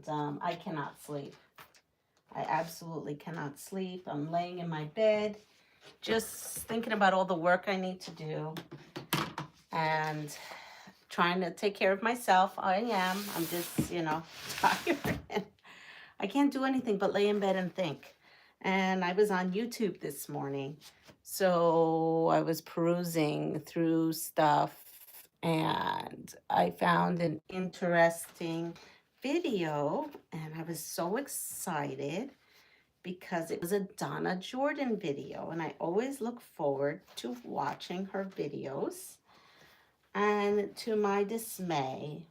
and I cannot sleep. I absolutely cannot sleep. I'm laying in my bed, just thinking about all the work I need to do and trying to take care of myself. I am. I'm just, tired. I can't do anything but lay in bed and think. And I was on YouTube this morning. So I was perusing through stuff and I found an interesting video and I was so excited because it was a Donna Jordan video and I always look forward to watching her videos. And to my dismay,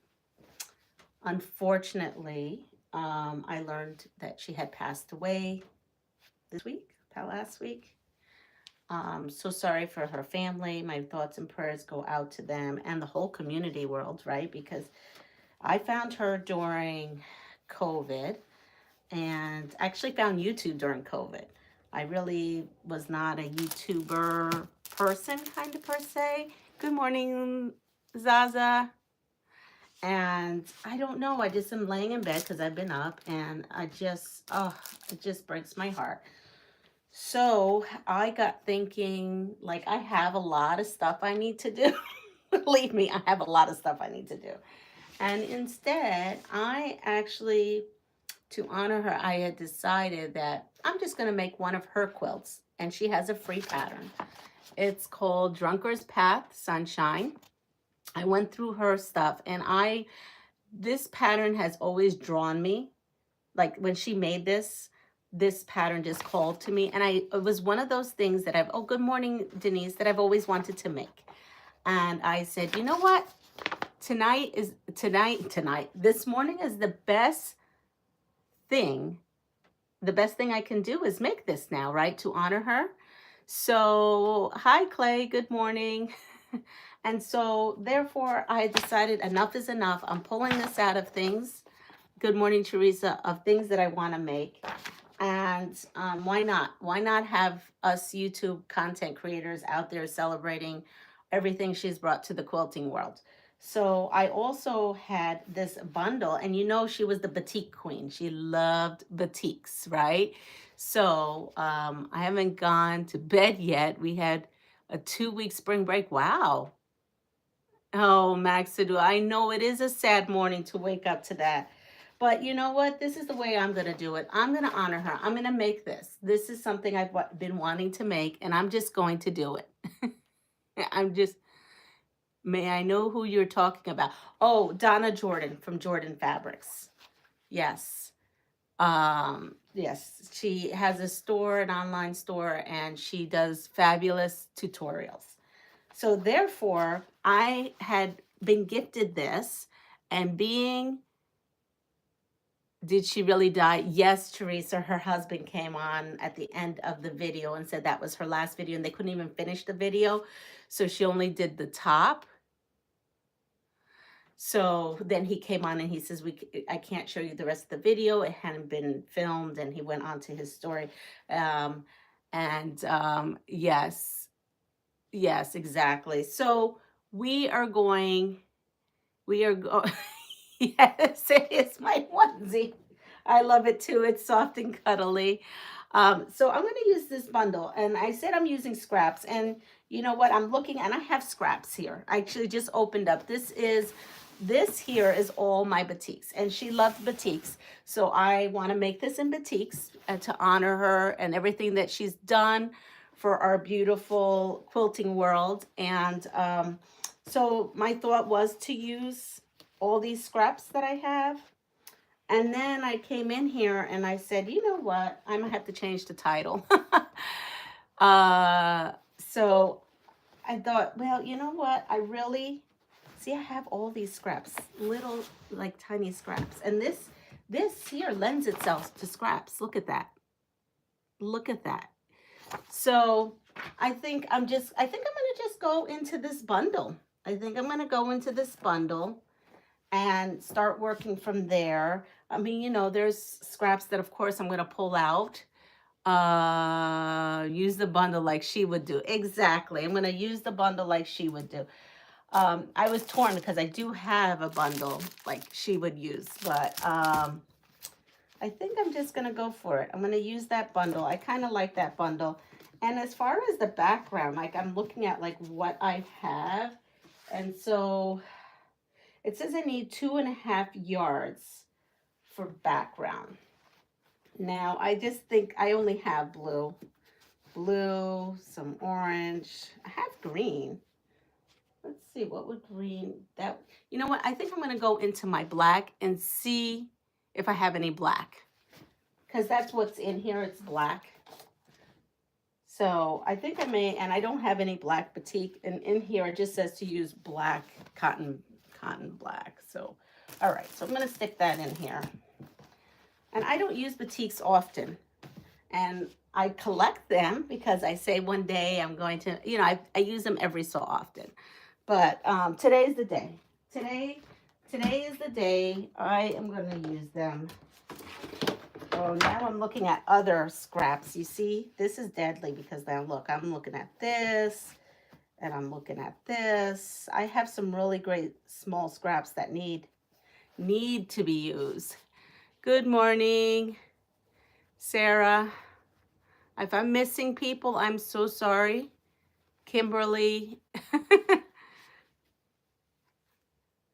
unfortunately, I learned that she had passed away last week. So sorry for her family. My thoughts and prayers go out to them and the whole community world, right? Because I found her during COVID and actually found YouTube during COVID. I really was not a YouTuber person, kind of per se. Good morning, Zaza. And I don't know, I just am laying in bed because I've been up and it just breaks my heart. So I got thinking, like, I have a lot of stuff I need to do. Believe me, I have a lot of stuff I need to do. And instead, to honor her, I had decided that I'm just going to make one of her quilts. And she has a free pattern. It's called Drunkard's Path Sunshine. I went through her stuff and this pattern has always drawn me. Like when she made this pattern just called to me. And it was one of those things that good morning, Denise, that I've always wanted to make. And I said, you know what? This morning is the best thing I can do is make this now, right? To honor her. So, hi, Clay. Good morning. And so, therefore, I decided enough is enough. I'm pulling this out of things. Good morning, Teresa, of things that I want to make. And why not? Why not have us YouTube content creators out there celebrating everything she's brought to the quilting world? So I also had this bundle, and she was the batik queen. She loved batiks, right? So I haven't gone to bed yet. We had a 2-week spring break. Wow. Oh, Maxidoo, I know it is a sad morning to wake up to that. But you know what? This is the way I'm going to do it. I'm going to honor her. I'm going to make this. This is something I've been wanting to make, and I'm just going to do it. May I know who you're talking about? Oh, Donna Jordan from Jordan Fabrics. Yes. Yes, she has a store, an online store, and she does fabulous tutorials. So therefore, I had been gifted this, and did she really die? Yes, Teresa, her husband came on at the end of the video and said that was her last video, and they couldn't even finish the video, so she only did the top. So then he came on and he says, I can't show you the rest of the video. It hadn't been filmed, and he went on to his story. Yes, exactly. So we are going, yes, it is my onesie. I love it too. It's soft and cuddly. So I'm going to use this bundle, and I said I'm using scraps, and you know what? I'm looking and I have scraps here. I actually just opened up. This here is all my batiks, and she loved batiks. So I want to make this in batiks to honor her and everything that she's done for our beautiful quilting world. And so my thought was to use all these scraps that I have. And then I came in here and I said, you know what? I'm going to have to change the title. So I thought, well, you know what? I have all these scraps, little like tiny scraps. And this here lends itself to scraps. Look at that. Look at that. So I think I'm going to just go into this bundle. I think I'm going to go into this bundle and start working from there. I mean, there's scraps that of course I'm going to pull out. Use the bundle like she would do. Exactly. I'm going to use the bundle like she would do. I was torn because I do have a bundle like she would use, but I think I'm just going to go for it. I'm going to use that bundle. I kind of like that bundle. And as far as the background, like I'm looking at like what I have. And so it says I need 2.5 yards for background. Now I just think I only have blue, some orange. I have green. Let's see, what would green, that, you know what? I think I'm going to go into my black and see if I have any black. Because that's what's in here, it's black. So I think I may, and I don't have any black batik. And in here it just says to use black, cotton black. So, all right, so I'm going to stick that in here. And I don't use batiks often. And I collect them because I say one day I'm going to, you know, I use them every so often. But today's the day. Today is the day I am going to use them. Oh, now I'm looking at other scraps. You see, this is deadly because now look, I'm looking at this and I'm looking at this. I have some really great small scraps that need to be used. Good morning, Sarah. If I'm missing people, I'm so sorry. Kimberly.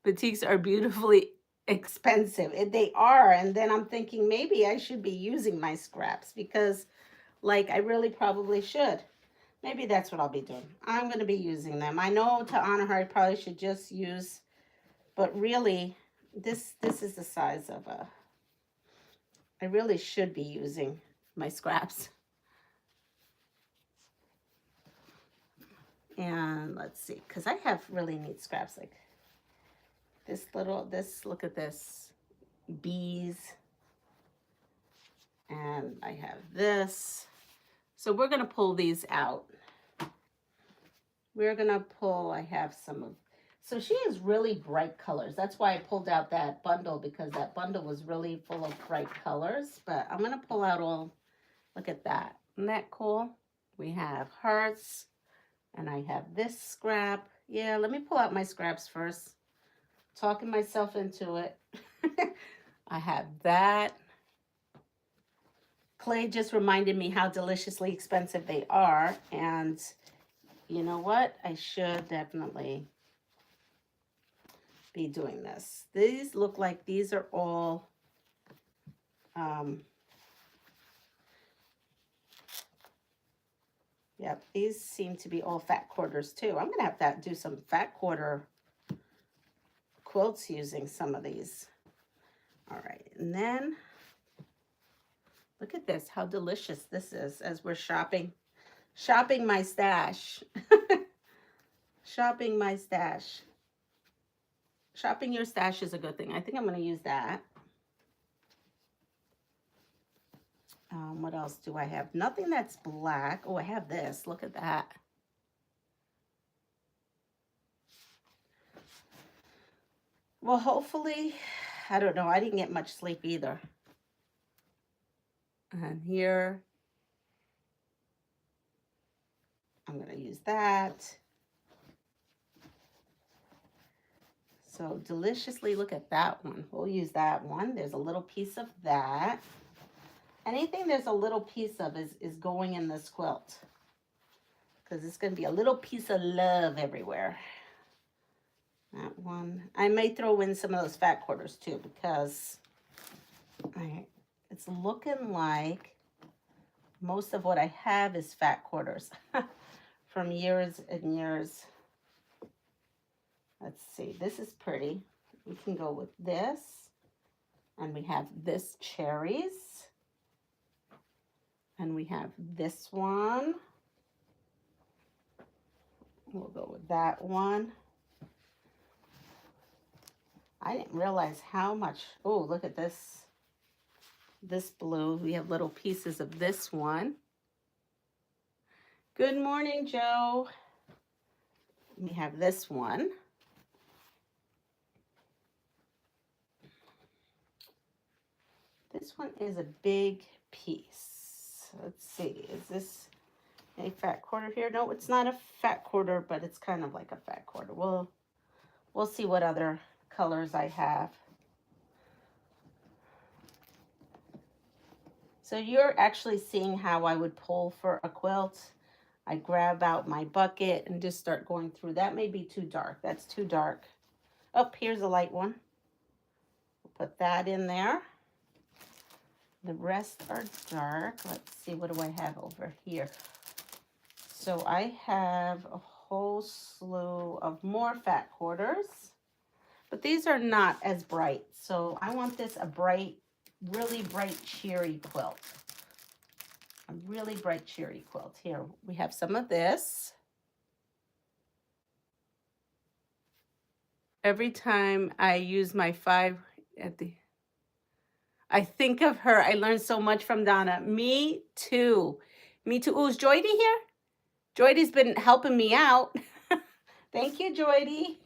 Batiks are beautifully expensive. They are. And then I'm thinking maybe I should be using my scraps because like I really probably should. Maybe that's what I'll be doing. I'm going to be using them. I know to honor her I probably should just use, but really this is the size of a, I really should be using my scraps. And let's see, because I have really neat scraps like this little, look at this, bees. And I have this. So we're going to pull these out. We're going to pull, I have some of, so she has really bright colors. That's why I pulled out that bundle because that bundle was really full of bright colors. But I'm going to pull out all, look at that. Isn't that cool? We have hearts and I have this scrap. Yeah, let me pull out my scraps first. Talking myself into it. I have that. Clay just reminded me how deliciously expensive they are. And you know what? I should definitely be doing this. These look like these are all yep, these seem to be all fat quarters too. I'm gonna have to do some fat quarter quilts using some of these. All right, and then look at this, how delicious this is as we're shopping my stash. Shopping my stash. Shopping your stash is a good thing. I think I'm going to use that. What else do I have? Nothing that's black. Oh, I have this. Look at that. Well, hopefully, I don't know. I didn't get much sleep either. And here, I'm going to use that. So deliciously, look at that one. We'll use that one. There's a little piece of that. Anything there's a little piece of is going in this quilt. Because it's going to be a little piece of love everywhere. That one. I may throw in some of those fat quarters too because it's looking like most of what I have is fat quarters from years and years. Let's see, this is pretty. We can go with this. And we have this cherries. And we have this one. We'll go with that one. I didn't realize how much, oh, look at this. This blue, we have little pieces of this one. Good morning, Joe. We have this one. This one is a big piece. Let's see, is this a fat quarter here? No, it's not a fat quarter, but it's kind of like a fat quarter. We'll see what other colors I have. So you're actually seeing how I would pull for a quilt. I grab out my bucket and just start going through. That may be too dark. That's too dark. Oh, here's a light one. We'll put that in there. The rest are dark. Let's see, what do I have over here? So I have a whole slew of more fat quarters, but these are not as bright. So I want this a bright, really bright, cheery quilt. A really bright, cheery quilt. Here, we have some of this. Every time I use my 5 at the, I think of her. I learned so much from Donna. Me too. Me too. Ooh, is Joydy here? Joydy's been helping me out. Thank you, Joydy.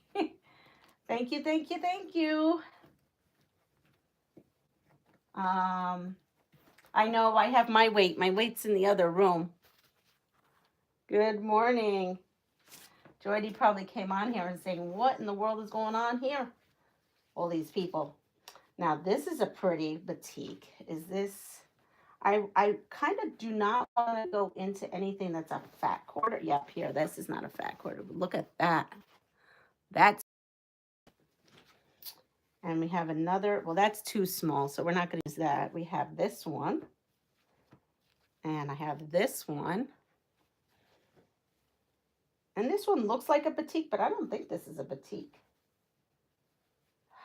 Thank you, thank you, thank you. I know I have my weight. My weight's in the other room. Good morning. Joydy probably came on here and saying, what in the world is going on here? All these people. Now, this is a pretty batik. Is this... I kind of do not want to go into anything that's a fat quarter. Yep, here, this is not a fat quarter, but look at that. That's... And we have another, well, that's too small, so we're not going to use that. We have this one. And I have this one. And this one looks like a batik, but I don't think this is a batik.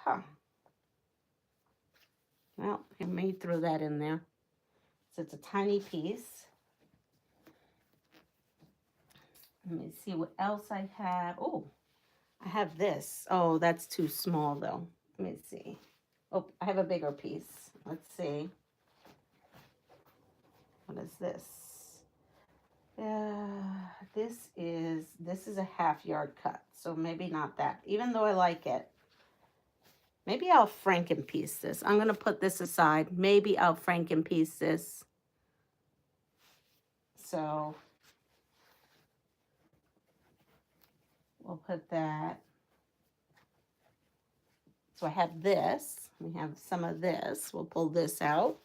Huh. Well, I may throw that in there. So it's a tiny piece. Let me see what else I have. Oh, I have this. Oh, that's too small though. Let me see. Oh, I have a bigger piece. Let's see. What is this? This is a 1/2 yard cut. So maybe not that, even though I like it. Maybe I'll Frankenpiece this. I'm going to put this aside. Maybe I'll Frankenpiece this. So we'll put that. So I have this. We have some of this. We'll pull this out.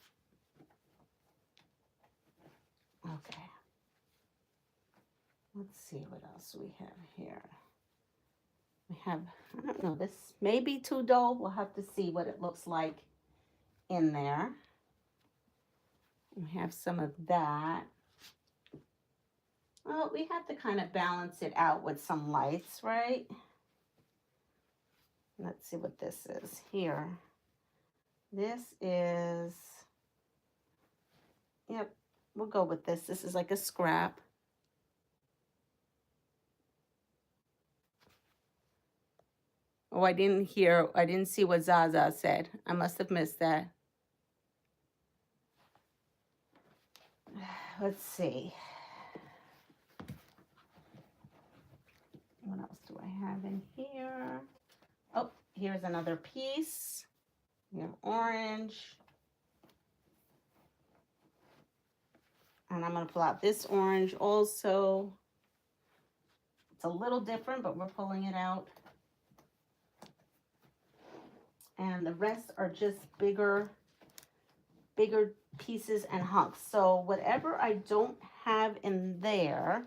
Okay. Let's see what else we have here. We have, I don't know, this may be too dull. We'll have to see what it looks like in there. We have some of that. Well, we have to kind of balance it out with some lights, right? Let's see what this is here. This is, yep, we'll go with this. This is like a scrap. Oh, I didn't see what Zaza said. I must have missed that. Let's see. What else do I have in here? Oh, here's another piece. We have orange. And I'm going to pull out this orange also. It's a little different, but we're pulling it out. And the rest are just bigger pieces and hunks. So whatever I don't have in there,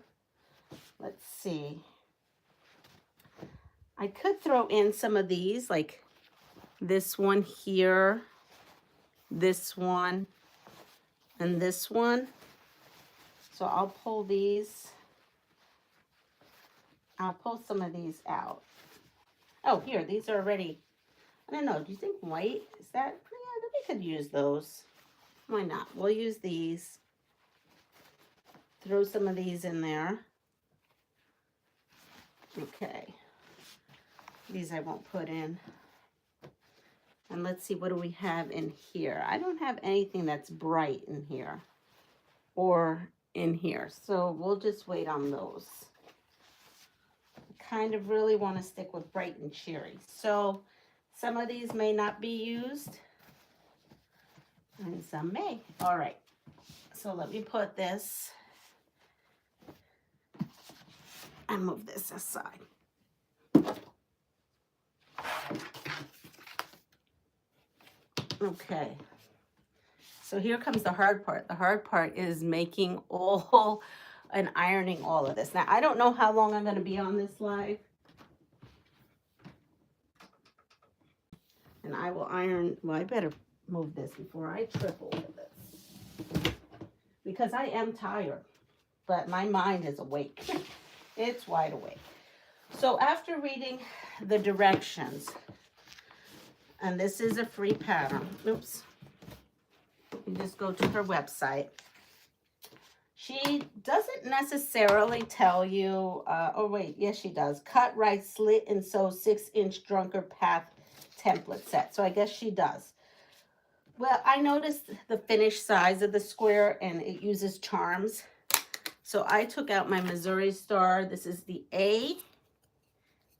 let's see. I could throw in some of these, like this one here, this one, and this one. So I'll pull these. I'll pull some of these out. Oh, here, these are already, I don't know, do you think white? Is that, yeah, we could use those. Why not? We'll use these. Throw some of these in there. Okay. These I won't put in. And let's see, what do we have in here? I don't have anything that's bright in here or in here. So we'll just wait on those. I kind of really want to stick with bright and cheery. So some of these may not be used and some may. All right. So let me put this and move this aside. Okay, So here comes the hard part. The hard part is making all and ironing all of this. Now, I don't know how long I'm going to be on this live. And I will iron, well, I better move this before I trip over this. Because I am tired, but my mind is awake. It's wide awake. So after reading the directions, and this is a free pattern. Oops. You just go to her website. She doesn't necessarily tell you, oh wait, yes she does. Cut, write, slit, and sew 6-inch Drunkard path template set. So I guess she does. Well, I noticed the finished size of the square and it uses charms. So I took out my Missouri Star. This is the A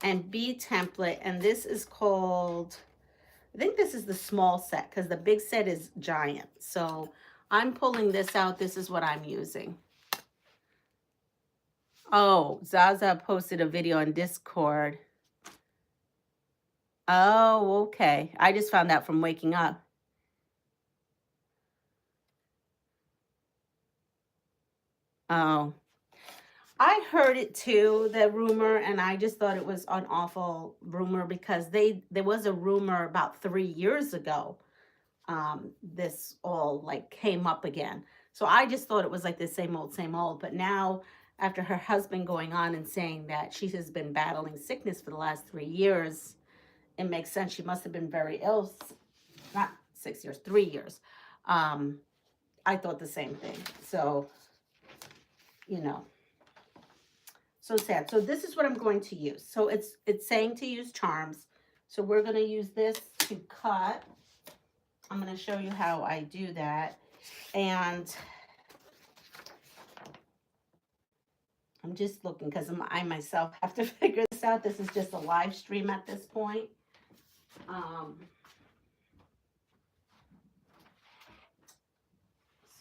and B template, and this is called, I think this is the small set because the big set is giant. So I'm pulling this out. This is what I'm using. Oh, Zaza posted a video on Discord. Oh, okay. I just found out from waking up. Oh, I heard it too, the rumor, and I just thought it was an awful rumor because there was a rumor about 3 years ago. This all like came up again. So I just thought it was like the same old, but now after her husband going on and saying that she has been battling sickness for the last 3 years, it makes sense. She must have been very ill, not 6 years, 3 years. I thought the same thing. So, you know, so sad. So this is what I'm going to use. So it's saying to use charms. So we're going to use this to cut. I'm going to show you how I do that. And I'm just looking because I myself have to figure this out. This is just a live stream at this point.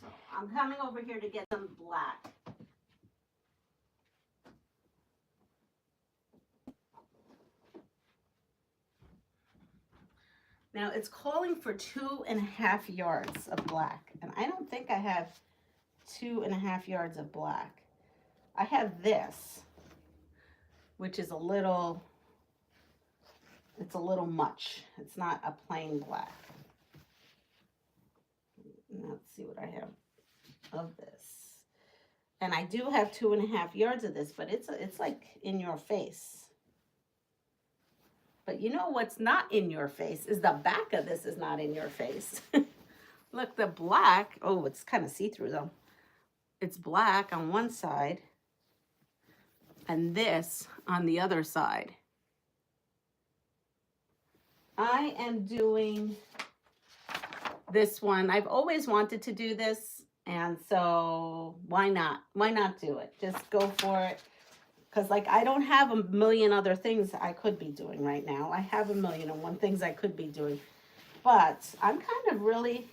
So I'm coming over here to get some black. Now it's calling for 2.5 yards of black, and I don't think I have 2.5 yards of black. I have this, which is it's a little much. It's not a plain black. Let's see what I have of this. And I do have 2.5 yards of this, but it's like in your face. But you know what's not in your face is the back of this is not in your face. Look, the black, oh, it's kind of see-through though. It's black on one side and this on the other side. I am doing this one. I've always wanted to do this, and so why not? Why not do it? Just go for it. Because, like, I don't have a million other things I could be doing right now. I have 1,000,001 things I could be doing. But I'm kind of really,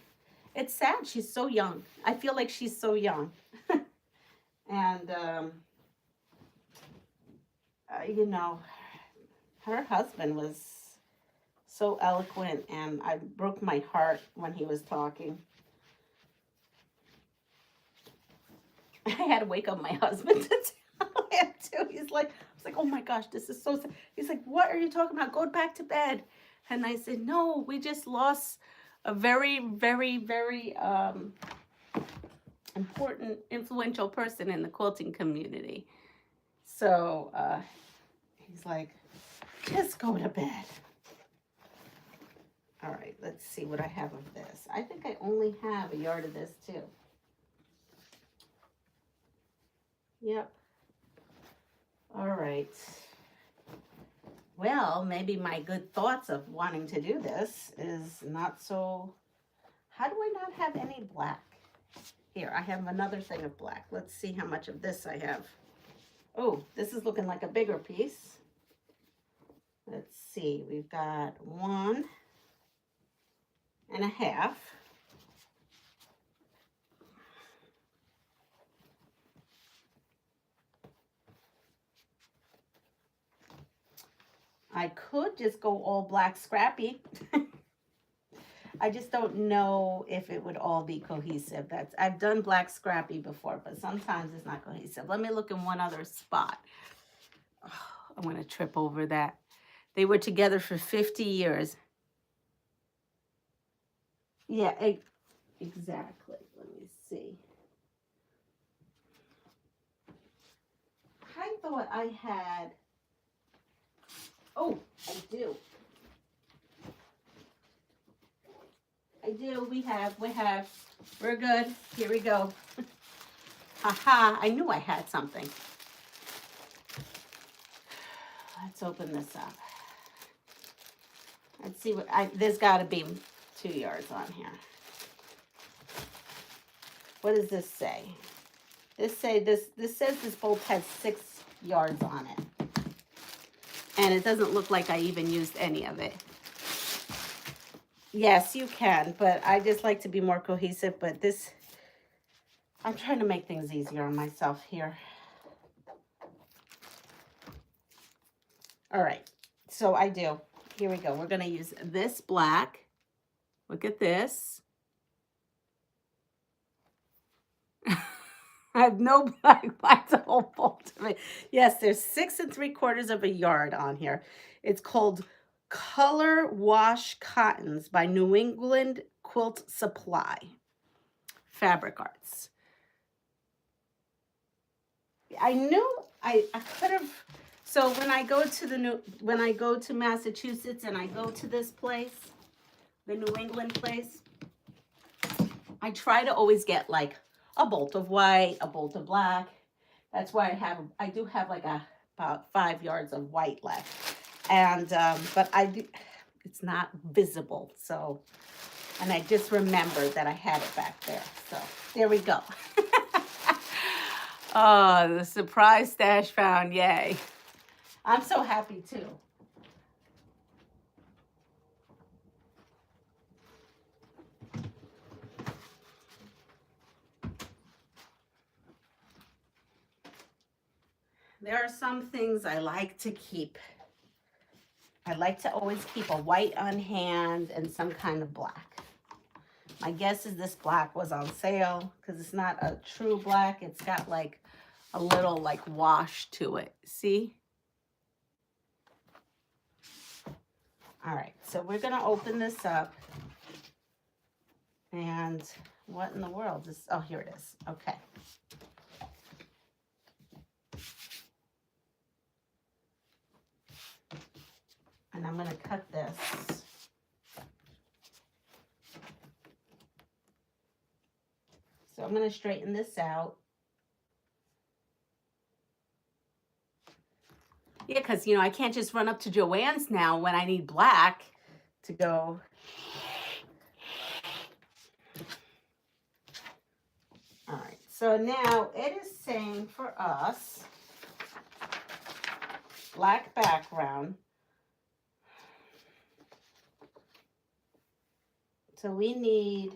it's sad. She's so young. I feel like she's so young. And, you know, her husband was so eloquent, and I broke my heart when he was talking. I had to wake up my husband to tell him too. He's like, I was like, oh my gosh, this is so sad. He's like, what are you talking about? Go back to bed. And I said, no, we just lost a very, very, very important, influential person in the quilting community. So he's like, just go to bed. All right, let's see what I have of this. I think I only have 1 yard of this too. Yep. All right. Well, maybe my good thoughts of wanting to do this is not so... How do I not have any black? Here, I have another thing of black. Let's see how much of this I have. Oh, this is looking like a bigger piece. Let's see. We've got 1.5. I could just go all black scrappy. I just don't know if it would all be cohesive. I've done black scrappy before, but sometimes it's not cohesive. Let me look in one other spot. Oh, I'm going to trip over that. They were together for 50 years. Yeah, exactly. Let me see. I thought I had, oh, I do. We're good. Here we go. Aha, I knew I had something. Let's open this up. Let's see there's gotta be 2 yards on here. What does this say? This says this bolt has 6 yards on it. And it doesn't look like I even used any of it. Yes, you can, but I just like to be more cohesive, but I'm trying to make things easier on myself here. All right, so I do. Here we go. We're gonna use this black. Look at this. I have no black lines, a whole bolt of it. Yes, there's 6 3/4 yards on here. It's called Color Wash Cottons by New England Quilt Supply Fabric Arts. I knew I could have. So when I go to Massachusetts and I go to this place, the New England place, I try to always get like a bolt of white, a bolt of black. That's why I do have like about 5 yards of white left. And, but it's not visible. So, and I just remembered that I had it back there. So there we go. Oh, the surprise stash found. Yay. I'm so happy too. There are some things I like to keep. I like to always keep a white on hand and some kind of black. My guess is this black was on sale because it's not a true black. It's got like a little like wash to it. See? All right, so we're gonna open this up. And what in the world is, oh, here it is. Okay. And I'm going to cut this. So I'm going to straighten this out. Yeah, because, you know, I can't just run up to Joann's now when I need black to go. All right, so now it is saying for us, black background. So we need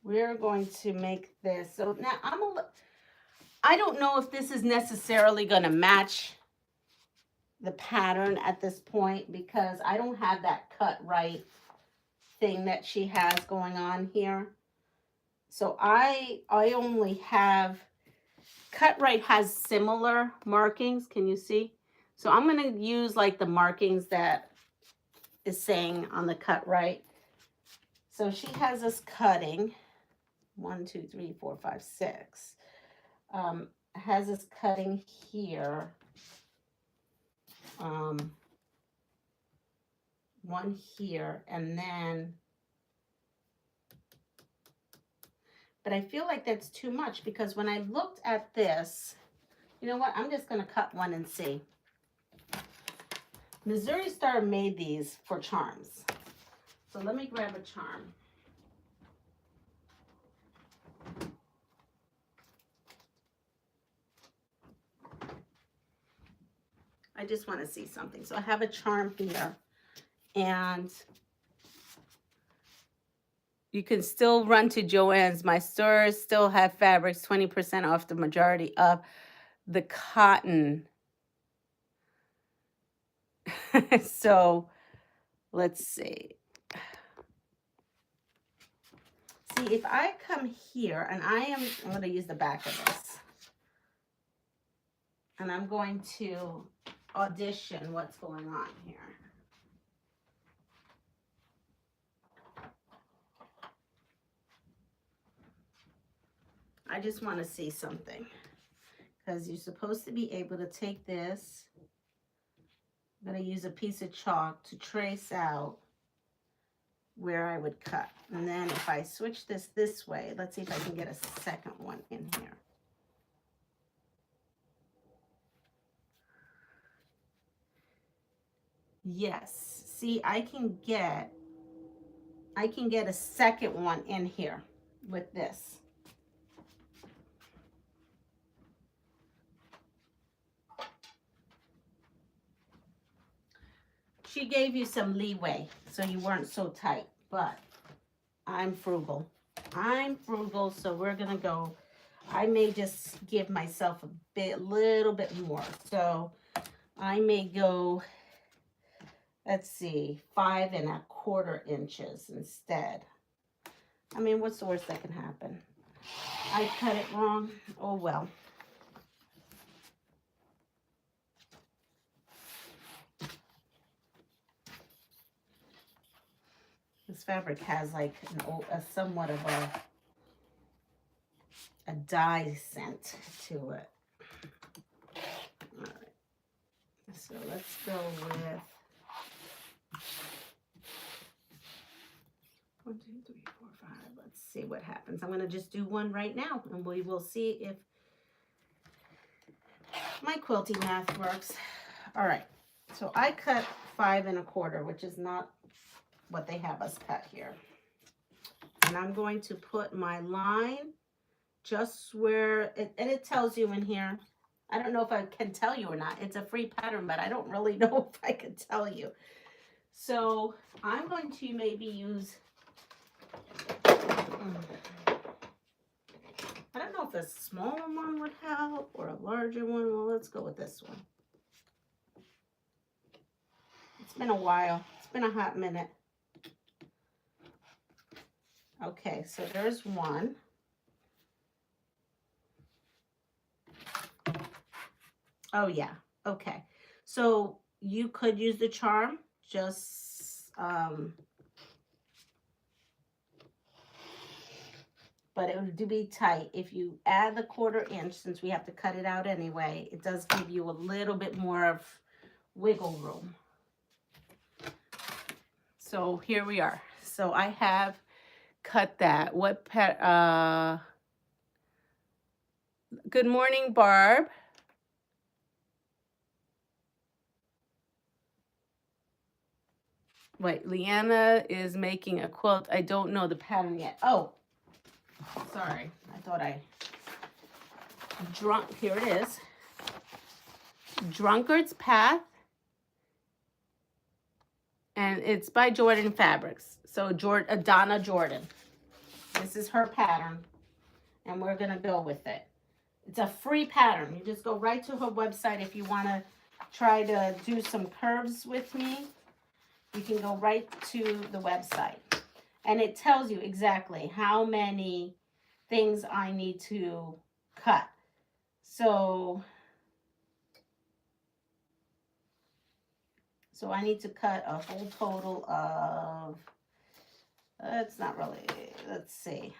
we're going to make this. So now I don't know if this is necessarily going to match the pattern at this point because I don't have that cut right thing that she has going on here. So I only have, cut right has similar markings. Can you see? So I'm going to use like the markings that is saying on the cut right. So she has us cutting 1, 2, 3, 4, 5, 6. Has us cutting here. 1 here, and then, but I feel like that's too much because when I looked at this, you know what, I'm just going to cut one and see. Missouri Star made these for charms. So let me grab a charm. I just want to see something. So I have a charm here, and you can still run to Joann's. My stores still have fabrics 20% off the majority of the cotton. So let's see. See, if I come here and I'm going to use the back of this. And I'm going to audition what's going on here. I just want to see something, because you're supposed to be able to take this. I'm going to use a piece of chalk to trace out where I would cut. And then if I switch this way, let's see if I can get a second one in here. Yes, see, I can get a second one in here with this. She gave you some leeway so you weren't so tight, but I'm frugal. So we're gonna go, I may just give myself a little bit more. So I may go, let's see, 5 1/4 inches instead. I mean, what's the worst that can happen? I cut it wrong. Oh well. This fabric has like a somewhat of a dye scent to it. All right. So let's go with 1, 2, 3, 4, 5. Let's see what happens. I'm going to just do one right now, and we will see if my quilting math works. All right. So I cut 5 1/4, which is not what they have us cut here. And I'm going to put my line just where and it tells you in here. I don't know if I can tell you or not. It's a free pattern, but I don't really know if I can tell you. So I'm going to maybe use, I don't know if a smaller one would help or a larger one. Well, let's go with this one. It's been a while. It's been a hot minute. Okay, so there's one. Oh yeah, okay. So you could use the charm, just but it would be tight. If you add the 1/4 inch, since we have to cut it out anyway, it does give you a little bit more of wiggle room. So here we are. So I have cut that. Good morning, Barb. Wait, Leanna is making a quilt. I don't know the pattern yet. Oh, sorry. I thought here it is. Drunkard's Path. And it's by Jordan Fabrics. So Donna Jordan. This is her pattern. And we're going to go with it. It's a free pattern. You just go right to her website if you want to try to do some curves with me. You can go right to the website. And it tells you exactly how many things I need to cut. So I need to cut a whole total of, it's not really, let's see.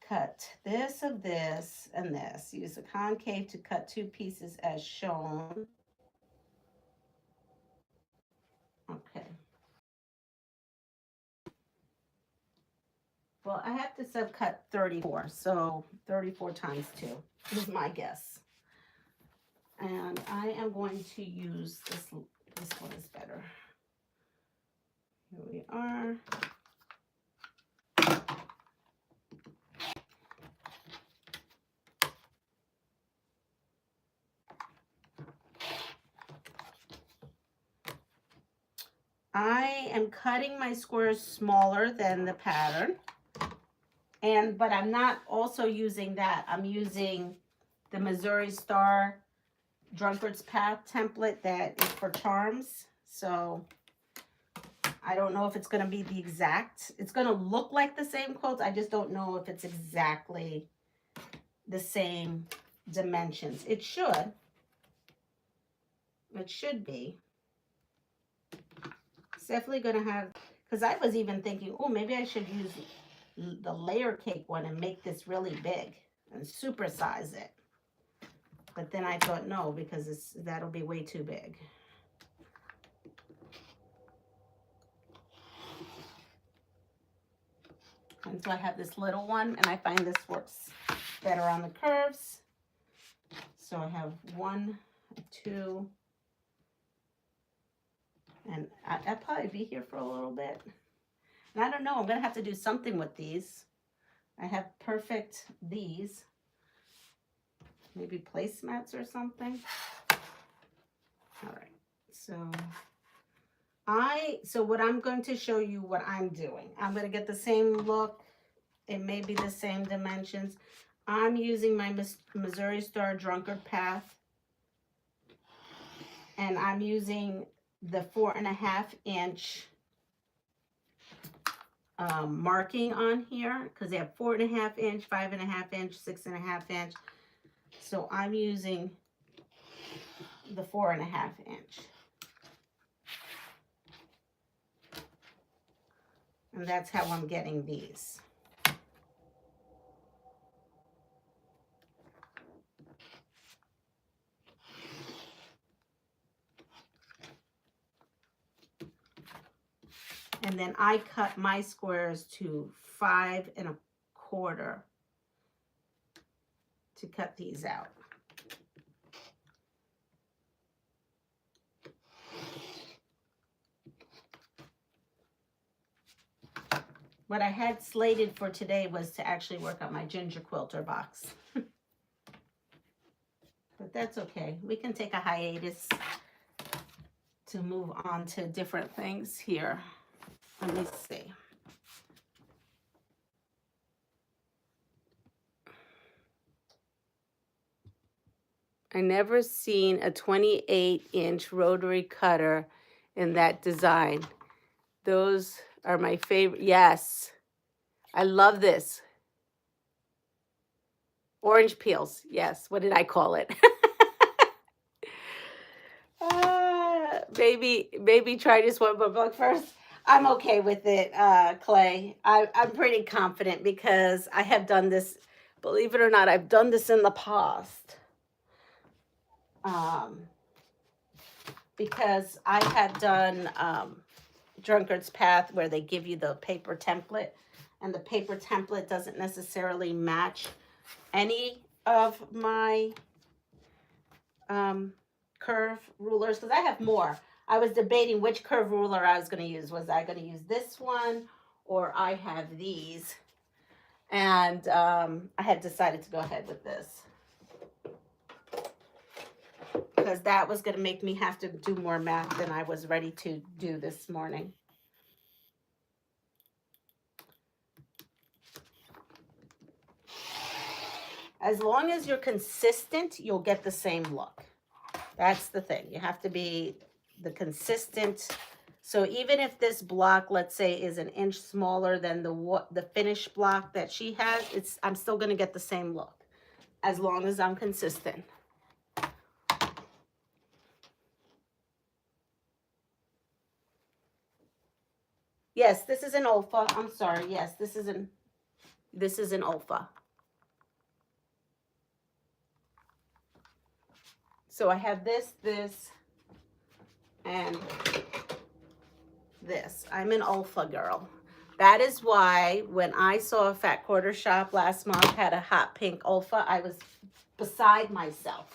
Cut this of this and this. Use a concave to cut 2 pieces as shown. Okay. Well, I have to subcut 34, so 34 times 2 is my guess. And I am going to use this one is better. Here we are. I am cutting my squares smaller than the pattern. But I'm not also using that. I'm using the Missouri Star Drunkard's Path template that is for charms. So I don't know if it's going to be the exact, it's going to look like the same quilt. I just don't know if it's exactly the same dimensions. It should. It should be. It's definitely going to have, because I was even thinking, oh, maybe I should use the layer cake one and make this really big and supersize it. But then I thought, no, because that'll be way too big. And so I have this little one, and I find this works better on the curves. So I have 1, 2, and I'll probably be here for a little bit. And I don't know, I'm going to have to do something with these. I have perfect these. Maybe placemats or something. All right, so what I'm going to show you what I'm doing. I'm going to get the same look. It may be the same dimensions. I'm using my Missouri Star Drunkard Path. And I'm using the 4.5 inch marking on here because they have 4.5 inch, 5.5 inch, 6.5 inch. So I'm using the 4.5 inch. And that's how I'm getting these. And then I cut my squares to 5 1/4 to cut these out. What I had slated for today was to actually work on my ginger quilter box. But that's okay. We can take a hiatus to move on to different things here. Let me see. I never seen a 28-inch rotary cutter in that design. Those are my favorite. Yes, I love this. Orange peels. Yes, what did I call it? Maybe try this one book first. I'm okay with it, Clay. I'm pretty confident because I have done this. Believe it or not, I've done this in the past. Because I had done Drunkard's Path where they give you the paper template, and the paper template doesn't necessarily match any of my curve rulers, because I have more. I was debating which curve ruler I was going to use. Was I going to use this one, or I have these? And I had decided to go ahead with this, because that was going to make me have to do more math than I was ready to do this morning. As long as you're consistent, you'll get the same look. That's the thing. You have to be the consistent. So even if this block, let's say, is an inch smaller than the finished block that she has, I'm still going to get the same look as long as I'm consistent. Yes, this is an Olfa. I'm sorry. Yes, this is an Olfa. So I have this, and this. I'm an Olfa girl. That is why when I saw a Fat Quarter Shop last month had a hot pink Olfa, I was beside myself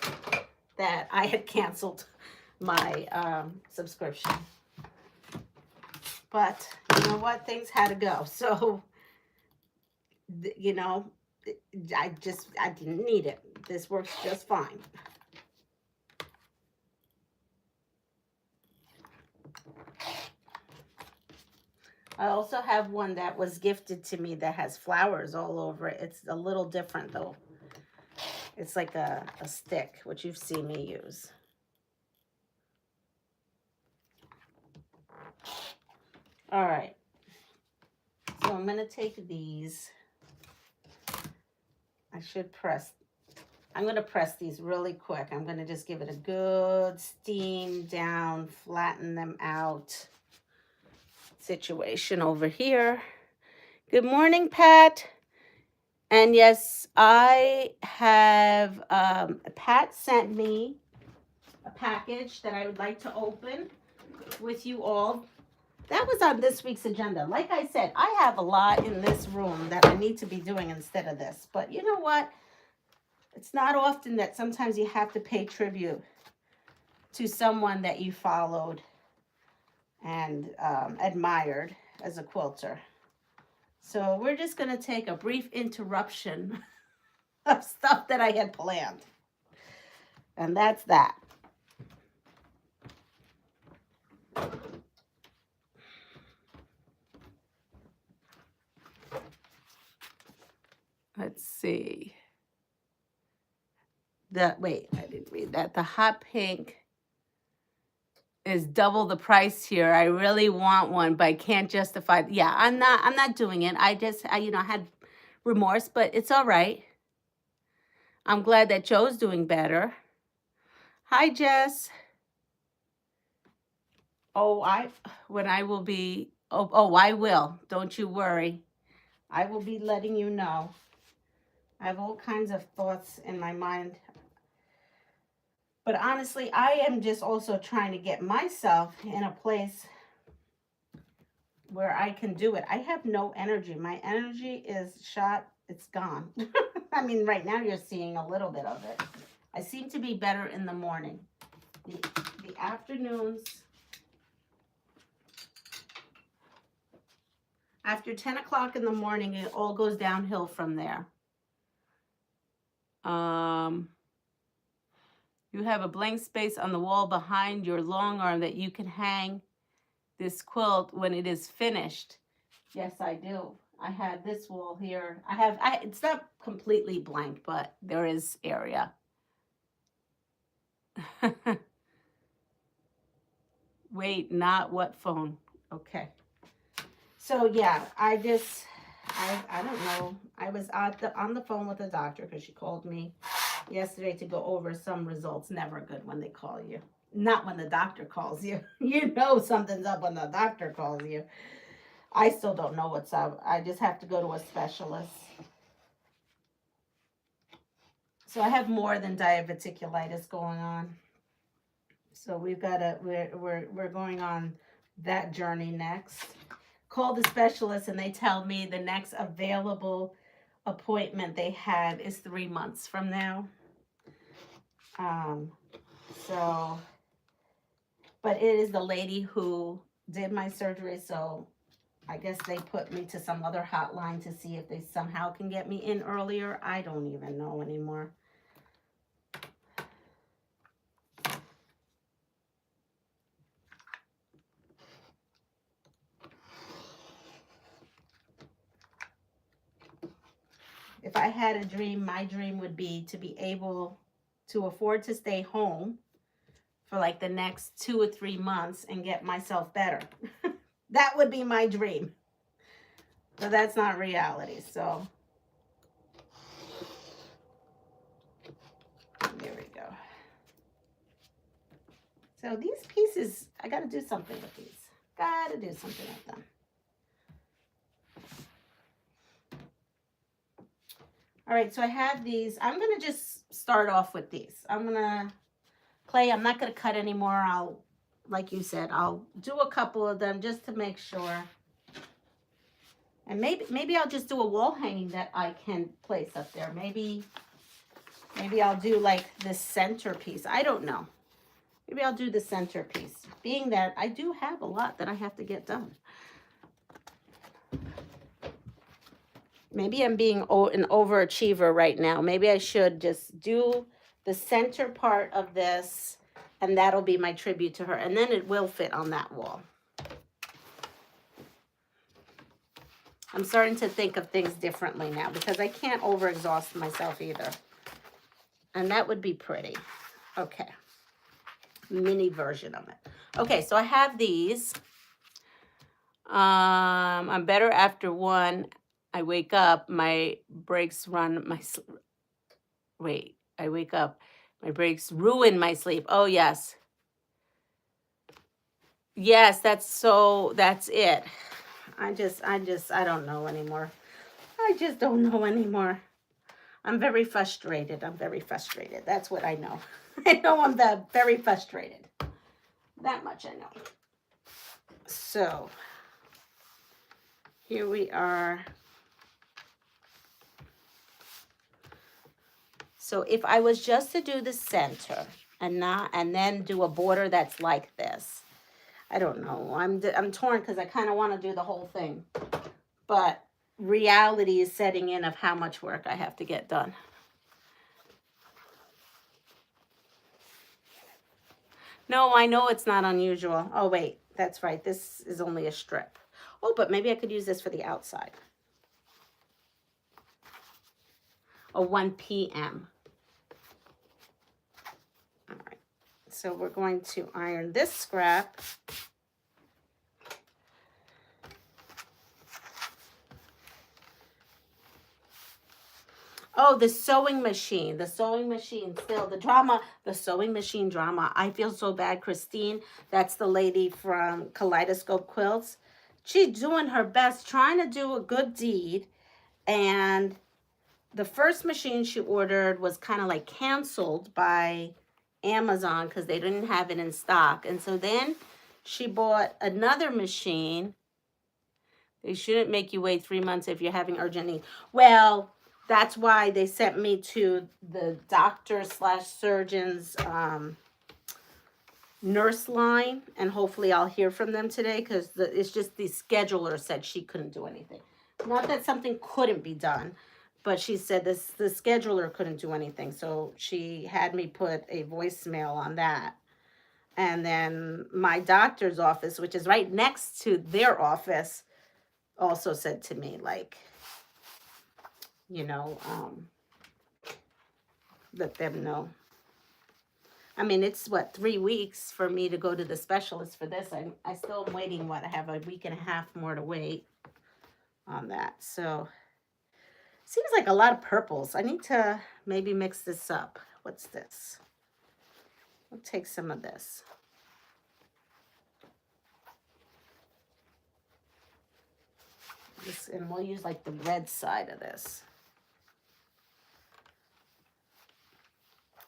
that I had canceled my subscription. But you know what? Things had to go. So, you know, I didn't need it. This works just fine. I also have one that was gifted to me that has flowers all over it. It's a little different though. It's like a stick, which you've seen me use. All right. So I'm going to take these. I should press. I'm going to press these really quick. I'm going to just give it a good steam down, flatten them out. Situation over here. Good morning, Pat. And yes, I have, Pat sent me a package that I would like to open with you all. That was on this week's agenda. Like I said, I have a lot in this room that I need to be doing instead of this. But you know what? It's not often that sometimes you have to pay tribute to someone that you followed and admired as a quilter. So we're just going to take a brief interruption of stuff that I had planned. And that's that. Let's see. Wait, I didn't read that. The hot pink is double the price here. I really want one, but I can't justify. Yeah, I'm not doing it. I had remorse, but it's all right. I'm glad that Joe's doing better. Hi, Jess. Oh, I will. Don't you worry. I will be letting you know. I have all kinds of thoughts in my mind. But honestly, I am just also trying to get myself in a place where I can do it. I have no energy. My energy is shot. It's gone. I mean, right now you're seeing a little bit of it. I seem to be better in the morning. The afternoons, after 10 o'clock in the morning, it all goes downhill from there. You have a blank space on the wall behind your long arm that you can hang this quilt when it is finished. Yes, I do. I had this wall here. It's not completely blank, but there is area. Wait, not what phone? Okay. So yeah, I don't know. I was on the phone with the doctor because she called me yesterday to go over some results. Never good when they call you. Not when the doctor calls you. You know something's up when the doctor calls you. I still don't know what's up. I just have to go to a specialist. So I have more than diverticulitis going on. So we're going on that journey next. Call the specialist and they tell me the next available appointment they have is 3 months from now. But it is the lady who did my surgery, so I guess they put me to some other hotline to see if they somehow can get me in earlier. I don't even know anymore. If I had a dream, my dream would be to be able to afford to stay home for like the next 2 or 3 months and get myself better. That would be my dream. But that's not reality, so there we go. So these pieces, I got to do something with these. Got to do something with them. All right, so I have these. I'm going to just start off with these. Clay, I'm not going to cut anymore. Like you said, I'll do a couple of them just to make sure. And maybe I'll just do a wall hanging that I can place up there. Maybe I'll do like this centerpiece. I don't know. Maybe I'll do the centerpiece, being that I do have a lot that I have to get done. Maybe I'm being an overachiever right now. Maybe I should just do the center part of this, and that'll be my tribute to her. And then it will fit on that wall. I'm starting to think of things differently now because I can't overexhaust myself either. And that would be pretty. Okay. Mini version of it. Okay, so I have these. I'm better after one. I wake up, my brakes run my wait, I wake up, my brakes ruin my sleep. Oh yes. Yes, that's it. I don't know anymore. I just don't know anymore. I'm very frustrated. I'm very frustrated. That's what I know. I know I'm very frustrated. That much I know. So, here we are. So if I was just to do the center and then do a border that's like this, I don't know. I'm torn because I kind of want to do the whole thing, but reality is setting in of how much work I have to get done. No, I know it's not unusual. Oh wait, that's right. This is only a strip. Oh, but maybe I could use this for the outside. A 1 p.m. All right. So we're going to iron this scrap. Oh, the sewing machine. The sewing machine still. The drama. The sewing machine drama. I feel so bad. Christine, that's the lady from Kaleidoscope Quilts. She's doing her best trying to do a good deed. And the first machine she ordered was kind of like canceled by Amazon because they didn't have it in stock. And so then she bought another machine. They shouldn't make you wait 3 months if you're having urgent needs. Well, that's why they sent me to the doctor/surgeon's nurse line, and hopefully I'll hear from them today because it's just the scheduler said she couldn't do anything. Not that something couldn't be done, but she said the scheduler couldn't do anything. So she had me put a voicemail on that. And then my doctor's office, which is right next to their office, also said to me, like, you know, let them know. I mean, it's what, 3 weeks for me to go to the specialist for this. I still am waiting. What, I have a week and a half more to wait on that. So seems like a lot of purples. I need to maybe mix this up. What's this? We'll take some of this. And we'll use like the red side of this.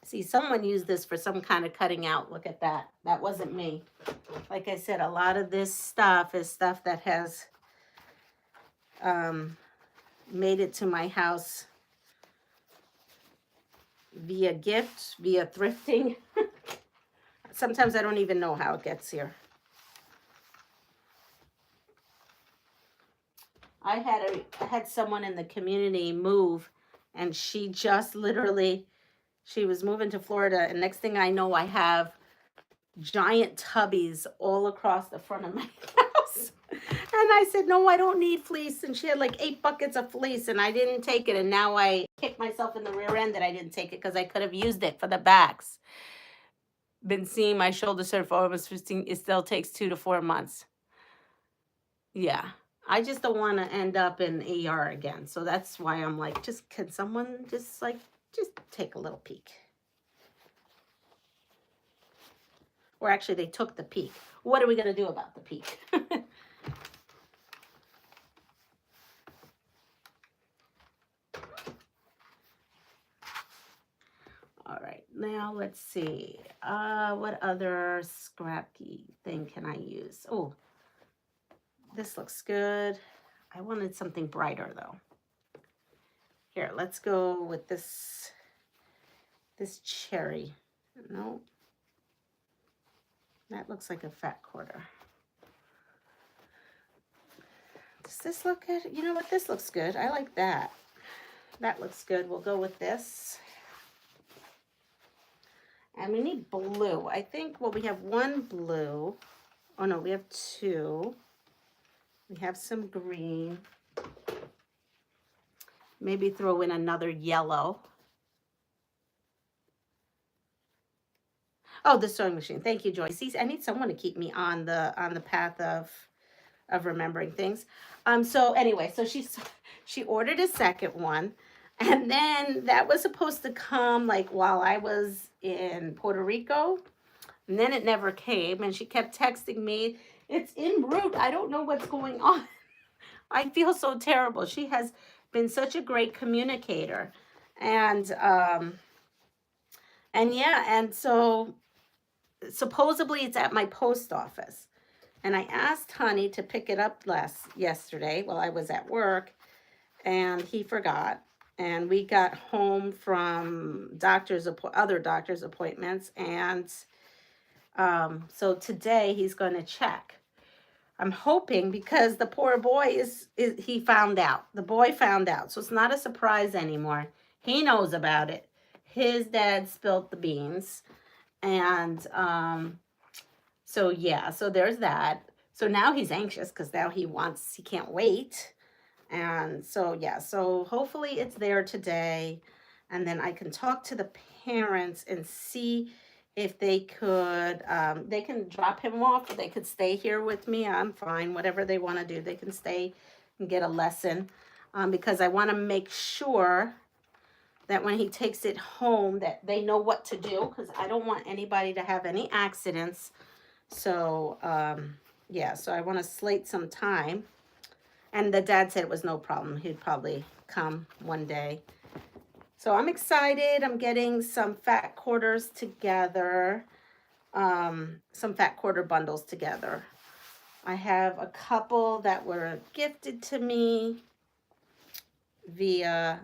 See, someone used this for some kind of cutting out. Look at that. That wasn't me. Like I said, a lot of this stuff is stuff that has made it to my house via gift, via thrifting. Sometimes I don't even know how it gets here. I had someone in the community move, and she just literally, she was moving to Florida, and next thing I know, I have giant tubbies all across the front of my house. And I said, no, I don't need fleece. And she had like 8 buckets of fleece, and I didn't take it. And now I kick myself in the rear end that I didn't take it because I could have used it for the backs. Been seeing my shoulder surf for almost 15. It still takes 2 to 4 months. Yeah. I just don't want to end up in ER again. So that's why I'm like, can someone just take a little peek? Or actually, they took the peek. What are we going to do about the peek? All right, now let's see. What other scrappy thing can I use? Oh, this looks good. I wanted something brighter though. Here, let's go with this cherry. No, that looks like a fat quarter. Does this look good? You know what? This looks good. I like that. That looks good. We'll go with this. And we need blue. I think, well, we have 1 blue. Oh, no, we have 2. We have some green. – Maybe throw in another yellow. Oh, the sewing machine. Thank you, Joyce. See, I need someone to keep me on the path of remembering things. So anyway, so she ordered a second one, and then that was supposed to come like while I was in Puerto Rico, and then it never came, and she kept texting me, it's en route. I don't know what's going on. I feel so terrible. She has been such a great communicator. And yeah, and so supposedly it's at my post office. And I asked Honey to pick it up yesterday while I was at work, and he forgot. And we got home from other doctor's appointments, and so today he's going to check. I'm hoping, because the poor boy he found out. The boy found out, so it's not a surprise anymore. He knows about it. His dad spilled the beans, and so yeah, so there's that. So now he's anxious because now he can't wait. And so yeah, so hopefully it's there today, and then I can talk to the parents and see if they can drop him off, or they could stay here with me. I'm fine, whatever they want to do. They can stay and get a lesson, because I want to make sure that when he takes it home that they know what to do, because I don't want anybody to have any accidents. So yeah, so I want to slate some time. And the dad said it was no problem. He'd probably come one day. So I'm excited. I'm getting some fat quarters together, some fat quarter bundles together. I have a couple that were gifted to me via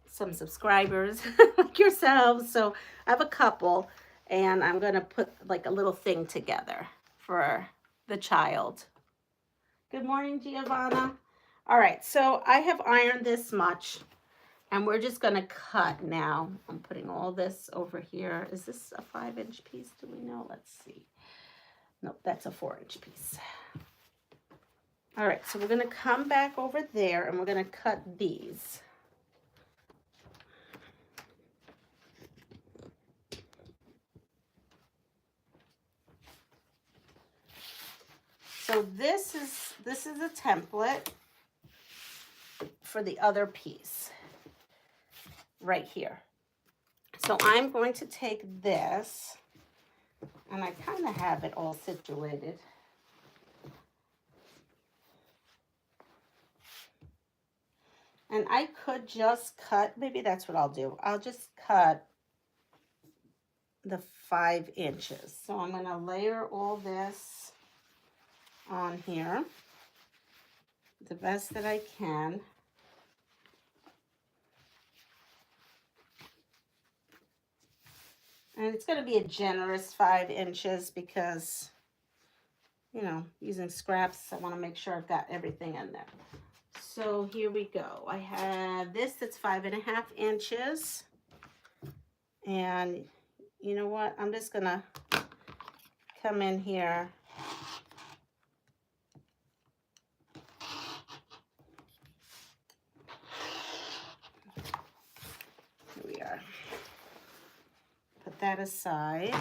some subscribers like yourselves. So I have a couple, and I'm going to put like a little thing together for the child. Good morning, Giovanna. All right, so I have ironed this much, and we're just going to cut now. I'm putting all this over here. Is this a 5-inch piece? Do we know? Let's see. Nope, that's a 4-inch piece. All right, so we're going to come back over there, and we're going to cut these. So this is a template for the other piece right here. So I'm going to take this, and I kind of have it all situated. And I could just cut, maybe that's what I'll do. I'll just cut the 5 inches. So I'm going to layer all this on here the best that I can. And it's going to be a generous 5 inches because, you know, using scraps, I want to make sure I've got everything in there. So here we go. I have this that's 5.5 inches. And you know what? I'm just going to come in here. Here we are. Put that aside.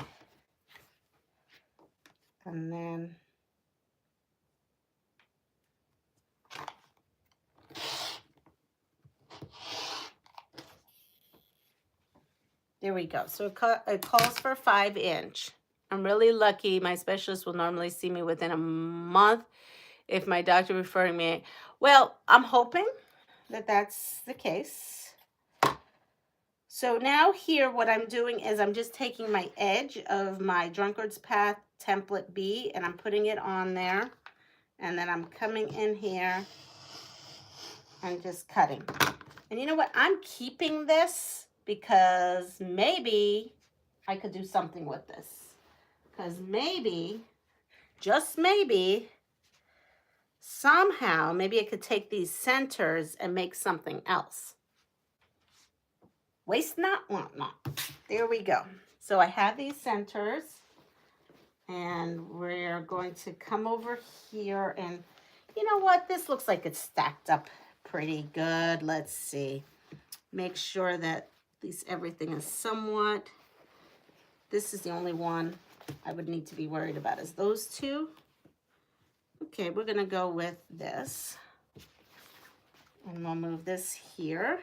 And then there we go. So it calls for 5 inch. I'm really lucky. My specialist will normally see me within a month if my doctor referring me. Well, I'm hoping that that's the case. So now here what I'm doing is I'm just taking my edge of my Drunkard's Path template B, and I'm putting it on there. And then I'm coming in here and just cutting. And you know what? I'm keeping this because maybe I could do something with this. Because maybe, just maybe, somehow, maybe I could take these centers and make something else. Waste not, want not. There we go. So I have these centers, and we're going to come over here, and you know what? This looks like it's stacked up pretty good. Let's see. Make sure that at least everything is somewhat This is the only one I would need to be worried about is those two. Okay, we're gonna go with this. And we'll move this here.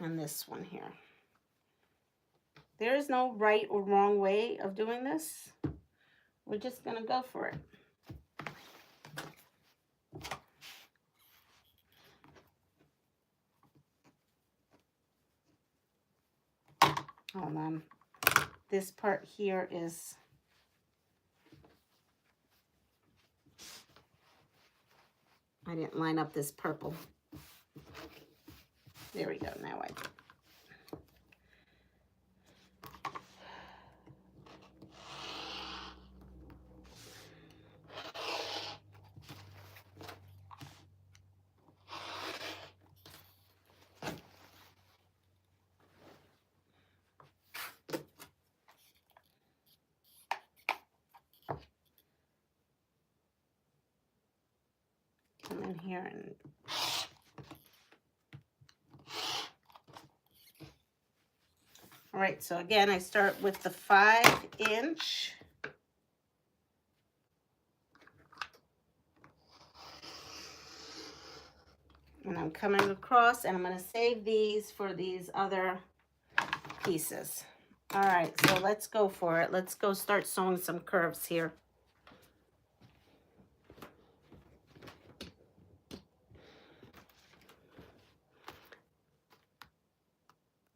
And this one here. There is no right or wrong way of doing this. We're just gonna go for it. Hold on. This part here is I didn't line up this purple. There we go. Now I do. Come in here and all right, so again, I start with the 5-inch. And I'm coming across, and I'm going to save these for these other pieces. All right, so let's go for it. Let's go start sewing some curves here.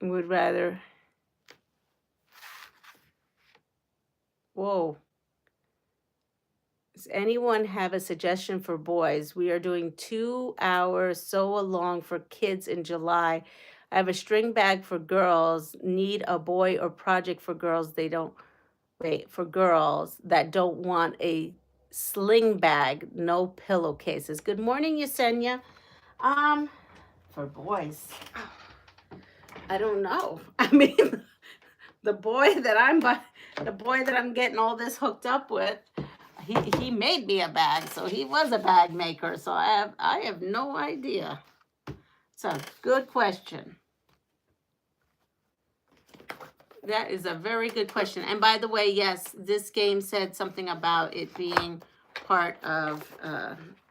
Would rather, whoa. Does anyone have a suggestion for boys? We are doing 2 hours sew along for kids in July. I have a string bag for girls. Need a boy or project for girls. They don't, wait, for girls that don't want a sling bag, no pillowcases. Good morning, Yesenia. For boys, I don't know. I mean, the boy that I'm getting all this hooked up with, he made me a bag, so he was a bag maker. So I have no idea. It's a good question. That is a very good question. And by the way, yes, this game said something about it being part of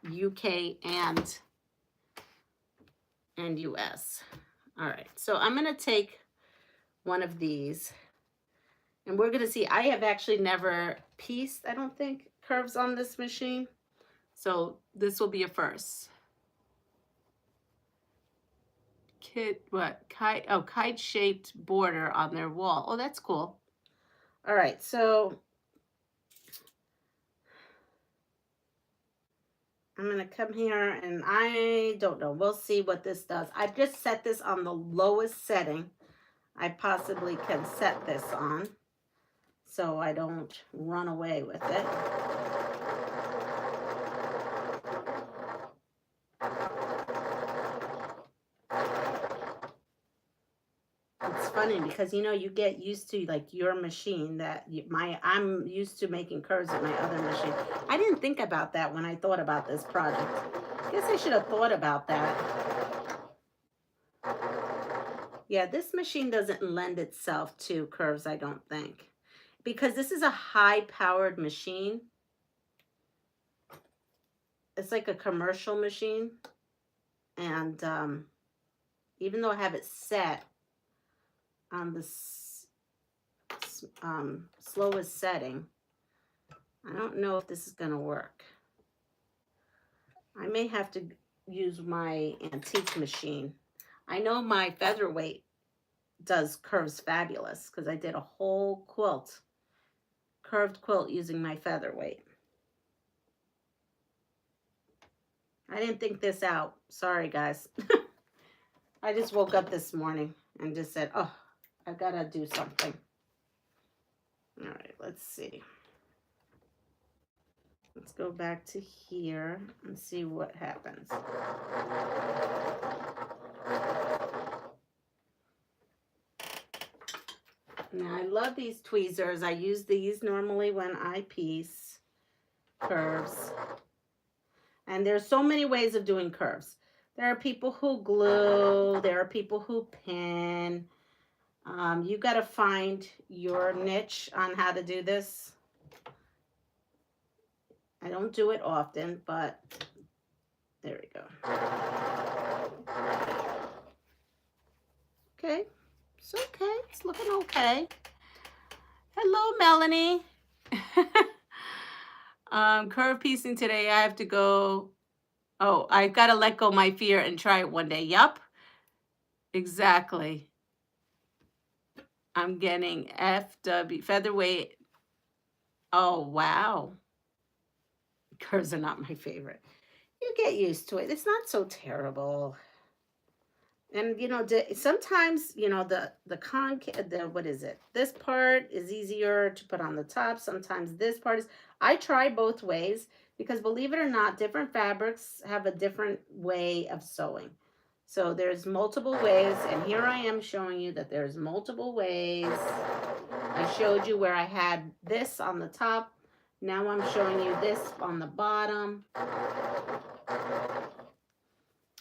UK and US. All right, so I'm going to take one of these, and we're going to see. I have actually never pieced, I don't think, curves on this machine. So this will be a first. Kite-shaped border on their wall. Oh, that's cool. All right, so I'm going to come here, and I don't know. We'll see what this does. I've just set this on the lowest setting I possibly can set this on, so I don't run away with it. It's funny because, you know, you get used to, like, your machine that I'm used to making curves with my other machine. I didn't think about that when I thought about this project. I guess I should have thought about that. Yeah, this machine doesn't lend itself to curves, I don't think, because this is a high-powered machine. It's like a commercial machine, and even though I have it set on the slowest setting, I don't know if this is going to work. I may have to use my antique machine. I know my featherweight does curves fabulous because I did a whole quilt, curved quilt, using my featherweight. I didn't think this out. Sorry, guys. I just woke up this morning and just said, oh, I've got to do something. All right, let's see. Let's go back to here and see what happens. Now, I love these tweezers. I use these normally when I piece curves. And there's so many ways of doing curves. There are people who glue. There are people who pin. You got to find your niche on how to do this. I don't do it often, but there we go. Okay, it's okay. It's looking okay. Hello, Melanie. Curve piecing today. I have to go. Oh, I've got to let go my fear and try it one day. Yup, exactly. I'm getting FW, featherweight. Oh, wow. Curves are not my favorite. You get used to it. It's not so terrible. And you know, sometimes you know the what is it? This part is easier to put on the top. Sometimes this part is. I try both ways because believe it or not, different fabrics have a different way of sewing. So there's multiple ways, and here I am showing you that there's multiple ways. I showed you where I had this on the top. Now I'm showing you this on the bottom.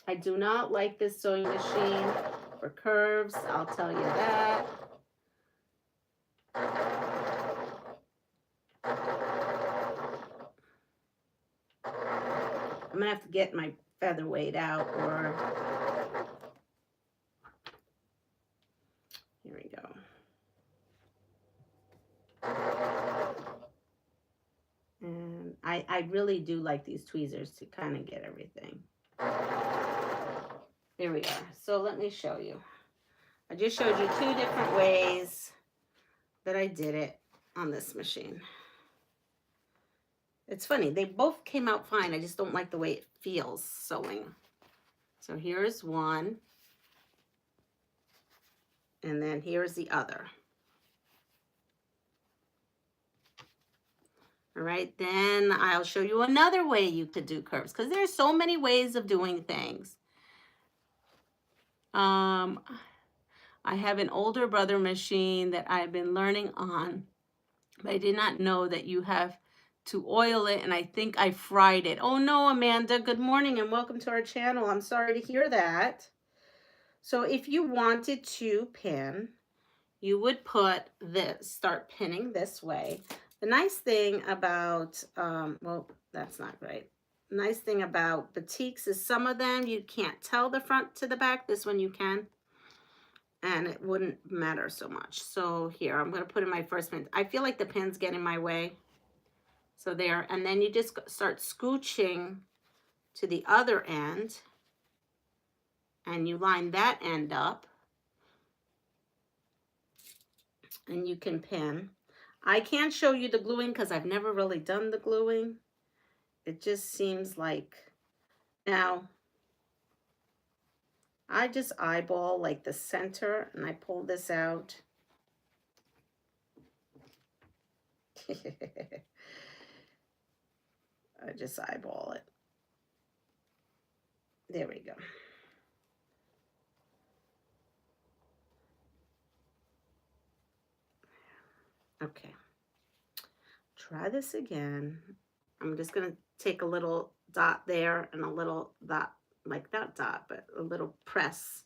I do not like this sewing machine for curves, I'll tell you that. I'm gonna have to get my featherweight out, or here we go. And I really do like these tweezers to kind of get everything. There we are. So let me show you. I just showed you 2 different ways that I did it on this machine. It's funny, they both came out fine. I just don't like the way it feels sewing. So here's one. And then here's the other. All right, then I'll show you another way you could do curves because there's so many ways of doing things. I have an older brother machine that I've been learning on, but I did not know that you have to oil it, and I think I fried it. Oh no, Amanda, good morning and welcome to our channel. I'm sorry to hear that. So if you wanted to pin, you would put this, start pinning this way. The nice thing about, well, that's not right. Nice thing about batiks is some of them you can't tell the front to the back. This one you can, and it wouldn't matter so much. So here, I'm going to put in my first pin. I feel like the pin's get in my way. So there, and then you just start scooching to the other end, and you line that end up, and you can pin. I can't show you the gluing because I've never really done the gluing. It just seems like, now, I just eyeball like the center and I pull this out. I just eyeball it. There we go. Okay. Try this again. I'm just going to take a little dot there and a little dot, like that dot, but a little press.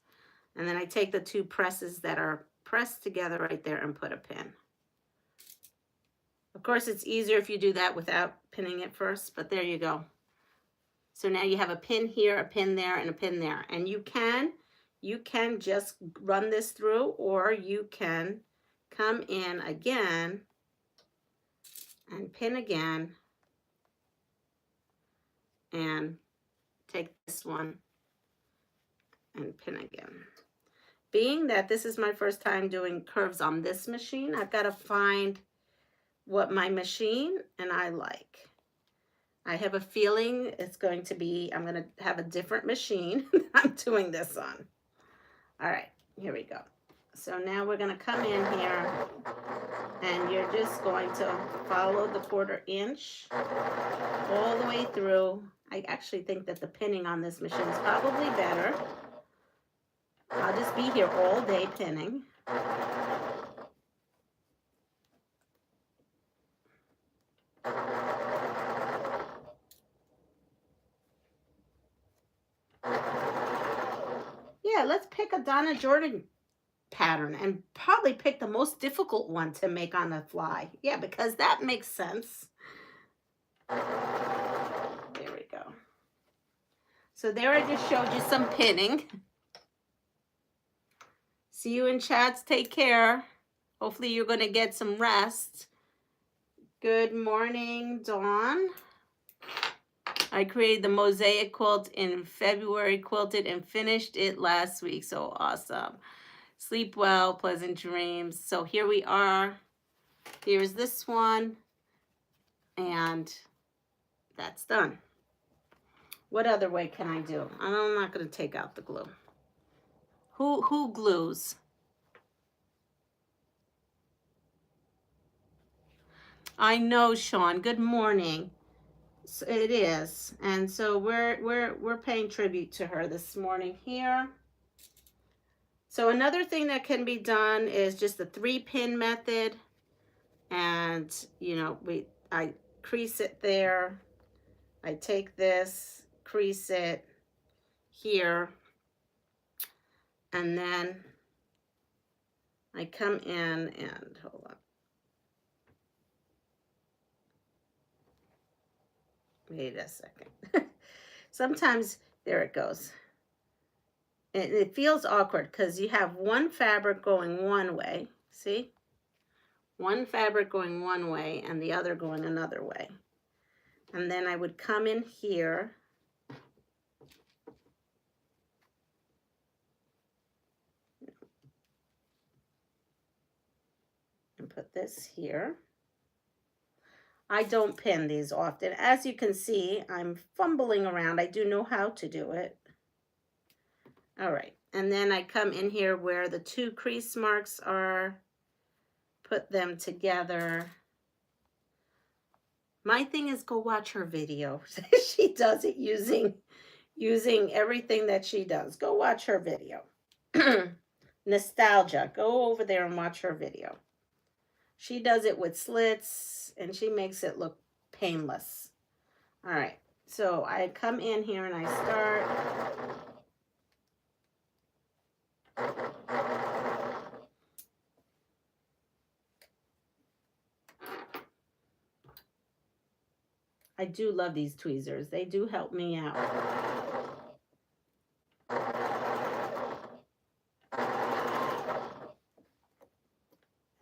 And then I take the 2 presses that are pressed together right there and put a pin. Of course, it's easier if you do that without pinning it first, but there you go. So now you have a pin here, a pin there, and a pin there. And you can just run this through, or you can come in again and pin again and take this one and pin again. Being that this is my first time doing curves on this machine, I've got to find what my machine and I like. I have a feeling it's going to be, I'm going to have a different machine I'm doing this on. All right, here we go. So now we're going to come in here and you're just going to follow the 1/4 inch all the way through. I actually think that the pinning on this machine is probably better. I'll just be here all day pinning. let's pick a Donna Jordan pattern and probably pick the most difficult one to make on the fly. Yeah, because that makes sense. There we go. So there I just showed you some pinning. See you in chats. Take care. Hopefully you're going to get some rest. Good morning, Dawn. I created the mosaic quilt in February, quilted and finished it last week. So awesome. Sleep well, pleasant dreams. So here we are. Here's this one. And that's done. What other way can I do? I'm not going to take out the glue. Who glues? I know, Sean. Good morning. So it is, and so we're paying tribute to her this morning here. So another thing that can be done is just the 3-pin method, and you know, I crease it there. I take this, crease it here, and then I come in and hold on. Wait a second. Sometimes, there it goes. And it feels awkward because you have one fabric going one way. See? One fabric going one way and the other going another way. And then I would come in here. And put this here. I don't pin these often. As you can see, I'm fumbling around. I do know how to do it. All right. And then I come in here where the 2 crease marks are, put them together. My thing is go watch her video. She does it using everything that she does. Go watch her video. Nostalgia. Go over there and watch her video. She does it with slits, and she makes it look painless. All right, so I come in here and I start. I do love these tweezers. They do help me out.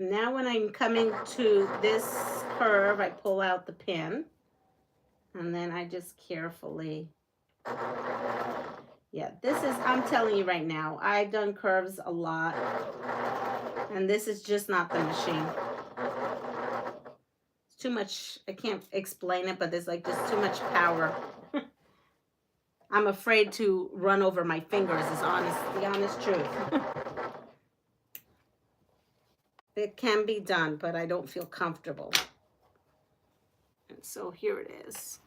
Now when I'm coming to this curve, I pull out the pin, and then I just carefully, yeah, this is, I'm telling you right now, I've done curves a lot, and this is just not the machine. It's too much, I can't explain it, but there's like just too much power. I'm afraid to run over my fingers, is the honest truth. It can be done, but I don't feel comfortable. And so here it is.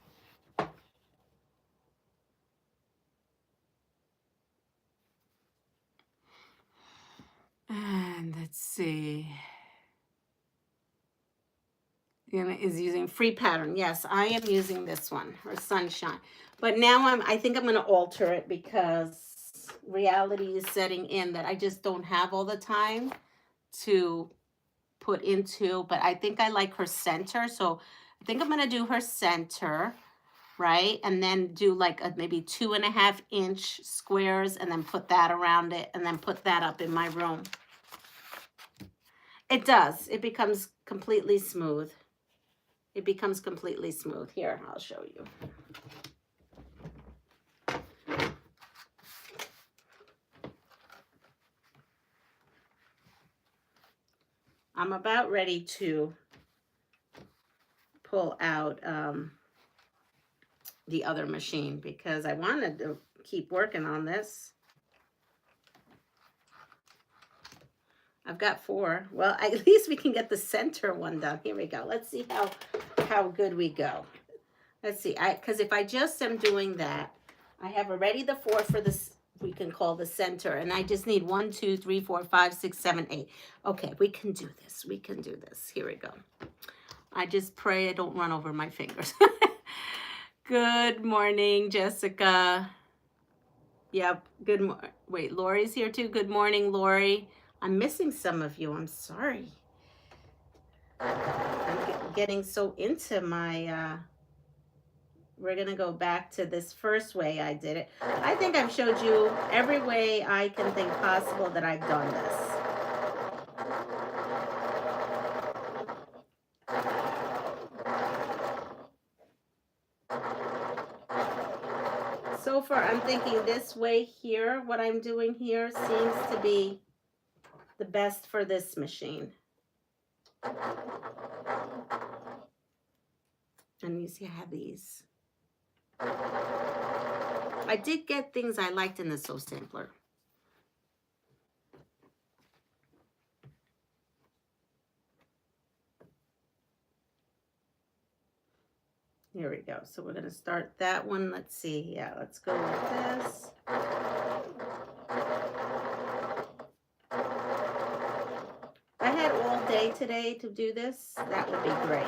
And let's see. Diana is using free pattern. Yes, I am using this one, or Sunshine. But now I think I'm going to alter it because reality is setting in that I just don't have all the time to put into, but I think I like her center, so I think I'm going to do her center, right? And then do like maybe 2.5-inch squares, and then put that around it, and then put that up in my room. It does. It becomes completely smooth. It becomes completely smooth. Here, I'll show you. I'm about ready to pull out the other machine because I wanted to keep working on this. I've got 4. Well, at least we can get the center one done. Here we go. Let's see how good we go. Let's see. Because if I just am doing that, I have already the 4 for this, we can call the center, and I just need 1, 2, 3, 4, 5, 6, 7, 8. Okay, we can do this. We can do this. Here we go. I just pray I don't run over my fingers. Good morning, Jessica. Yep. Good morning. Wait, Lori's here too. Good morning, Lori. I'm missing some of you. I'm sorry. I'm getting so into my, we're going to go back to this first way I did it. I think I've showed you every way I can think possible that I've done this. So far, I'm thinking this way here, what I'm doing here seems to be the best for this machine. And you see I have these. I did get things I liked in the Sew Sampler. Here we go. So we're going to start that one. Let's see. Yeah, let's go with this. If I had all day today to do this, that would be great.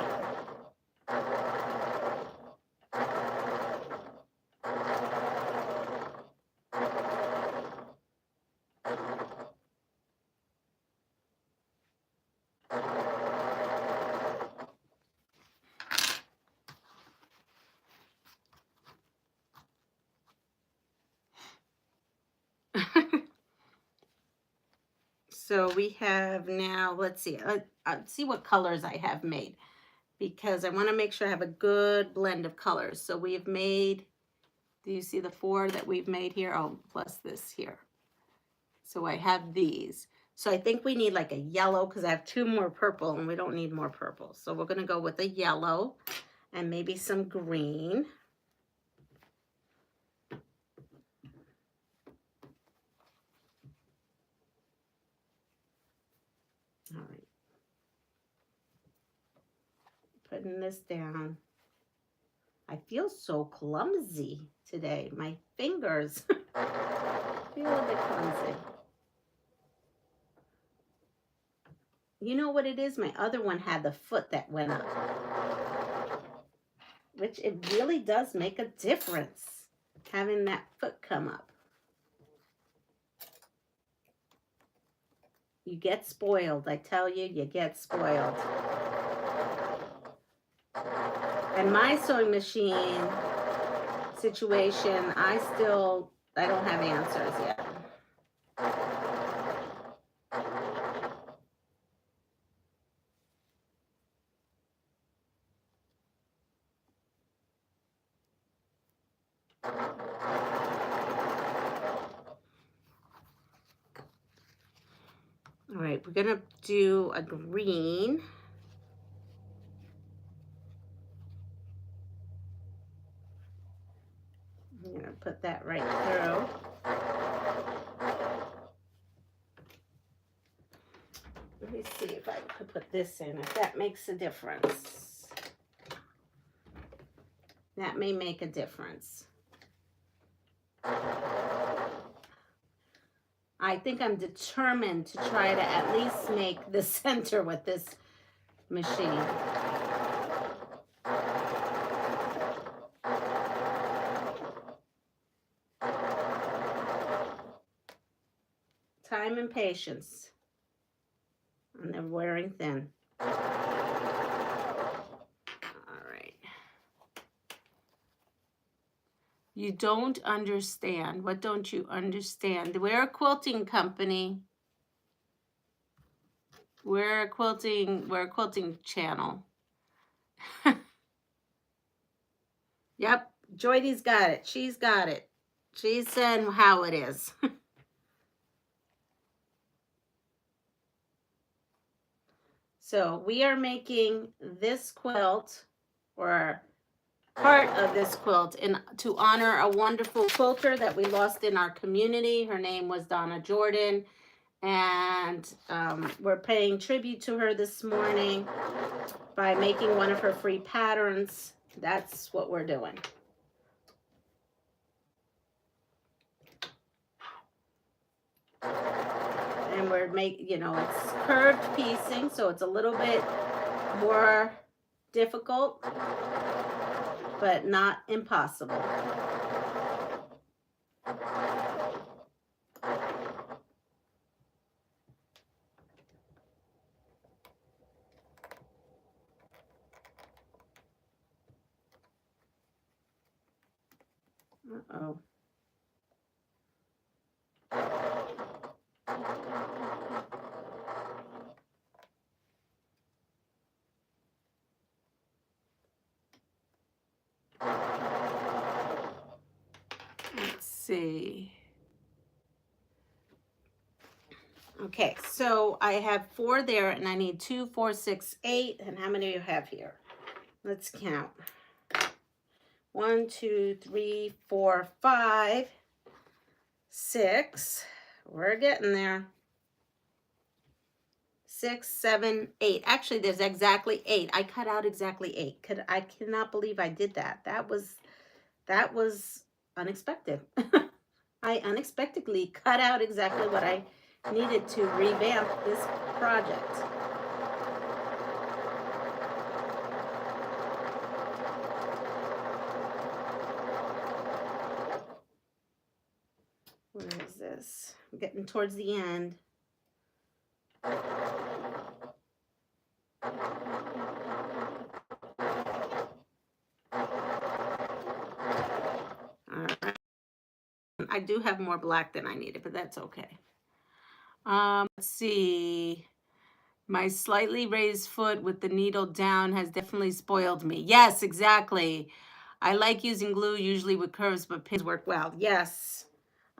So we have now, let's see what colors I have made, because I want to make sure I have a good blend of colors. So we've made, do you see the 4 that we've made here? Oh, plus this here. So I have these. So I think we need like a yellow, because I have 2 more purple and we don't need more purple. So we're going to go with a yellow and maybe some green. All right. Putting this down. I feel so clumsy today. My fingers feel a bit clumsy. You know what it is? My other one had the foot that went up, which it really does make a difference, having that foot come up. You get spoiled. I tell you, you get spoiled. And my sewing machine situation, I don't have answers yet. All right, we're gonna do a green. I'm gonna put that right through. Let me see if I could put this in, if that makes a difference. That may make a difference. I think I'm determined to try to at least make the center with this machine. Time and patience. And they're wearing thin. All right. You don't understand. What don't you understand? We're a quilting company. We're a quilting channel. Yep, Joydy's got it. She's got it. She's saying how it is. So we are making this quilt, or part of this quilt, to honor a wonderful quilter that we lost in our community. Her name was Donna Jordan, and we're paying tribute to her this morning by making one of her free patterns. That's what we're doing. And we're making, it's curved piecing, so it's a little bit more difficult, but not impossible. Uh-oh. Let's see. Okay, so I have 4 there, and I need 2, 4, 6, 8. And how many do you have here? Let's count. 1, 2, 3, 4, 5, 6. We're getting there. 6, 7, 8. Actually, there's exactly 8. I cut out exactly 8. I cannot believe I did that. That was unexpected. I unexpectedly cut out exactly what I needed to revamp this project. Where is this? I'm getting towards the end. All right. I do have more black than I needed, but that's okay. Let's see. My slightly raised foot with the needle down has definitely spoiled me. Yes, exactly. I like using glue usually with curves, but pins work well. Yes.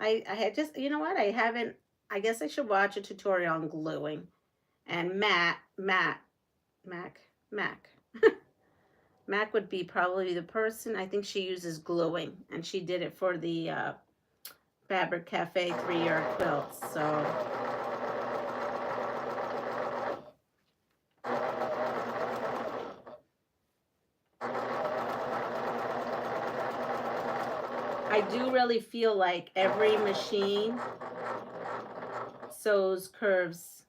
I had just, you know what? I guess I should watch a tutorial on gluing. And Mac would be probably the person. I think she uses gluing, and she did it for the Fabric Cafe 3-yard quilts. So I do really feel like every machine sews curves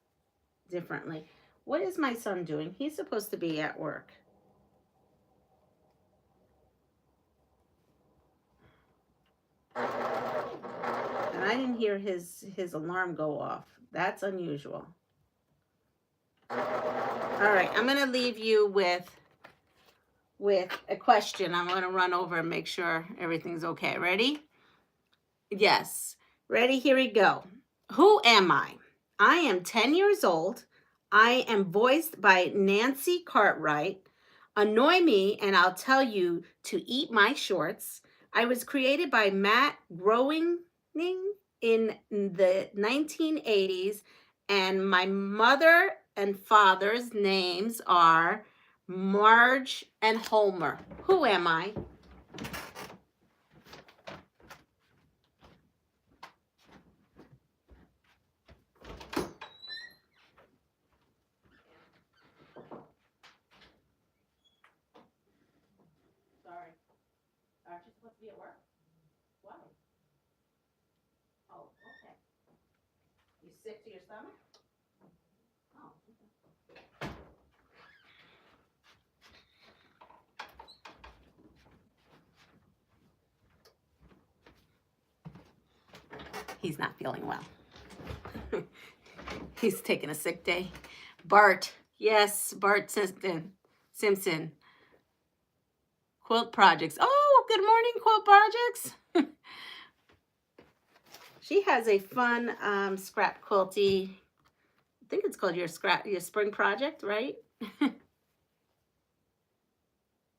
differently. What is my son doing? He's supposed to be at work. And I didn't hear his alarm go off. That's unusual. All right, I'm going to leave you with a question. I'm going to run over and make sure everything's okay. Ready? Yes. Ready? Here we go. Who am I? I am 10 years old. I am voiced by Nancy Cartwright. Annoy me and I'll tell you to eat my shorts. I was created by Matt Groening in the 1980s, and my mother and father's names are Marge and Homer. Who am I? Sorry. Aren't you supposed to be at work? Why? Oh, okay. You sick to your stomach? Oh, okay. He's not feeling well. He's taking a sick day. Bart. Yes, Bart Simpson. Quilt projects. Oh, good morning, Quilt projects. She has a fun scrap quilty. I think it's called your spring project, right?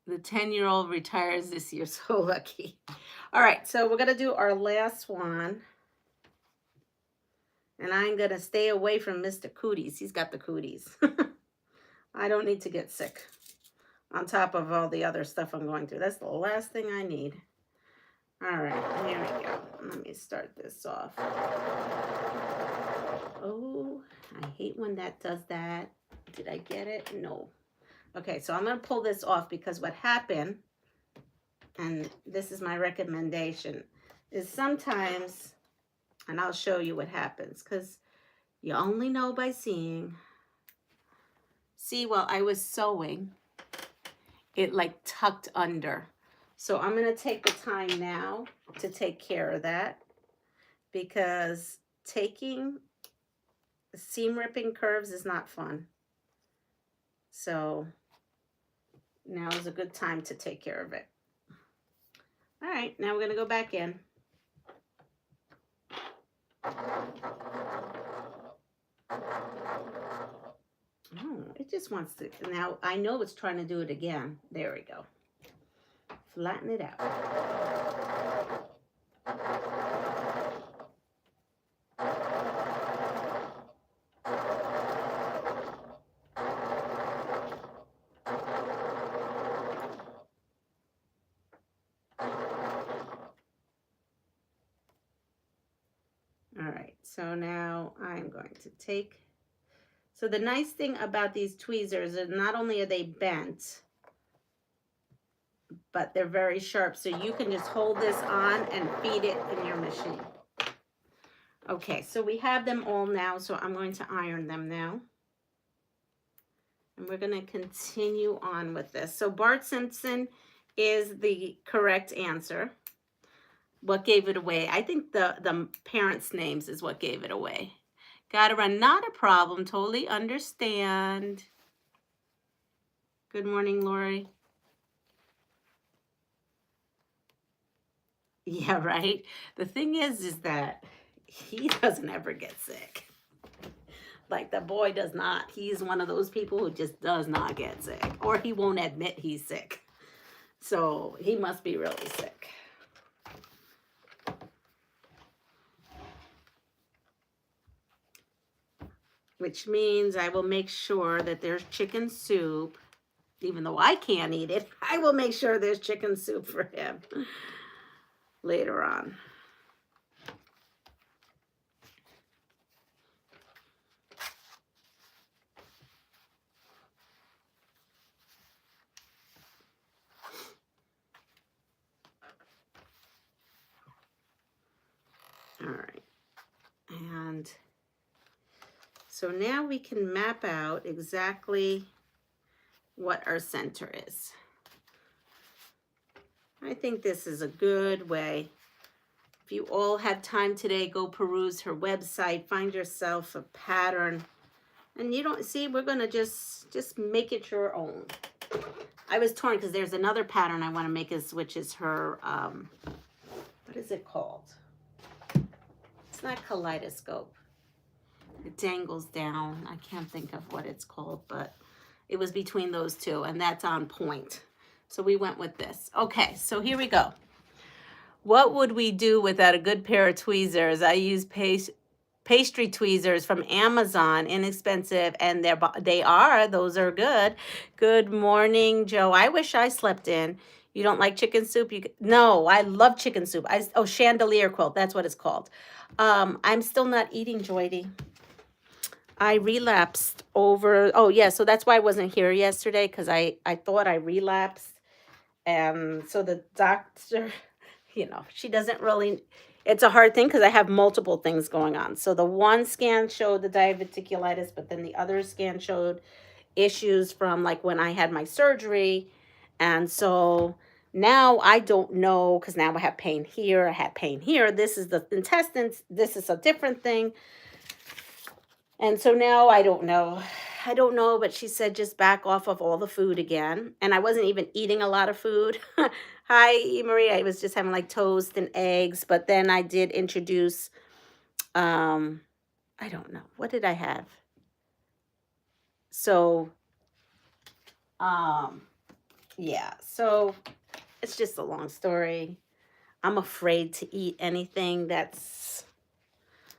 The 10-year-old retires this year. So lucky. All right, so we're going to do our last one. And I'm going to stay away from Mr. Cooties. He's got the cooties. I don't need to get sick on top of all the other stuff I'm going through. That's the last thing I need. All right, here we go. Let me start this off. Oh, I hate when that does that. Did I get it? No. Okay, so I'm going to pull this off because what happened, and this is my recommendation, is sometimes, and I'll show you what happens because you only know by seeing. See, while I was sewing, it like tucked under. So I'm going to take the time now to take care of that, because taking seam ripping curves is not fun. So now is a good time to take care of it. All right, now we're gonna go back in. Oh, it just wants to, now I know it's trying to do it again. There we go. Flatten it out. All right, so now I'm going to take, so the nice thing about these tweezers is not only are they bent, but they're very sharp, so you can just hold this on and feed it in your machine. Okay, so we have them all now, so I'm going to iron them now. And we're going to continue on with this. So Bart Simpson is the correct answer. What gave it away? I think the parents' names is what gave it away. Gotta run, not a problem, totally understand. Good morning, Lori. Yeah, right. The thing is that he doesn't ever get sick. Like the boy does not. He's one of those people who just does not get sick, or he won't admit he's sick. So he must be really sick. Which means I will make sure that there's chicken soup. Even though I can't eat it, I will make sure there's chicken soup for him later on. All right. And so now we can map out exactly what our center is. I think this is a good way. If you all have time today, go peruse her website, find yourself a pattern. And you don't see, we're gonna just make it your own. I was torn because there's another pattern I want to make, which is her, what is it called? It's not kaleidoscope. It dangles down. I can't think of what it's called, but it was between those two, and that's on point. So we went with this. Okay, so here we go. What would we do without a good pair of tweezers? I use pastry tweezers from Amazon, inexpensive, and those are good. Good morning, Joe. I wish I slept in. You don't like chicken soup? No, I love chicken soup. Chandelier quilt, that's what it's called. I'm still not eating, Joydy. I relapsed over, oh yeah, so that's why I wasn't here yesterday, because I thought I relapsed. And so the doctor, you know, she doesn't really, it's a hard thing because I have multiple things going on. So the one scan showed the diverticulitis, but then the other scan showed issues from like when I had my surgery. And so now I don't know, because now I have pain here, I had pain here. This is the intestines. This is a different thing. And so now I don't know. I don't know, but she said just back off of all the food again. And I wasn't even eating a lot of food. Hi, Marie. I was just having like toast and eggs. But then I did introduce, I don't know. What did I have? So, yeah. So it's just a long story. I'm afraid to eat anything that's...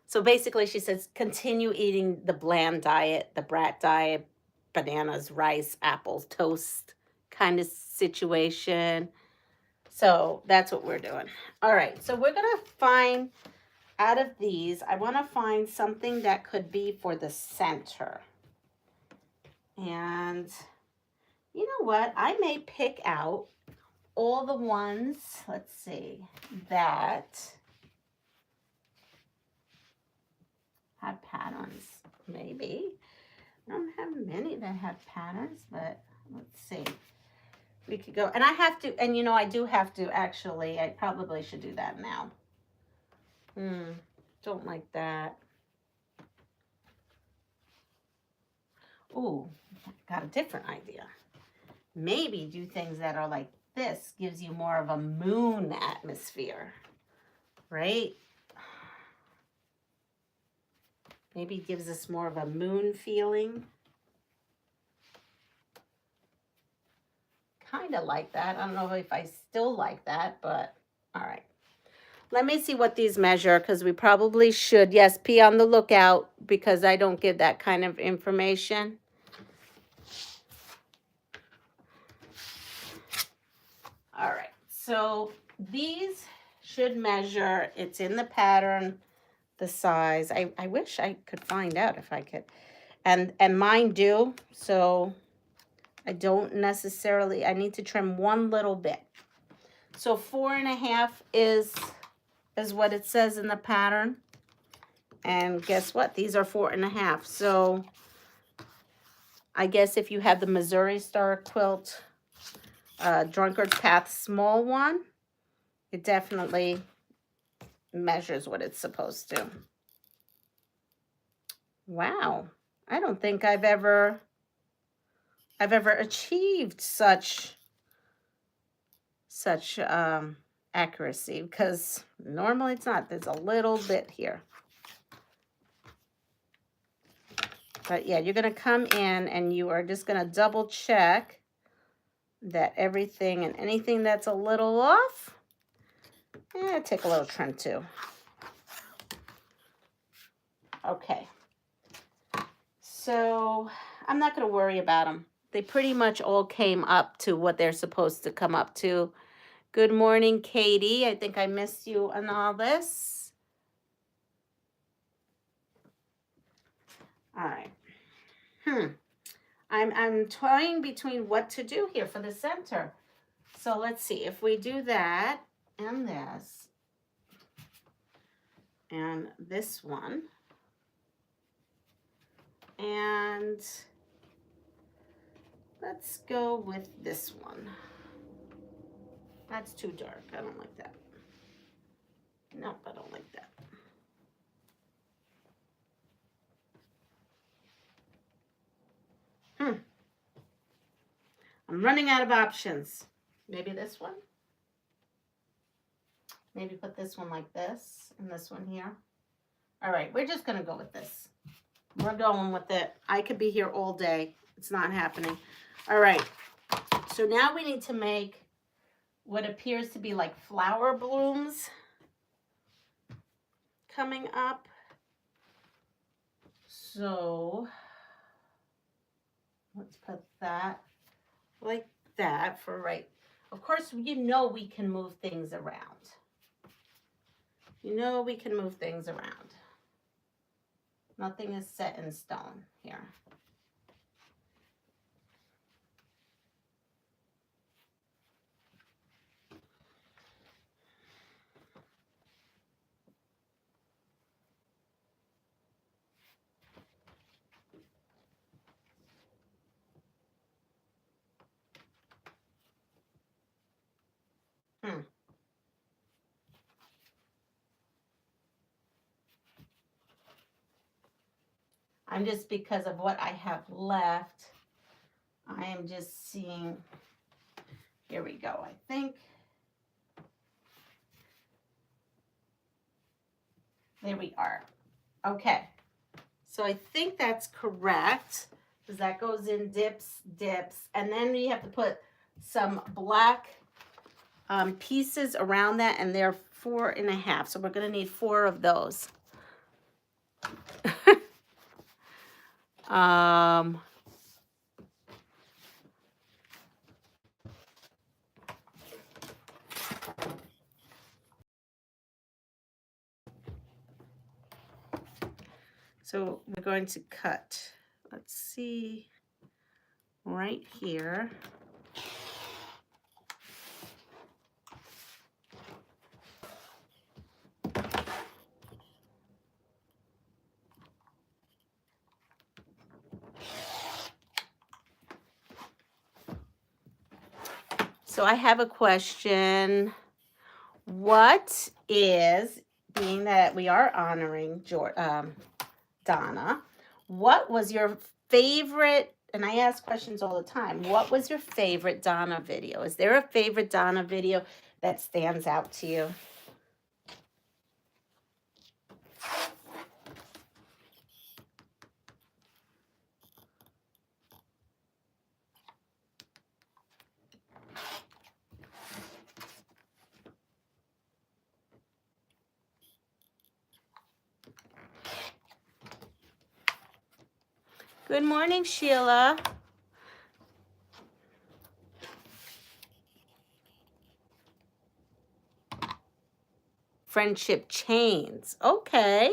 So basically, she says, continue eating the bland diet, the brat diet, bananas, rice, apples, toast kind of situation. So that's what we're doing. All right, so we're going to find, out of these, I want to find something that could be for the center. And you know what? I may pick out all the ones, let's see, that... have patterns, maybe. I don't have many that have patterns, but let's see. We could go, and I have to, and you know, I do have to actually, I probably should do that now. Don't like that. Ooh, got a different idea. Maybe do things that are like this gives you more of a moon atmosphere, right? Maybe it gives us more of a moon feeling. Kind of like that. I don't know if I still like that, but all right. Let me see what these measure, because we probably should. Yes, be on the lookout, because I don't give that kind of information. All right, so these should measure. It's in the pattern, the size. I wish I could find out if I could. And mine do, so I don't necessarily, I need to trim one little bit. So 4.5 is what it says in the pattern. And guess what? These are 4.5. So I guess if you have the Missouri Star Quilt Drunkard Path small one, it definitely measures what it's supposed to. Wow. I don't think I've ever achieved such accuracy, because normally it's not. There's a little bit here. But yeah, you're going to come in and you are just going to double check that everything, and anything that's a little off, take a little trim too. Okay. So I'm not going to worry about them. They pretty much all came up to what they're supposed to come up to. Good morning, Katie. I think I missed you on all this. All right. I'm toying between what to do here for the center. So let's see. If we do that and this and this one, and let's go with this one. That's too dark. I don't like that. Nope, I don't like that. I'm running out of options. Maybe this one? Maybe put this one like this and this one here. All right, we're just going to go with this. We're going with it. I could be here all day. It's not happening. All right, so now we need to make what appears to be like flower blooms coming up. So let's put that like that for right. Of course, you know we can move things around. You know we can move things around. Nothing is set in stone here. I'm just, because of what I have left, I am just seeing, here we go, I think. There we are. Okay, so I think that's correct, because that goes in dips, and then we have to put some black pieces around that, and they're 4.5, so we're going to need 4 of those. So we're going to cut, let's see, right here. So I have a question. What is, being that we are honoring Donna, what was your favorite and I ask questions all the time. What was your favorite Donna video? Is there a favorite Donna video that stands out to you? Good morning, Sheila. Friendship chains. Okay.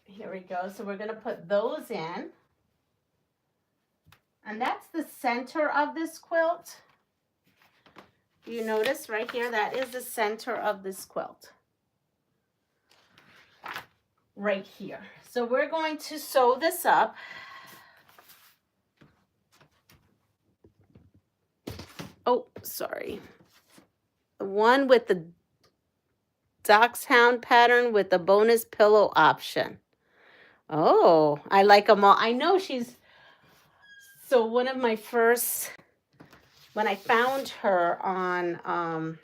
Here we go. So we're going to put those in. And that's the center of this quilt. You notice right here, that is the center of this quilt. Right here. So we're going to sew this up. Oh, sorry. The one with the Dachshund pattern with the bonus pillow option. Oh, I like them all. I know she's... So one of my first... When I found her on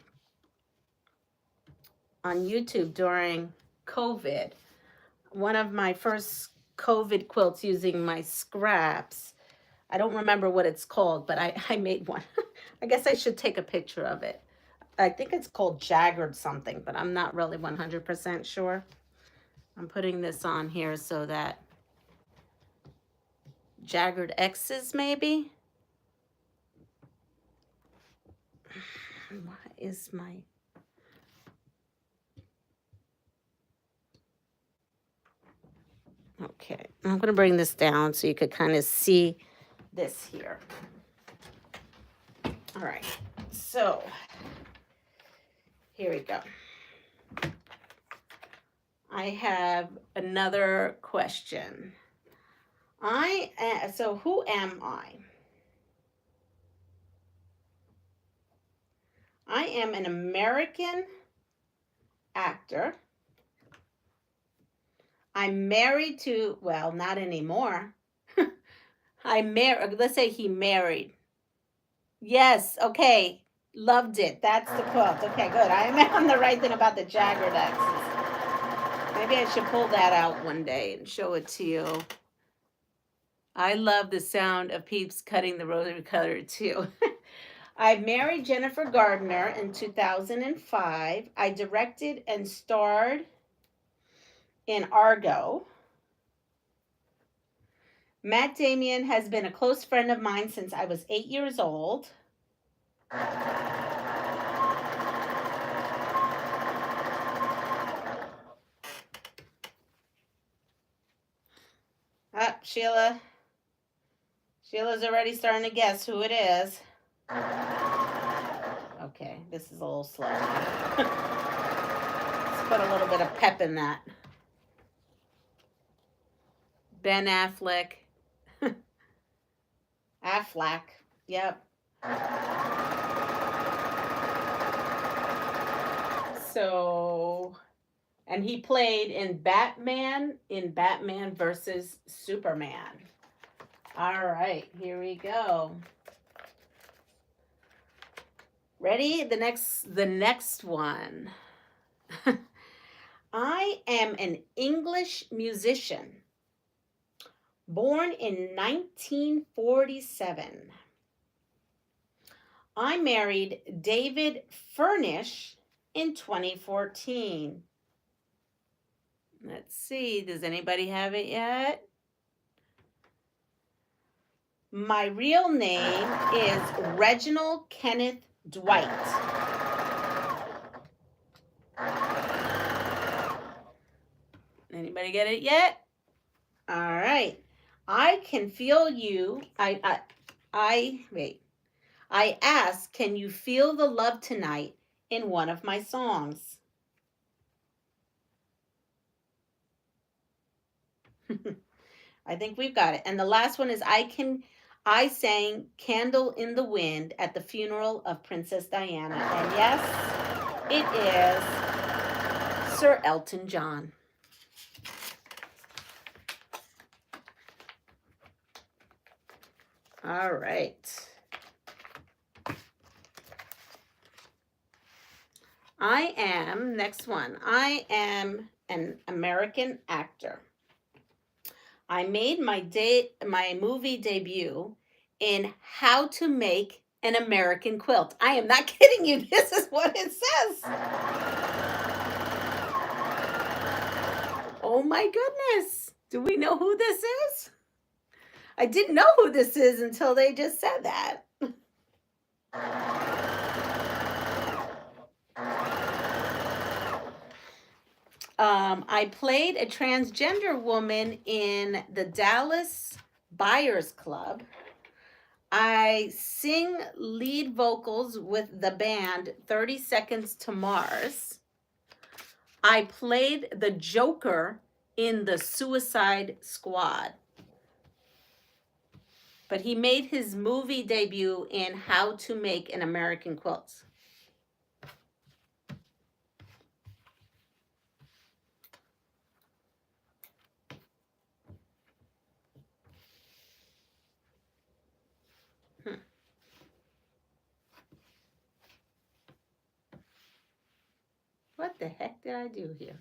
YouTube during COVID, one of my first COVID quilts using my scraps, I don't remember what it's called, but I made one. I guess I should take a picture of it. I think it's called Jagged something, but I'm not really 100% sure. I'm putting this on here so that Jagged X's maybe. What is my... Okay, I'm going to bring this down so you could kind of see this here. All right, so here we go. I have another question. So who am I? I am an American actor. I'm married to, well, not anymore. Let's say he married. Yes, okay. Loved it. That's the quilt. Okay, good. I am on the right thing about the Jagged X's. Maybe I should pull that out one day and show it to you. I love the sound of Peeps cutting the rotary cutter too. I married Jennifer Gardner in 2005. I directed and starred in Argo. Matt Damien has been a close friend of mine since I was 8 years old. Sheila. Sheila's already starting to guess who it is. Okay, this is a little slow. Let's put a little bit of pep in that. Ben Affleck. Affleck. Yep. So, and he played in Batman versus Superman. All right, here we go. Ready? The next one. I am an English musician, born in 1947. I married David Furnish in 2014. Let's see, does anybody have it yet? My real name is Reginald Kenneth Dwight. Anybody get it yet? All right. I can feel you. I ask, can you feel the love tonight in one of my songs? I think we've got it. And the last one is I sang Candle in the Wind at the funeral of Princess Diana. And yes, it is Sir Elton John. All right. Next one. I am an American actor. I made my movie debut in How to Make an American Quilt. I am not kidding you. This is what it says. Oh my goodness. Do we know who this is? I didn't know who this is until they just said that. I played a transgender woman in the Dallas Buyers Club. I sing lead vocals with the band 30 Seconds to Mars. I played the Joker in the Suicide Squad. But he made his movie debut in How to Make an American Quilt. What the heck did I do here?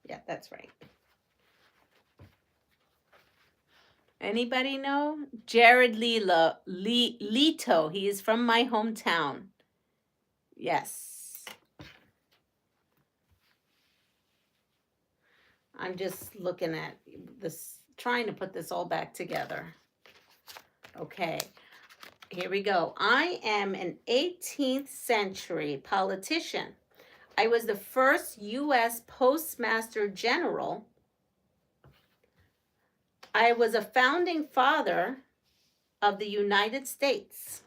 Yeah, that's right. Anybody know? Jared Leto. He is from my hometown. Yes. I'm just looking at this, trying to put this all back together. Okay. Here we go. I am an 18th century politician. I was the first U.S. Postmaster General. I was a founding father of the United States.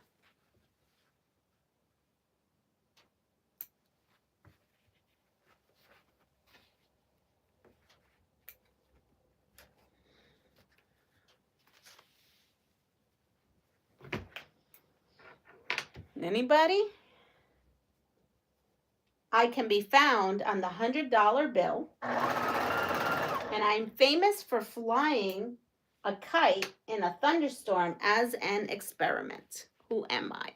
Anybody? I can be found on the $100 bill, and I'm famous for flying a kite in a thunderstorm as an experiment. Who am I?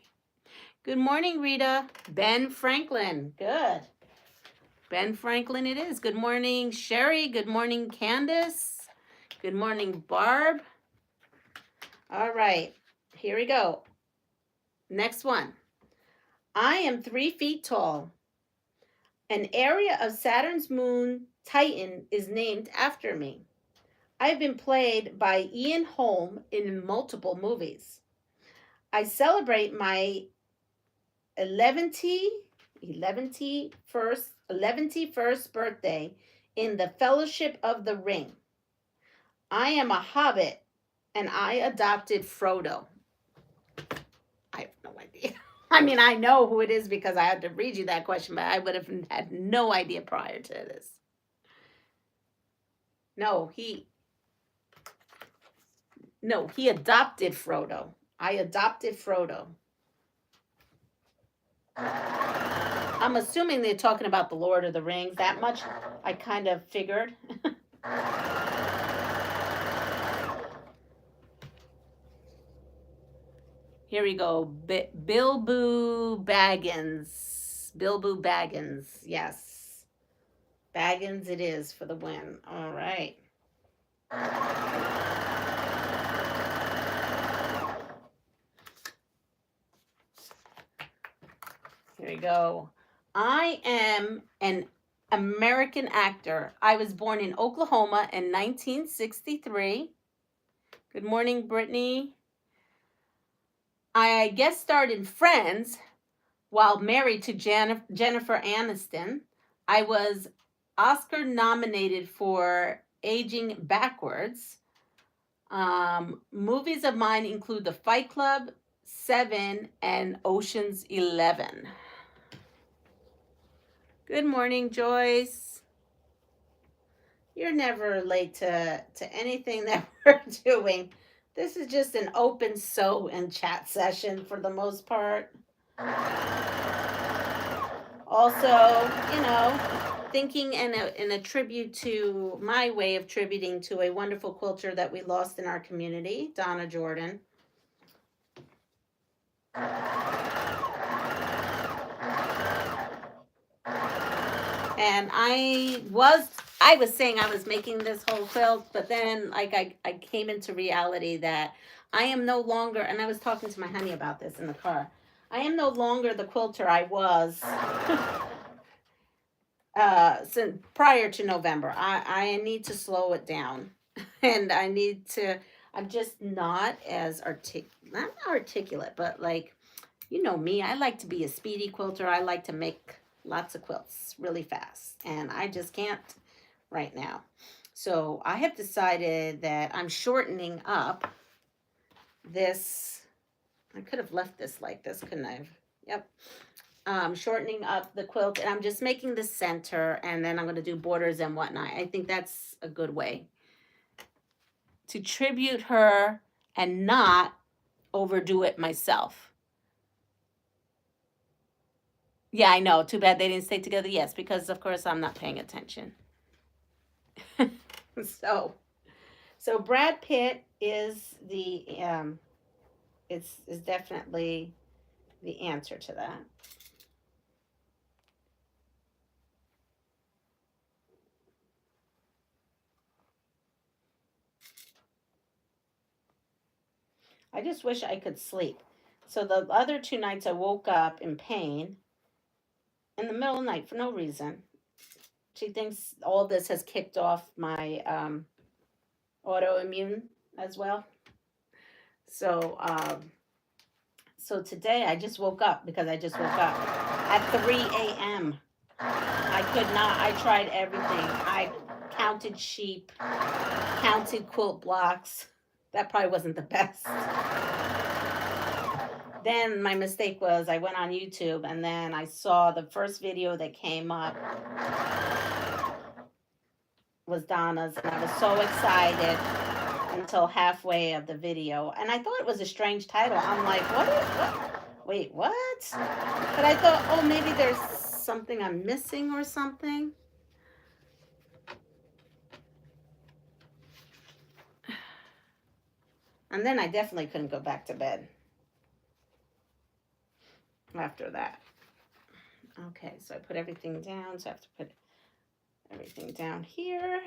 Good morning, Rita. Ben Franklin. Good. Ben Franklin it is. Good morning, Sherry. Good morning, Candace. Good morning, Barb. All right, here we go. Next one. I am 3 feet tall. An area of Saturn's moon, Titan, is named after me. I've been played by Ian Holm in multiple movies. I celebrate my 11th birthday in the Fellowship of the Ring. I am a hobbit, and I adopted Frodo. I have no idea. I mean, I know who it is because I had to read you that question, but I would have had no idea prior to this. No, he adopted Frodo. I adopted Frodo. I'm assuming they're talking about the Lord of the Rings. That much I kind of figured. Here we go. Bilbo Baggins. Bilbo Baggins. Yes. Baggins it is for the win. All right. Here we go. I am an American actor. I was born in Oklahoma in 1963. Good morning, Brittany. I guest starred in Friends while married to Jennifer Aniston. I was Oscar nominated for Aging Backwards. Movies of mine include The Fight Club, 7, and Ocean's 11. Good morning, Joyce. You're never late to anything that we're doing. This is just an open sew and chat session for the most part. Also, you know, thinking in a tribute to my way of tributing to a wonderful quilter that we lost in our community, Donna Jordan. And I was saying I was making this whole quilt, but then like I came into reality that I am no longer, and I was talking to my honey about this in the car, I am no longer the quilter I was since prior to November. I need to slow it down. And I'm just not as not articulate, but like, you know me, I like to be a speedy quilter. I like to make lots of quilts really fast, and I just can't right now. So I have decided that I'm shortening up this. I could have left this like this, couldn't I? Yep. Shortening up the quilt, and I'm just making the center, and then I'm going to do borders and whatnot. I think that's a good way to tribute her and not overdo it myself. Yeah, I know. Too bad they didn't stay together. Yes, because of course I'm not paying attention. So Brad Pitt is the is definitely the answer to that. I just wish I could sleep. So the other 2 nights I woke up in pain in the middle of the night for no reason. She thinks all this has kicked off my autoimmune as well. So so today I just woke up because I just woke up at 3 a.m. I could not. I tried everything. I counted sheep, counted quilt blocks. That probably wasn't the best. Then my mistake was I went on YouTube, and then I saw the first video that came up was Donna's, and I was so excited until halfway of the video, and I thought it was a strange title. I'm like, wait, what? But I thought, oh, maybe there's something I'm missing or something. And then I definitely couldn't go back to bed after that. Okay, so I put everything down, so I have to put everything down here.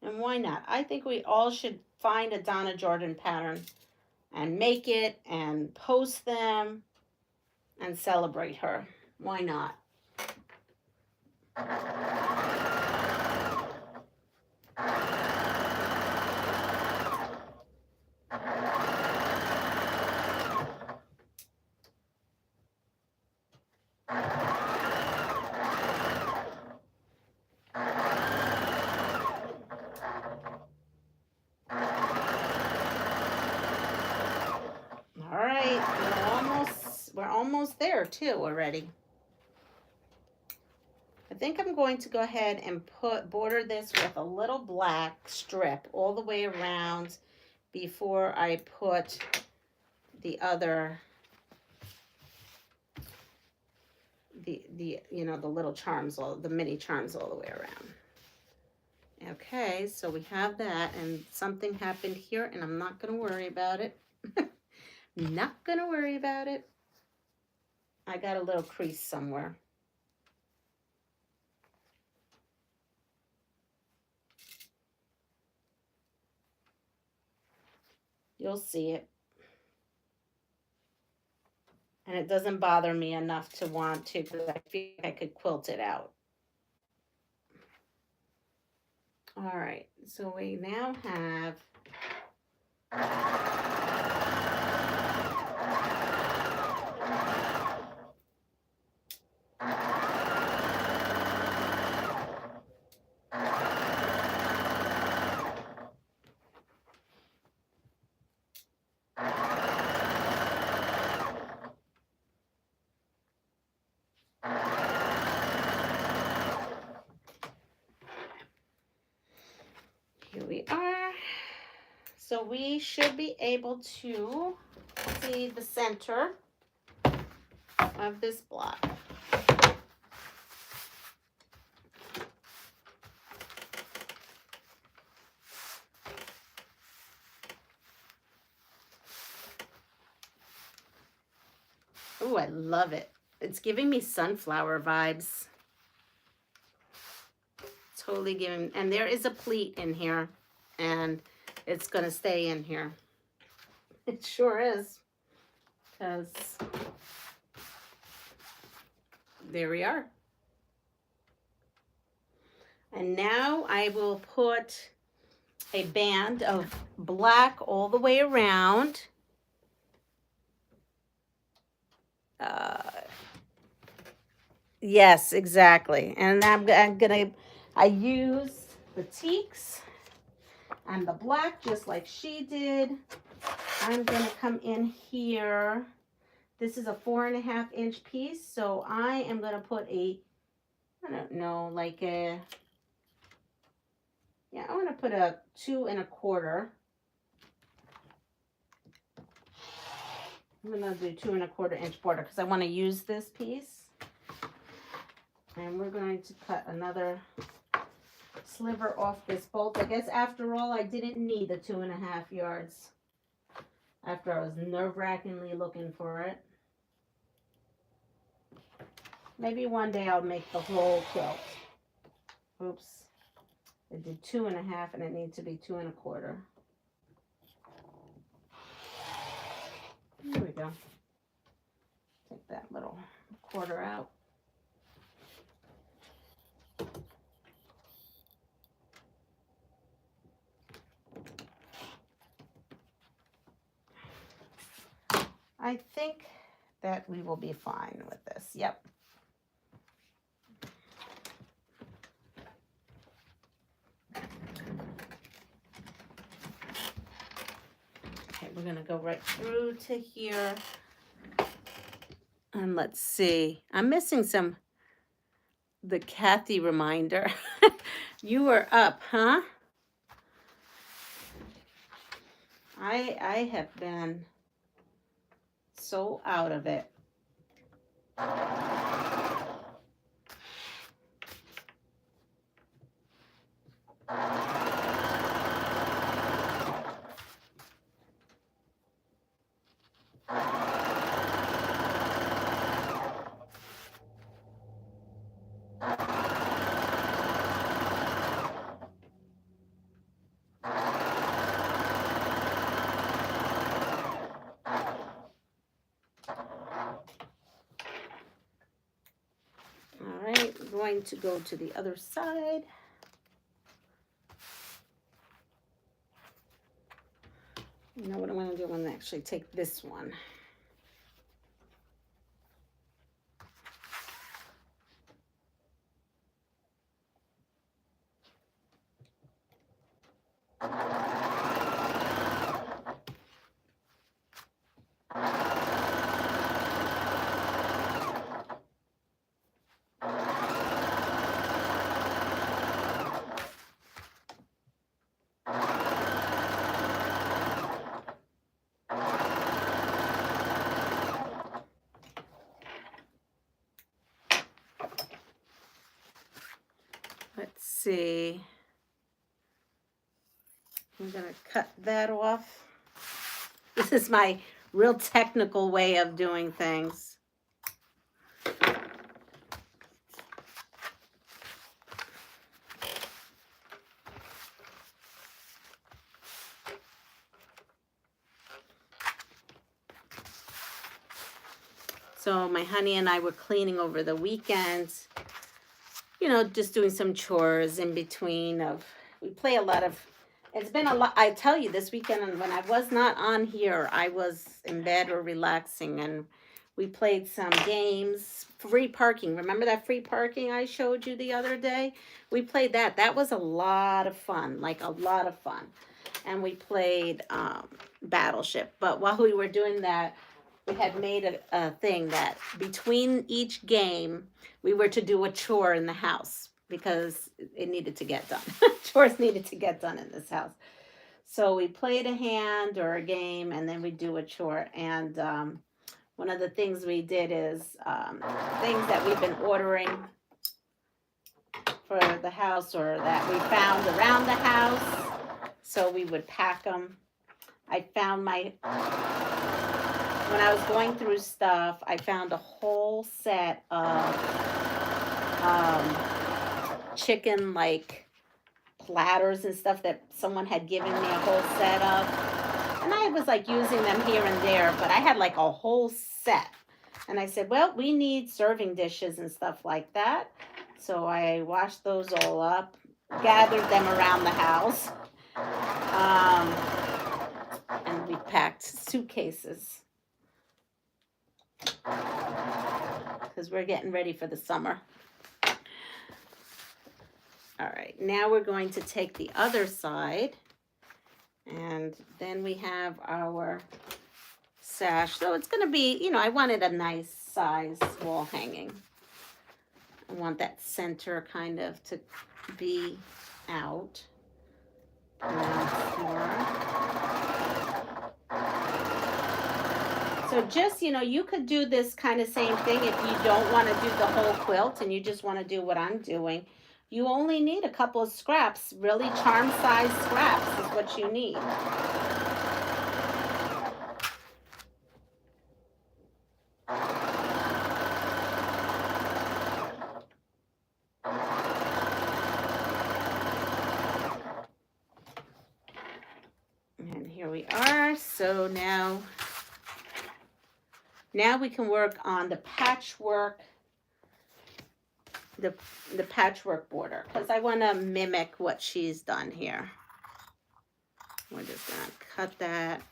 And why not? I think we all should find a Donna Jordan pattern and make it and post them and celebrate her. Why not? We're almost there too already. I think I'm going to go ahead and border this with a little black strip all the way around before I put the other, the you know, the little charms, the mini charms all the way around. Okay, so we have that, and something happened here, and I'm not going to worry about it. Not going to worry about it. I got a little crease somewhere. You'll see it. And it doesn't bother me enough to want to, because I feel like I could quilt it out. All right, so we now have here we are. So we should be able to see the center of this block. Oh, I love it. It's giving me sunflower vibes. Totally giving, and there is a pleat in here, and it's gonna stay in here. It sure is, because there we are. And now I will put a band of black all the way around. Yes, exactly. And I use the teaks and the black just like she did. I'm gonna come in here. This is a 4.5-inch piece, so I am gonna put I don't know, like I want to put a 2 1/4. I'm gonna do 2 1/4-inch border because I want to use this piece. And we're going to cut another sliver off this bolt. I guess after all, I didn't need the 2.5 yards after I was nerve-wrackingly looking for it. Maybe one day I'll make the whole quilt. Oops. I did 2.5 and it needs to be 2 1/4. There we go. Take that little quarter out. I think that we will be fine with this. Yep. Okay, we're going to go right through to here. And let's see. I'm missing the Kathy reminder. You were up, huh? I have been so out of it. Going to go to the other side. You know what I'm going to do? I'm going to actually take this one. Let's see. I'm going to cut that off. This is my real technical way of doing things. So my honey and I were cleaning over the weekend, you know, just doing some chores in between we play a lot of, it's been a lot, I tell you, this weekend, and when I was not on here, I was in bed or relaxing, and we played some games. Free parking, remember that free parking I showed you the other day? We played that. That was a lot of fun, like a lot of fun. And we played Battleship. But while we were doing that, we had made a thing that between each game, we were to do a chore in the house because it needed to get done. Chores needed to get done in this house. So we played a hand or a game, and then we do a chore. And one of the things we did is things that we've been ordering for the house or that we found around the house. So we would pack them. I found when I was going through stuff, I found a whole set of chicken like platters and stuff that someone had given me a whole set of. And I was like using them here and there, but I had like a whole set. And I said, well, we need serving dishes and stuff like that. So I washed those all up, gathered them around the house. And we packed suitcases because we're getting ready for the summer. All right, now we're going to take the other side, and then we have our sash. So it's going to be, you know, I wanted a nice size wall hanging. I want that center kind of to be out. So just, you know, you could do this kind of same thing if you don't want to do the whole quilt and you just want to do what I'm doing. You only need a couple of scraps, really charm size scraps is what you need. And here we are. So now we can work on the patchwork, the patchwork border, because I want to mimic what she's done here. We're just going to cut that.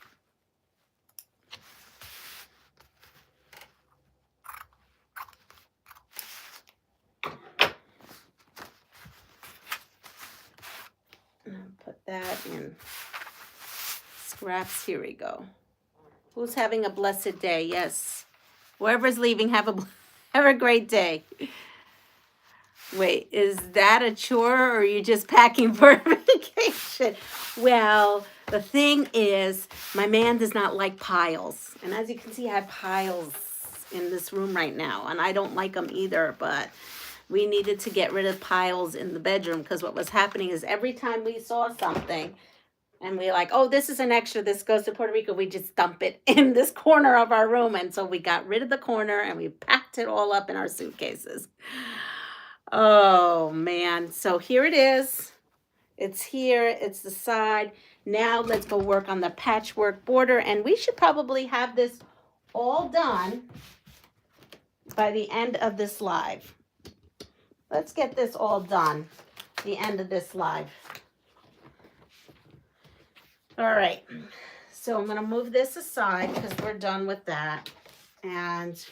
And put that in scraps. Here we go. Who's having a blessed day? Yes. Whoever's leaving, have a great day. Wait, is that a chore or are you just packing for a vacation? Well, the thing is, my man does not like piles. And as you can see, I have piles in this room right now. And I don't like them either, but we needed to get rid of piles in the bedroom because what was happening is every time we saw something and we're like, oh, this is an extra, this goes to Puerto Rico, we just dump it in this corner of our room. And so we got rid of the corner and we packed it all up in our suitcases. Oh, man. So here it is. It's here. It's the side. Now let's go work on the patchwork border. And we should probably have this all done by the end of this live. Let's get this all done the end of this live. All right. So I'm going to move this aside because we're done with that. And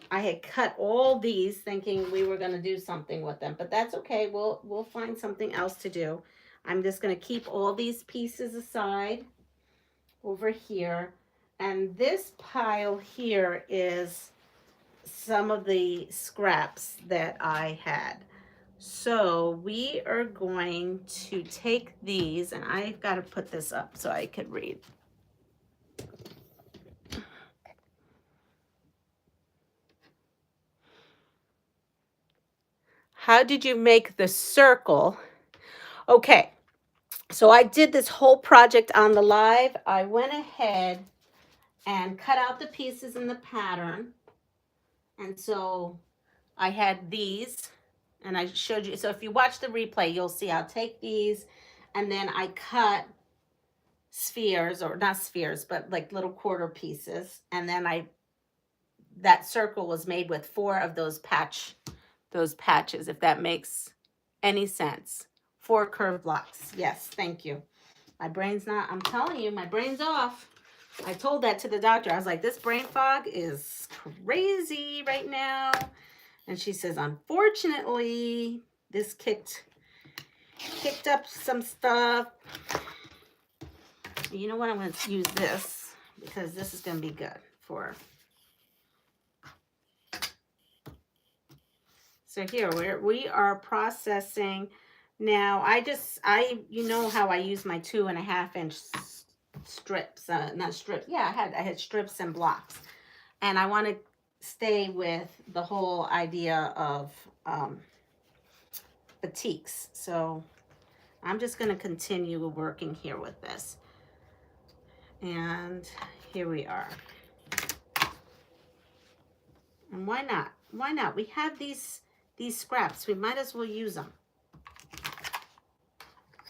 I had cut all these thinking we were going to do something with them, but that's okay. We'll find something else to do. I'm just going to keep all these pieces aside over here. And this pile here is some of the scraps that I had. So we are going to take these, and I've got to put this up so I could read. How did you make the circle? Okay, so I did this whole project on the live. I went ahead and cut out the pieces in the pattern. And so I had these, and I showed you. So if you watch the replay, you'll see I'll take these, and then I cut spheres, or not spheres, but like little quarter pieces. And then that circle was made with 4 of those patches, if that makes any sense. 4 curved blocks. Yes, thank you. My brain's not, I'm telling you, my brain's off. I told that to the doctor. I was like, this brain fog is crazy right now. And she says, unfortunately, this kicked up some stuff. You know what? I'm going to use this because this is going to be good for. So here we are processing Now, you know how I use my 2.5 inch strips, not strips. Yeah, I had strips and blocks. And I want to stay with the whole idea of batiks. So I'm just going to continue working here with this. And here we are. And why not? Why not? We have these scraps. We might as well use them.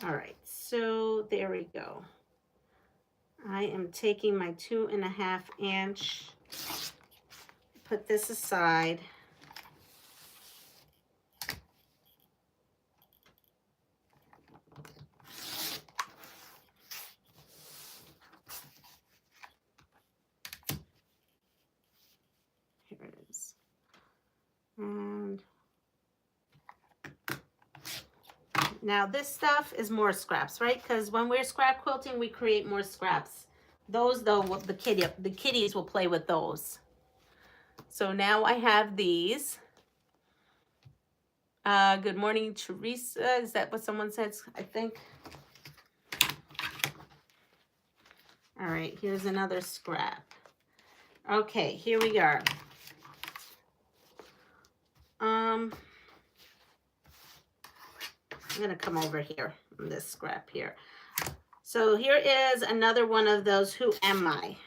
All right, so there we go. I am taking my 2.5 inch, put this aside. Here it is. And now this stuff is more scraps, right? Because when we're scrap quilting, we create more scraps. Those, though, the kitties will play with those. So now I have these. Good morning, Teresa. Is that what someone says? I think. All right, here's another scrap. Okay, here we are. I'm gonna come over here on this scrap here. So here is another one of those Who Am I?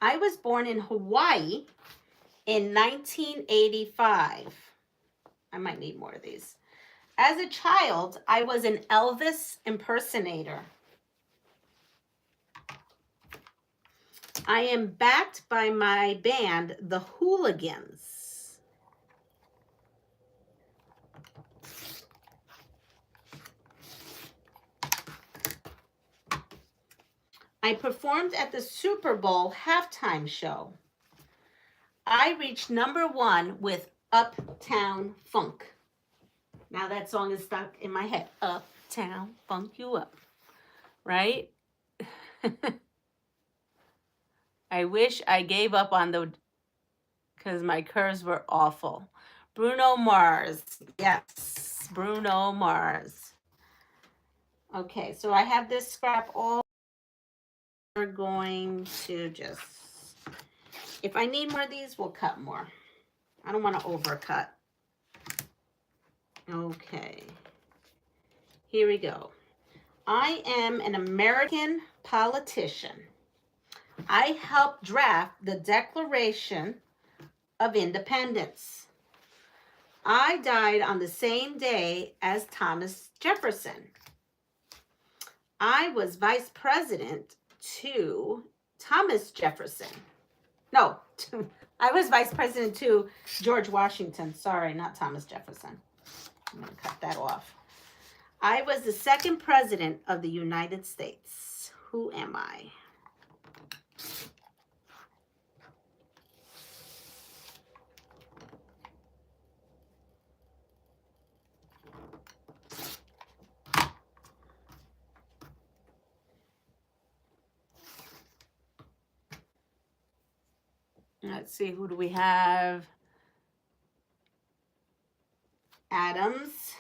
I was born in Hawaii in 1985. I might need more of these. As a child, I was an Elvis impersonator. I am backed by my band, the Hooligans. I performed at the Super Bowl halftime show. I reached #1 with Uptown Funk. Now that song is stuck in my head. Uptown Funk you up. Right? I wish I gave up on the, because my curves were awful. Bruno Mars. Yes, Bruno Mars. Okay, so I have this scrap all. We're going to just, if I need more of these, we'll cut more. I don't want to overcut. Okay, here we go. I am an American politician. I helped draft the Declaration of Independence. I died on the same day as Thomas Jefferson. I was vice president to Thomas Jefferson. No, I was vice president to George Washington. Sorry, not Thomas Jefferson. I'm going to cut that off. I was the second president of the United States. Who am I? Let's see, who do we have? Adams.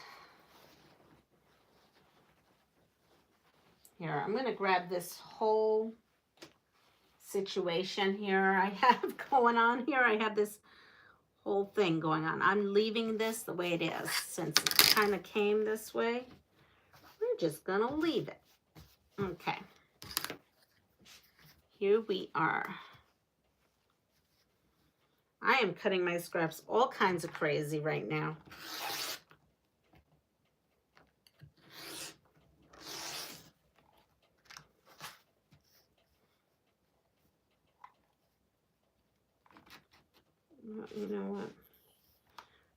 Here, I'm going to grab this whole situation here I have going on here. I have this whole thing going on. I'm leaving this the way it is since it kind of came this way. We're just going to leave it. Okay. Here we are. I am cutting my scraps all kinds of crazy right now. You know what?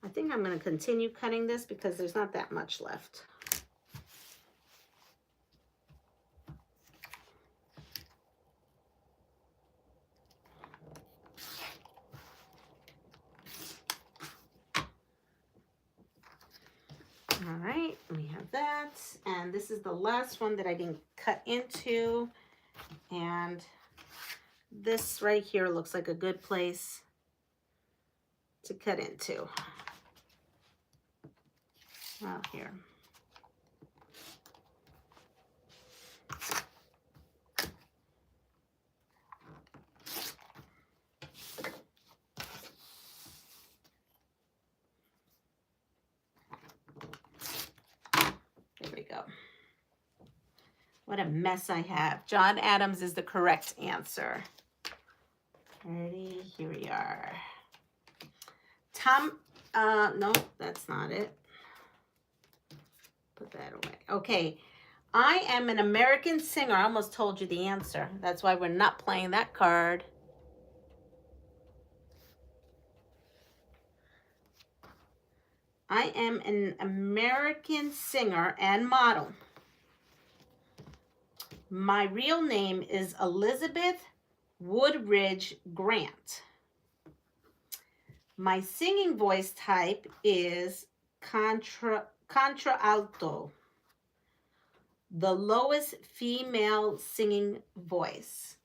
I think I'm going to continue cutting this because there's not that much left. All right, we have that. And this is the last one that I didn't cut into. And this right here looks like a good place to cut into. Oh, here. There we go. What a mess I have. John Adams is the correct answer. Ready? Here we are. No, that's not it. Put that away. Okay. I am an American singer. I almost told you the answer. That's why we're not playing that card. I am an American singer and model. My real name is Elizabeth Woodridge Grant. My singing voice type is contralto, the lowest female singing voice.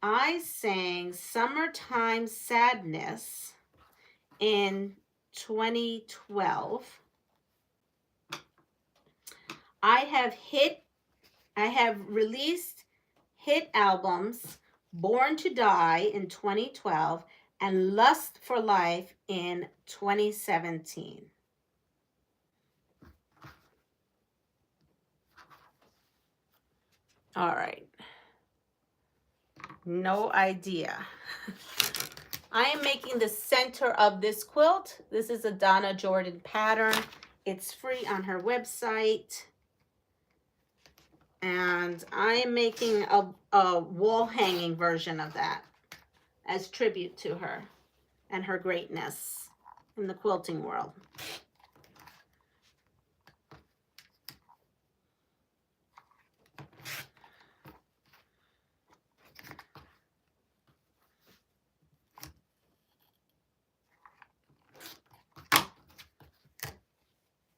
I sang Summertime Sadness in 2012. I have released hit albums Born to Die in 2012 and Lust for Life in 2017. All right. No idea. I am making the center of this quilt. This is a Donna Jordan pattern. It's free on her website. And I am making a wall hanging version of that as tribute to her and her greatness in the quilting world.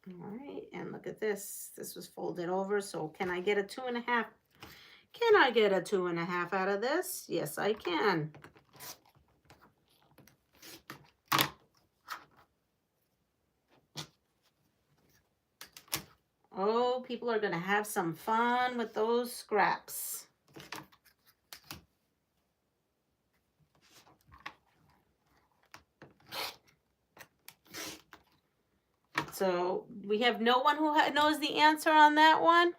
All right, and look at this. This was folded over, so can I get a 2.5? Can I get a 2.5 out of this? Yes, I can. Oh, people are going to have some fun with those scraps. So we have no one who knows the answer on that one.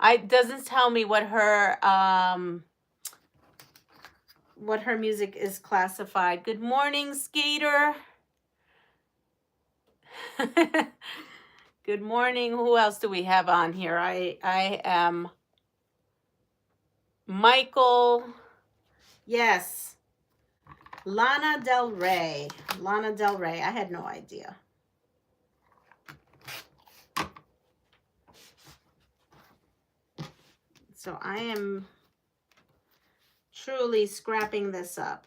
It doesn't tell me what her music is classified. Good morning, Skater. Good morning. Who else do we have on here? I am Michael. Yes. Lana Del Rey. Lana Del Rey. I had no idea. So I am truly scrapping this up.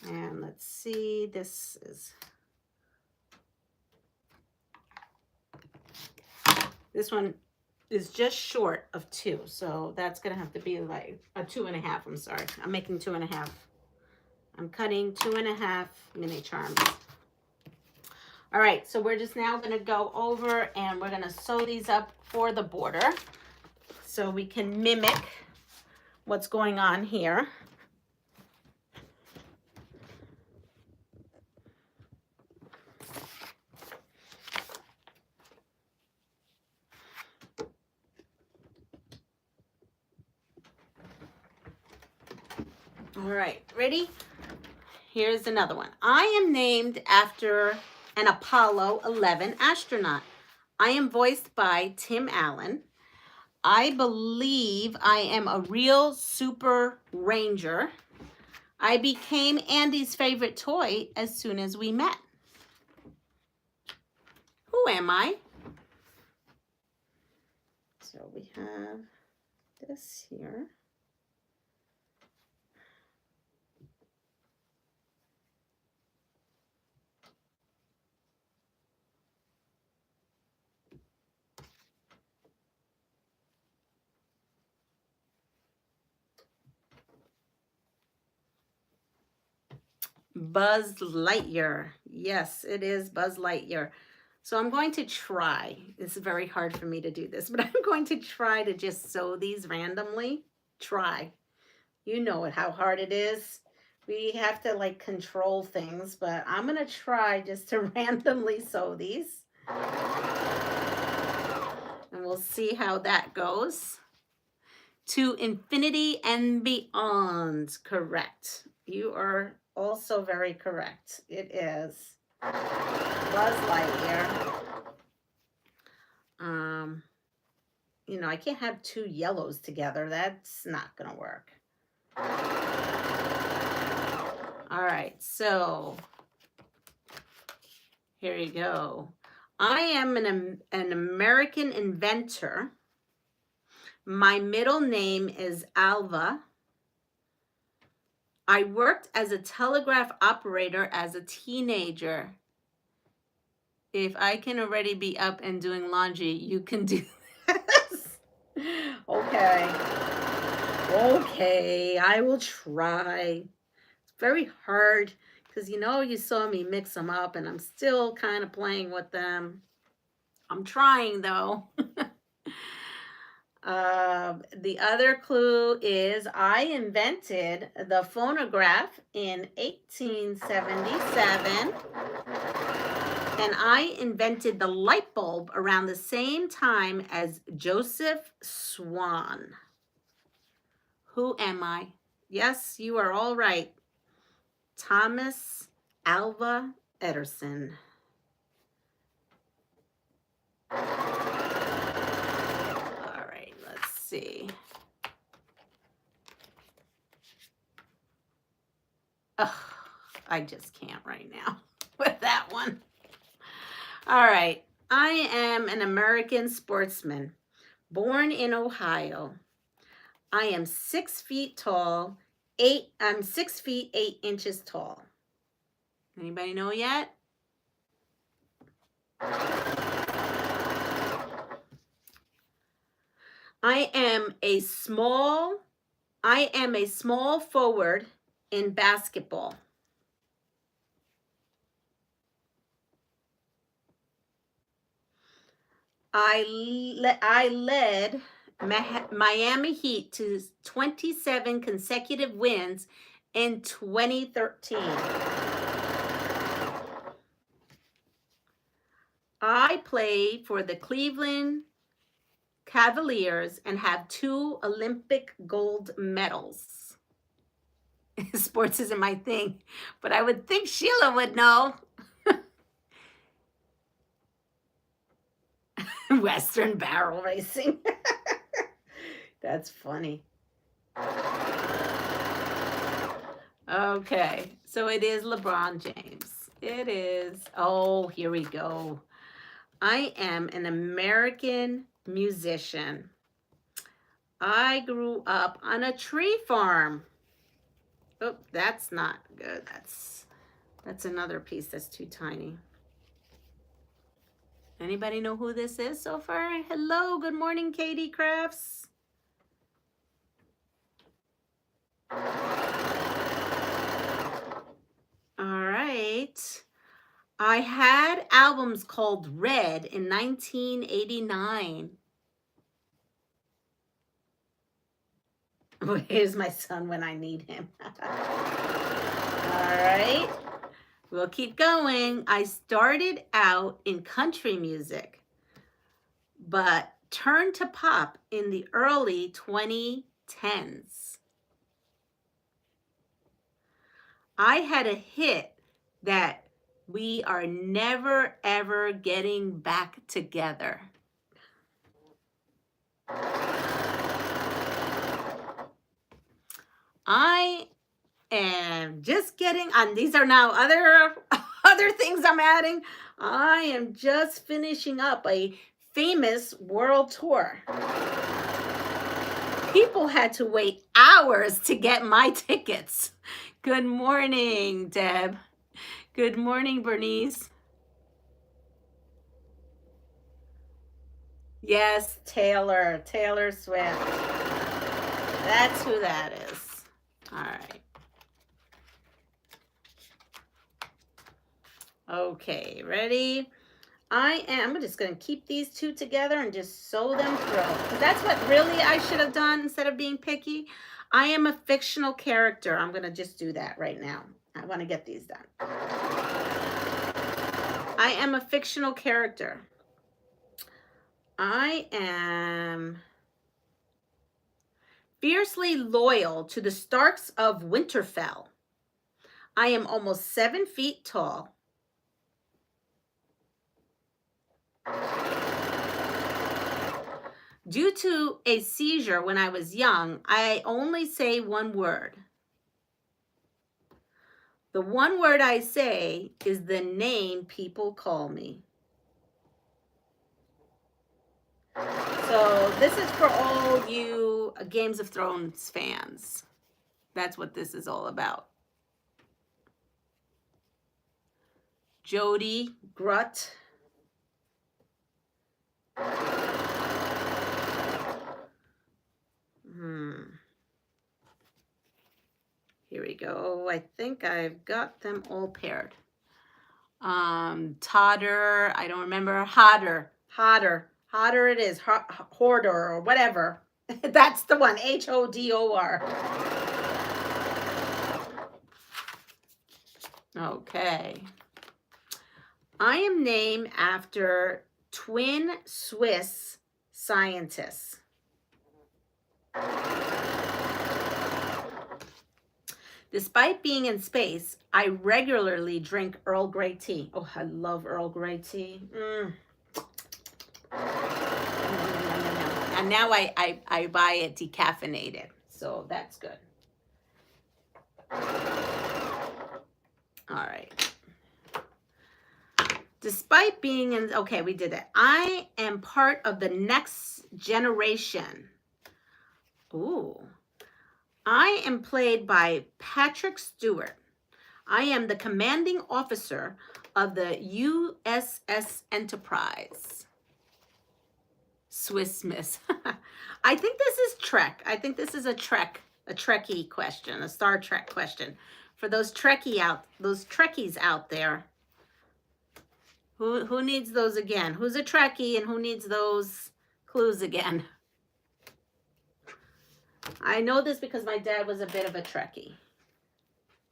And let's see, this one is just short of 2. So that's going to have to be like a 2.5. I'm sorry. I'm making 2.5. I'm cutting 2.5 mini charms. All right, so we're just now going to go over and we're going to sew these up for the border so we can mimic what's going on here. All right, ready? Here's another one. I am named after an Apollo 11 astronaut. I am voiced by Tim Allen. I believe I am a real super ranger. I became Andy's favorite toy as soon as we met. Who am I? So we have this here. Buzz Lightyear. Yes, it is Buzz Lightyear. So I'm going to try. It's very hard for me to do this, but I'm going to try to just sew these randomly. Try. You know it, how hard it is. We have to like control things, but I'm going to try just to randomly sew these. And we'll see how that goes. To infinity and beyond. Correct. You are also very correct. It is Buzz Lightyear. You know, I can't have two yellows together. That's not gonna work. All right, so here you go. I am an American inventor. My middle name is Alva. I worked as a telegraph operator as a teenager. If I can already be up and doing laundry, you can do this. Okay. Okay, I will try. It's very hard because, you know, you saw me mix them up and I'm still kind of playing with them. I'm trying though. The other clue is I invented the phonograph in 1877. And I invented the light bulb around the same time as Joseph Swan. Who am I? Yes, you are all right. Thomas Alva Edison. All right, let's see. Ugh, I just can't right now with that one. All right, I am an American sportsman, born in Ohio. I am 6 feet tall. I'm 6 feet 8 inches tall. Anybody know yet? I am a small forward in basketball. I led Miami Heat to 27 consecutive wins in 2013. I play for the Cleveland Cavaliers and have 2 Olympic gold medals. Sports isn't my thing, but I would think Sheila would know. Western barrel racing. That's funny. Okay, so it is LeBron James. It is. Oh, here we go. I am an American musician. I grew up on a tree farm. Oh, that's not good. That's another piece that's too tiny. Anybody know who this is so far? Hello, good morning, Katie Crafts. All right. I had albums called Red in 1989. Here's my son when I need him. All right. We'll keep going. I started out in country music, but turned to pop in the early 2010s. I had a hit that we are never, ever getting back together. I am just getting, and these are now other things I'm adding. I am just finishing up a famous world tour. People had to wait hours to get my tickets. Good morning, Deb. Good morning, Bernice. Yes, Taylor Swift. That's who that is. All right. Okay, ready? I'm just going to keep these two together and just sew them through. That's what really I should have done instead of being picky. I am a fictional character. I'm going to just do that right now. I want to get these done. I am a fictional character. I am fiercely loyal to the Starks of Winterfell. I am almost 7 feet tall. Due to a seizure when I was young, I only say one word. The one word I say is the name people call me. So this is for all you Games of Thrones fans. That's what this is all about. Jody Grut. Here we go. I think I've got them all paired. Totter, I don't remember. Hotter it is. Hoarder or whatever. That's the one. Hodor. Okay. I am named after twin Swiss scientists. Despite being in space, I regularly drink Earl Grey tea. Oh, I love Earl Grey tea. And now I buy it decaffeinated, so that's good. All right. Despite being in, okay, we did it. I am part of the next generation. Ooh. I am played by Patrick Stewart. I am the commanding officer of the USS Enterprise. Swiss Miss. I think this is Trek. I think this is a Trekkie question, a Star Trek question. For those Trekkies out there. Who needs those again? Who's a Trekkie and who needs those clues again? I know this because my dad was a bit of a Trekkie.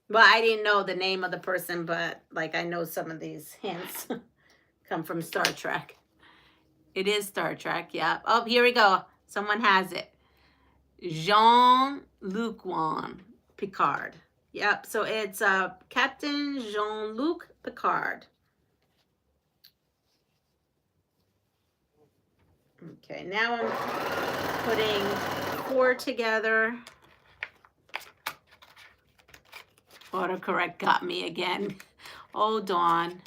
Well, I didn't know the name of the person, but like I know some of these hints come from Star Trek. It is Star Trek, yeah. Oh, here we go. Someone has it. Jean-Luc Picard. Yep, so it's Captain Jean-Luc Picard. Okay, now I'm putting 4 together. Autocorrect got me again. Oh, Dawn.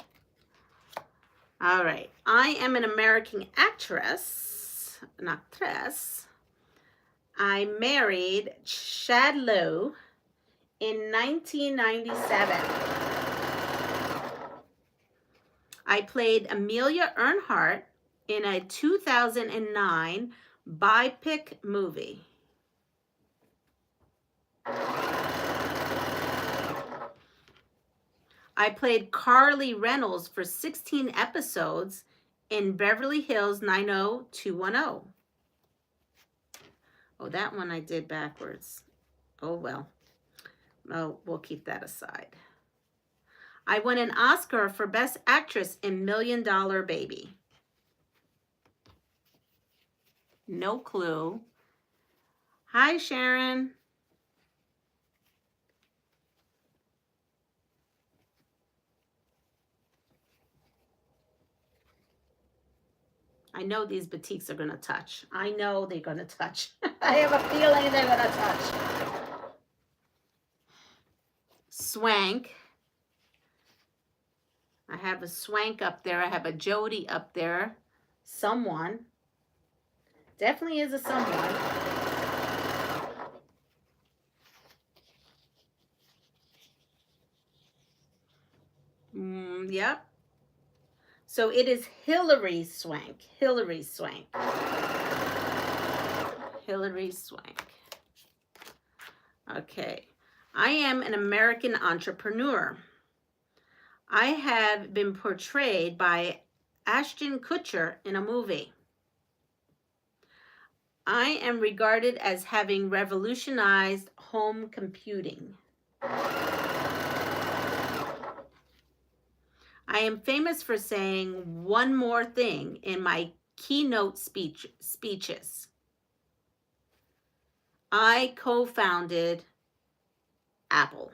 All right. I am an American actress, an actress. I married Chad Lowe in 1997. I played Amelia Earhart in a 2009 biopic movie. I played Carly Reynolds for 16 episodes in Beverly Hills 90210. Oh, that one I did backwards. Oh, well. Oh, we'll keep that aside. I won an Oscar for Best Actress in $1 Million Baby. No clue. Hi, Sharon. I know these boutiques are going to touch. I know they're going to touch. I have a feeling they're going to touch. Swank. I have a Swank up there. I have a Jody up there. Someone. Definitely is a someone. Yep. So it is Hilary Swank. Hilary Swank. Hilary Swank. Okay. I am an American entrepreneur. I have been portrayed by Ashton Kutcher in a movie. I am regarded as having revolutionized home computing. I am famous for saying one more thing in my keynote speeches. I co-founded Apple.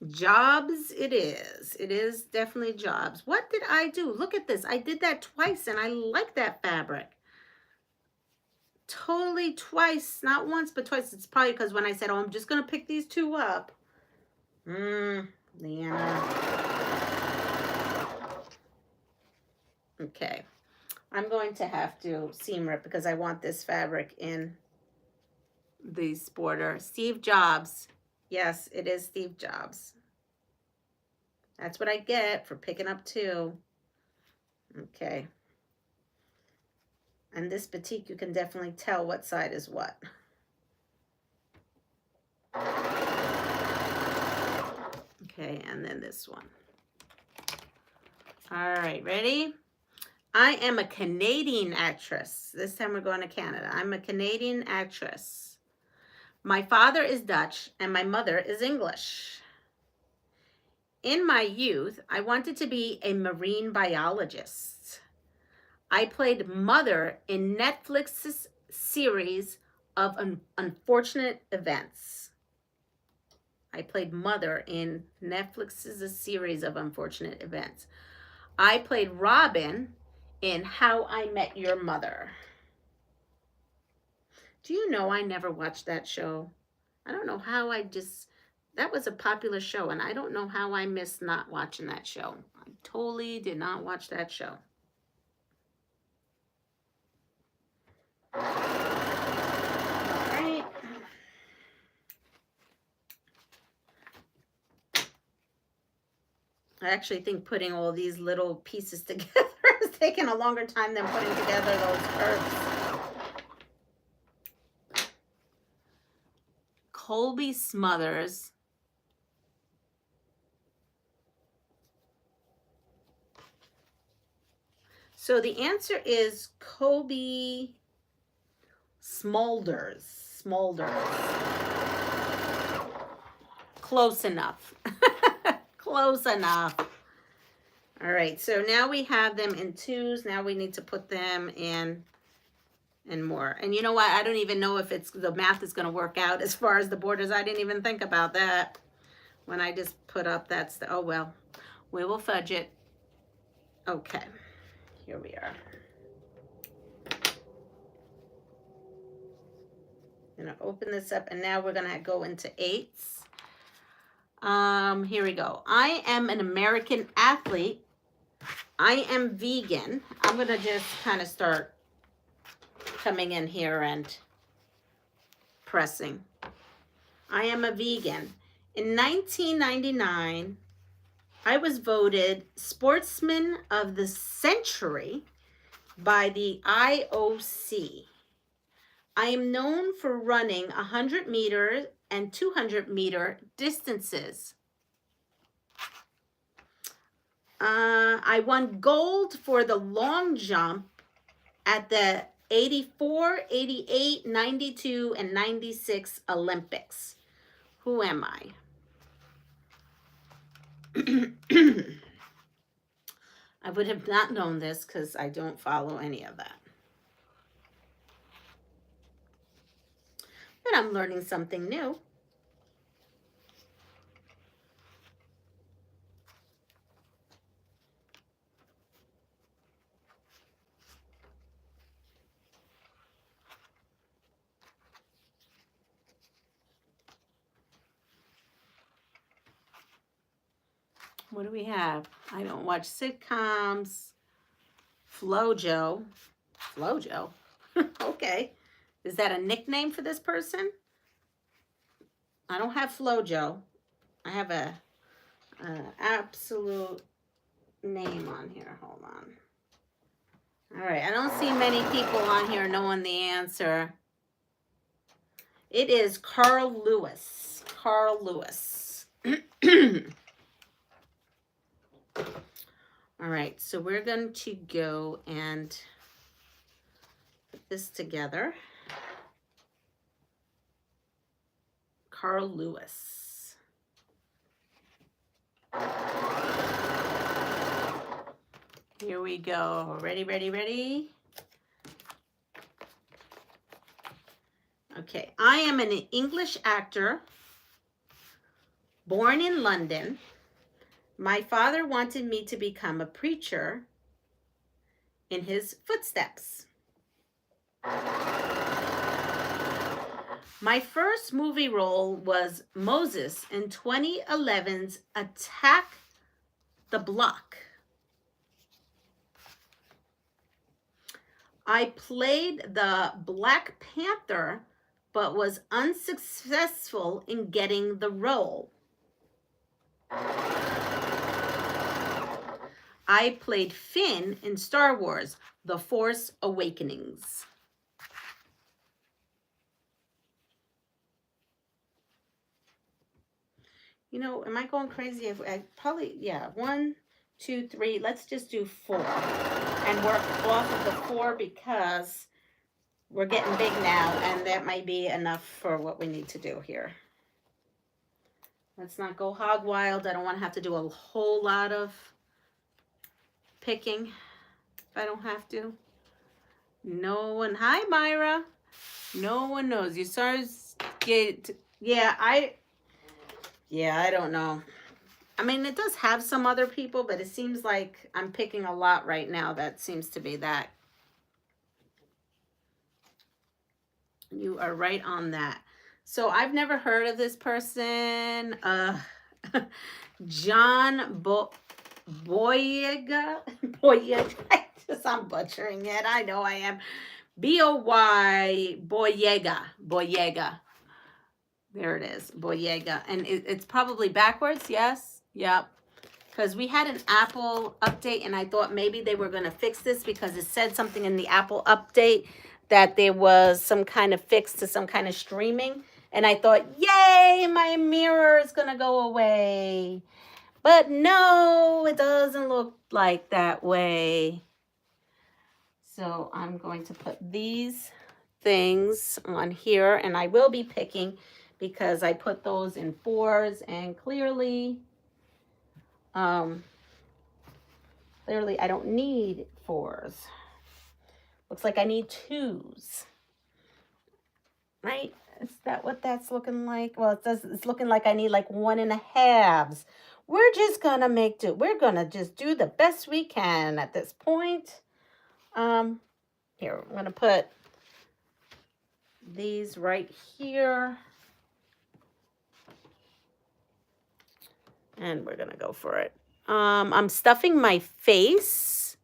Jobs it is. It is definitely jobs. What did I do? Look at this. I did that twice and I like that fabric. Totally twice. Not once, but twice. It's probably because when I said, oh, I'm just going to pick these two up. Leanna. Okay. I'm going to have to seam rip because I want this fabric in the border. Steve Jobs. Yes, it is Steve Jobs. That's what I get for picking up two. Okay. And this batik, you can definitely tell what side is what. Okay, and then this one. All right, ready? I am a Canadian actress. This time we're going to Canada. I'm a Canadian actress. My father is Dutch and my mother is English. In my youth, I wanted to be a marine biologist. I played mother in Netflix's series of unfortunate events. I played mother in Netflix's series of unfortunate events. I played Robin in How I Met Your Mother. Do you know I never watched that show? I don't know how that was a popular show, and I don't know how I missed not watching that show. I totally did not watch that show. All right. I actually think putting all these little pieces together is taking a longer time than putting together those curves. Colby Smothers. So the answer is Colby Smolders. Close enough. Close enough. All right, so now we have them in twos. Now we need to put them in more. And you know what? I don't even know if the math is going to work out as far as the borders. I didn't even think about that when I just put up oh well, we will fudge it. Okay, here we are. I'm going to open this up, and now we're going to go into eighths. Here we go. I am an American athlete. I am vegan. I'm going to just kind of start coming in here and pressing. I am a vegan. In 1999, I was voted Sportsman of the Century by the IOC. I am known for running 100-meter and 200-meter distances. I won gold for the long jump at the 84, 88, 92, and 96 Olympics. Who am I? I would have not known this because I don't follow any of that. But I'm learning something new. What do we have? I don't watch sitcoms. Flojo. Flojo? Okay. Is that a nickname for this person? I don't have Flojo. I have a absolute name on here. Hold on. All right, I don't see many people on here knowing the answer. It is Carl Lewis. Carl Lewis. All right, so we're going to go and put this together. Carl Lewis. Here we go. Ready, ready, ready? Okay, I am an English actor born in London. My father wanted me to become a preacher in his footsteps. My first movie role was Moses in 2011's Attack the Block. I played the Black Panther, but was unsuccessful in getting the role. I played Finn in Star Wars, The Force Awakenings. You know, am I going crazy? I probably, yeah, 1, 2, 3. Let's just do 4 and work off of the 4 because we're getting big now and that might be enough for what we need to do here. Let's not go hog wild. I don't want to have to do a whole lot of picking if I don't have to. No one, hi Myra. No one knows. You start get, yeah, I don't know. I mean, it does have some other people, but it seems like I'm picking a lot right now. That seems to be that. You are right on that. So I've never heard of this person. John Boyega. I'm butchering it. I know I am. B-O-Y Boyega. There it is. Boyega. And it's probably backwards. Yes. Yep. Because we had an Apple update and I thought maybe they were going to fix this because it said something in the Apple update that there was some kind of fix to some kind of streaming. And I thought, yay, my mirror is going to go away. But no, it doesn't look like that way. So I'm going to put these things on here and I will be picking because I put those in 4s and clearly I don't need 4s. Looks like I need 2s. Right? Is that what that's looking like? Well, it's looking like I need like 1.5s. We're just gonna make do. We're gonna just do the best we can at this point. Here, I'm gonna put these right here. And we're gonna go for it. I'm stuffing my face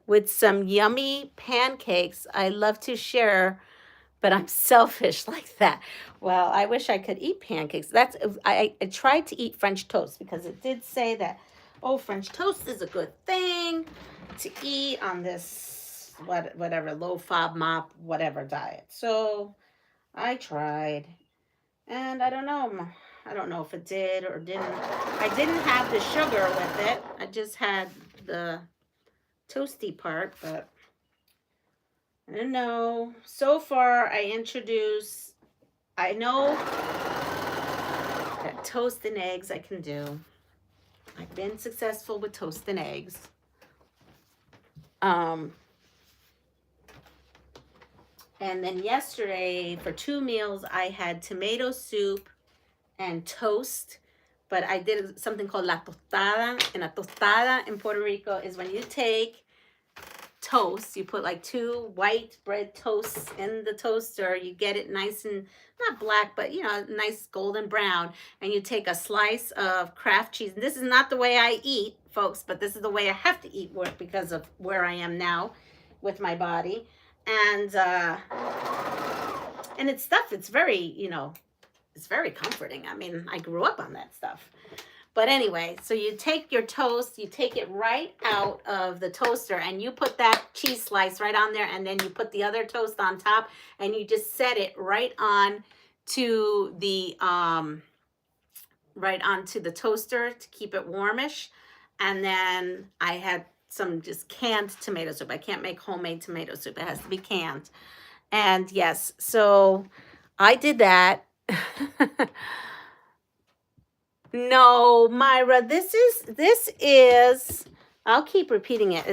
with some yummy pancakes. I love to share, but I'm selfish like that. Well, I wish I could eat pancakes. I tried to eat French toast because it did say that, oh, French toast is a good thing to eat on this whatever low FOB MOP whatever diet. So I tried, and I don't know. I don't know if it did or didn't. I didn't have the sugar with it. I just had the toasty part, but I don't know. So far, I know that toast and eggs I can do. I've been successful with toast and eggs. And then yesterday, for 2 meals, I had tomato soup and toast, but I did something called la tostada. And a tostada in Puerto Rico is when you take toast, you put like 2 white bread toasts in the toaster, you get it nice and not black, but you know, nice golden brown, and you take a slice of Kraft cheese. And this is not the way I eat, folks, but this is the way I have to eat because of where I am now with my body. And it's stuff, it's very, you know, it's very comforting. I mean, I grew up on that stuff. But anyway, so you take your toast, you take it right out of the toaster, and you put that cheese slice right on there, and then you put the other toast on top, and you just set it right on to the right onto the toaster to keep it warmish. And then I had some just canned tomato soup. I can't make homemade tomato soup. It has to be canned. And yes, so I did that. No, Myra, this is, I'll keep repeating it.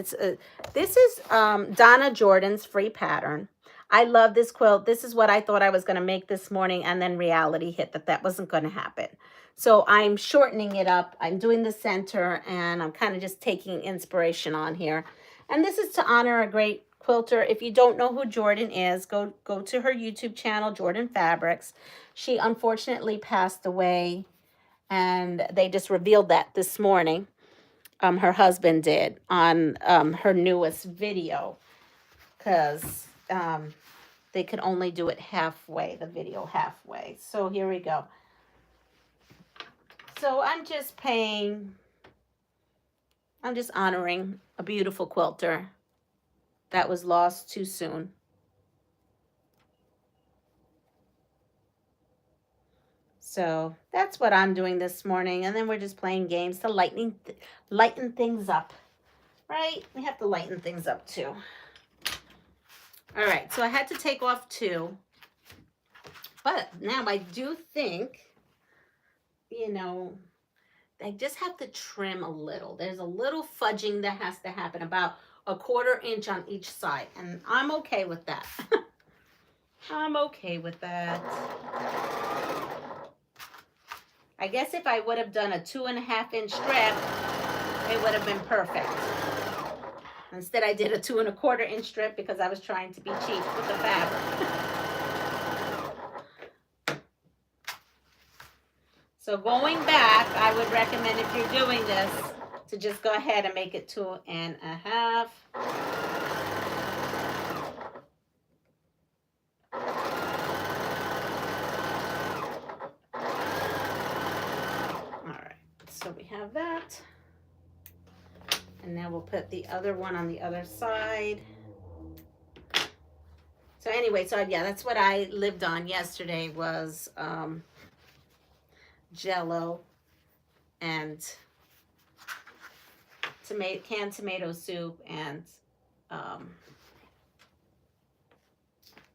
This is Donna Jordan's free pattern. I love this quilt. This is what I thought I was going to make this morning, and then reality hit that wasn't going to happen. So I'm shortening it up. I'm doing the center, and I'm kind of just taking inspiration on here. And this is to honor a great quilter. If you don't know who Jordan is, go to her YouTube channel, Jordan Fabrics. She unfortunately passed away, and they just revealed that this morning. Her husband did on her newest video, because they could only do it halfway, the video halfway. So here we go. So I'm just honoring a beautiful quilter that was lost too soon. So that's what I'm doing this morning. And then we're just playing games to lighten things up, right? We have to lighten things up too. All right, so I had to take off 2. But now I do think, you know, I just have to trim a little. There's a little fudging that has to happen, about a 1/4 inch on each side. And I'm okay with that. I'm okay with that. I guess if I would have done a 2.5 inch strip, it would have been perfect. Instead, I did a 2 1/4 inch strip because I was trying to be cheap with the fabric. So going back, I would recommend, if you're doing this, to just go ahead and make it 2.5. So we have that. And now we'll put the other one on the other side. So anyway, so yeah, that's what I lived on yesterday, was Jello and canned tomato soup, and oh,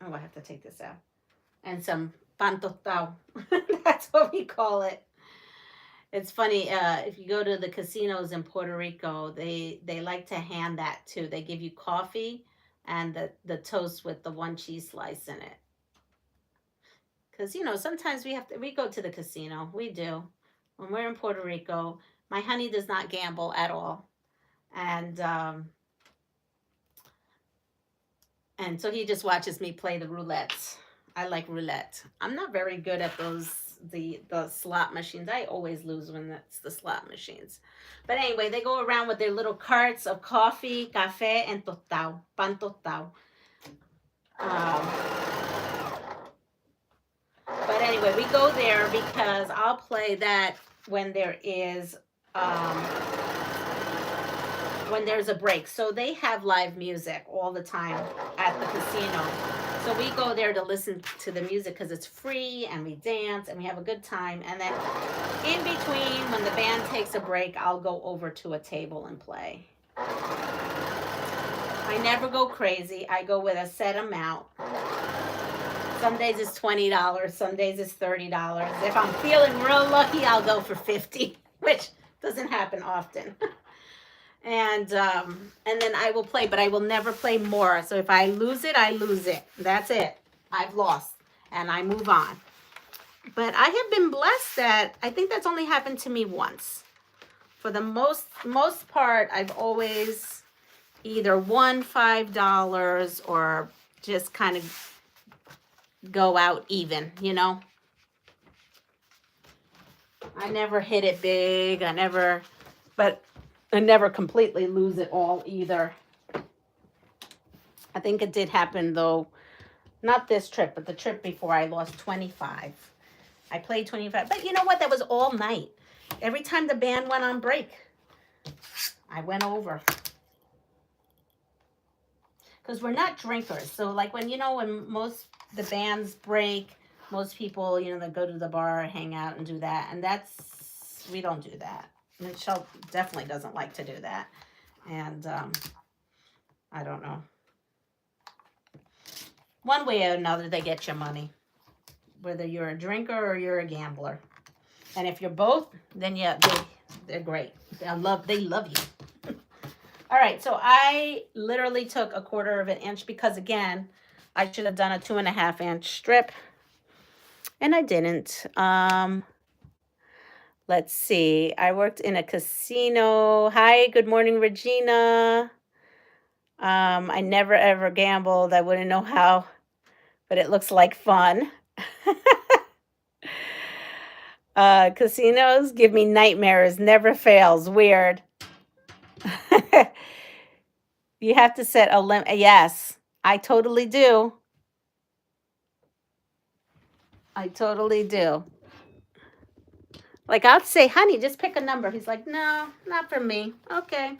I have to take this out, and some pan tostado. That's what we call it. It's funny, if you go to the casinos in Puerto Rico, they like to hand that too. They give you coffee and the toast with the 1 cheese slice in it. Because, you know, sometimes we go to the casino. We do. When we're in Puerto Rico, my honey does not gamble at all. And so he just watches me play the roulettes. I like roulette. I'm not very good at the slot machines. I always lose when that's the slot machines. But anyway, they go around with their little carts of coffee, café, and tostado, pan tostado. But anyway, we go there because I'll play that when there's a break. So they have live music all the time at the casino. So we go there to listen to the music because it's free, and we dance and we have a good time. And then in between, when the band takes a break, I'll go over to a table and play. I never go crazy. I go with a set amount. Some days it's $20, some days it's $30. If I'm feeling real lucky, I'll go for $50, which doesn't happen often. And then I will play, but I will never play more. So if I lose it, I lose it. That's it. I've lost, and I move on. But I have been blessed that I think that's only happened to me once. For the most part, I've always either won $5 or just kind of go out even, you know. I never hit it big. But I never completely lose it all either. I think it did happen though, not this trip, but the trip before I lost 25. I played 25, but you know what? That was all night. Every time the band went on break, I went over. Because we're not drinkers. So like when, when the bands break, most people, they go to the bar, hang out and do that. And we don't do that. Michelle definitely doesn't like to do that. And I don't know. One way or another, they get your money. Whether you're a drinker or you're a gambler. And if you're both, then yeah, they're great. They love you. All right, so I literally took 1/4 of an inch because, again, I should have done a 2.5 inch strip. And I didn't. Let's see. I worked in a casino. Hi, good morning, Regina. I never, ever gambled. I wouldn't know how, but it looks like fun. Casinos give me nightmares. Never fails. Weird. You have to set a limit. Yes, I totally do. I totally do. Like, I'll say, honey, just pick a number. He's like, no, not for me. Okay.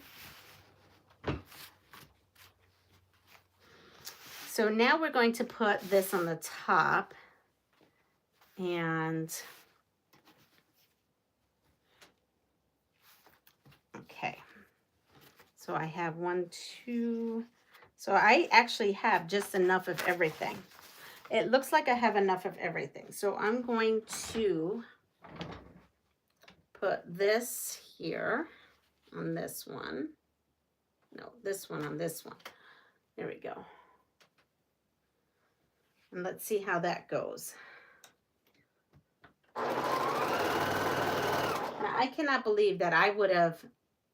So now we're going to put this on the top. And, okay. So I have 1, 2. So I actually have just enough of everything. It looks like I have enough of everything. So I'm going to put this here on this one. No, this one on this one. There we go. And let's see how that goes. Now, I cannot believe that I would have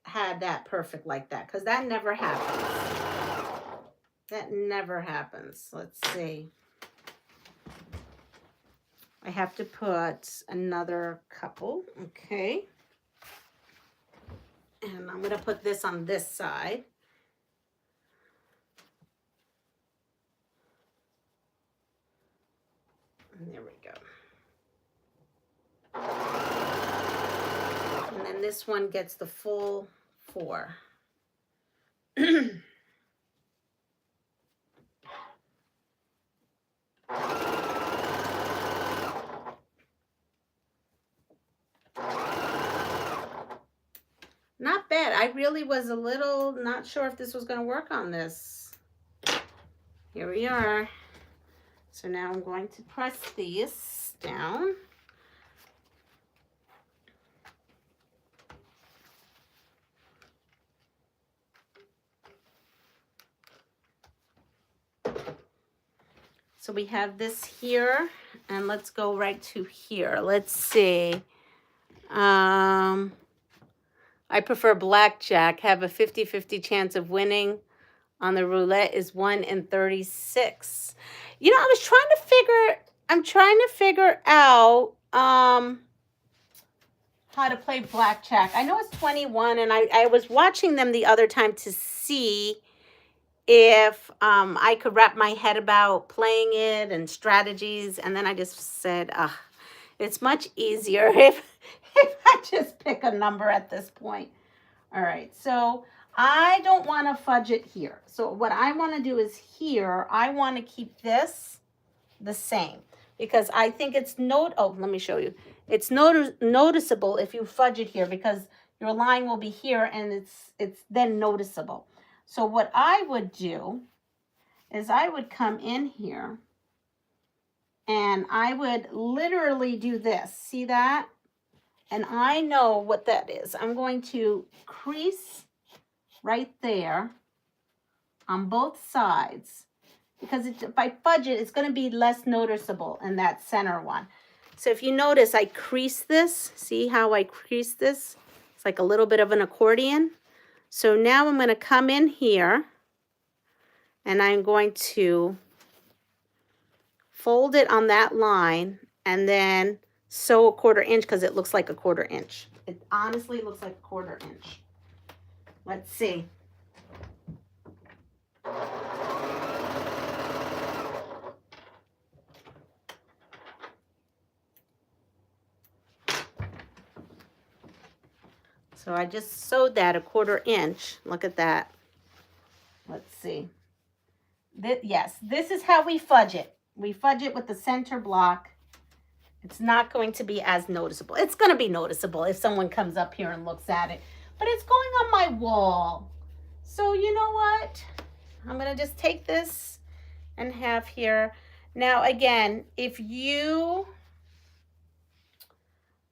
had that perfect like that, because that never happens. That never happens. Let's see. I have to put another couple. Okay. And I'm going to put this on this side. And there we go. And then this one gets the full 4. Not bad. I really was a little not sure if this was going to work on this. Here we are. So now I'm going to press these down. So we have this here, and let's go right to here. Let's see. I prefer blackjack. Have a 50-50 chance of winning. On the roulette is 1 in 36. I'm trying to figure out how to play blackjack. I know it's 21, and I was watching them the other time to see if I could wrap my head about playing it and strategies, and then I just said, it's much easier if I just pick a number at this point. All right, so I don't want to fudge it here. So what I want to do is here, I want to keep this the same, because I think it's let me show you. It's noticeable if you fudge it here, because your line will be here and it's then noticeable. So what I would do is I would come in here and I would literally do this. See that? And I know what that is. I'm going to crease right there on both sides, because if I fudge it, it's going to be less noticeable in that center one. So if you notice, I crease this. See how I crease this? It's like a little bit of an accordion. So now I'm going to come in here and I'm going to fold it on that line and then sew a 1/4 inch, because it looks like a 1/4 inch. It honestly looks like a 1/4 inch. Let's see. So I just sewed that 1/4 inch. Look at that. Let's see. Yes, this is how we fudge it. We fudge it with the center block. It's not going to be as noticeable. It's going to be noticeable if someone comes up here and looks at it. But it's going on my wall. So you know what? I'm going to just take this and have here. Now again, if you...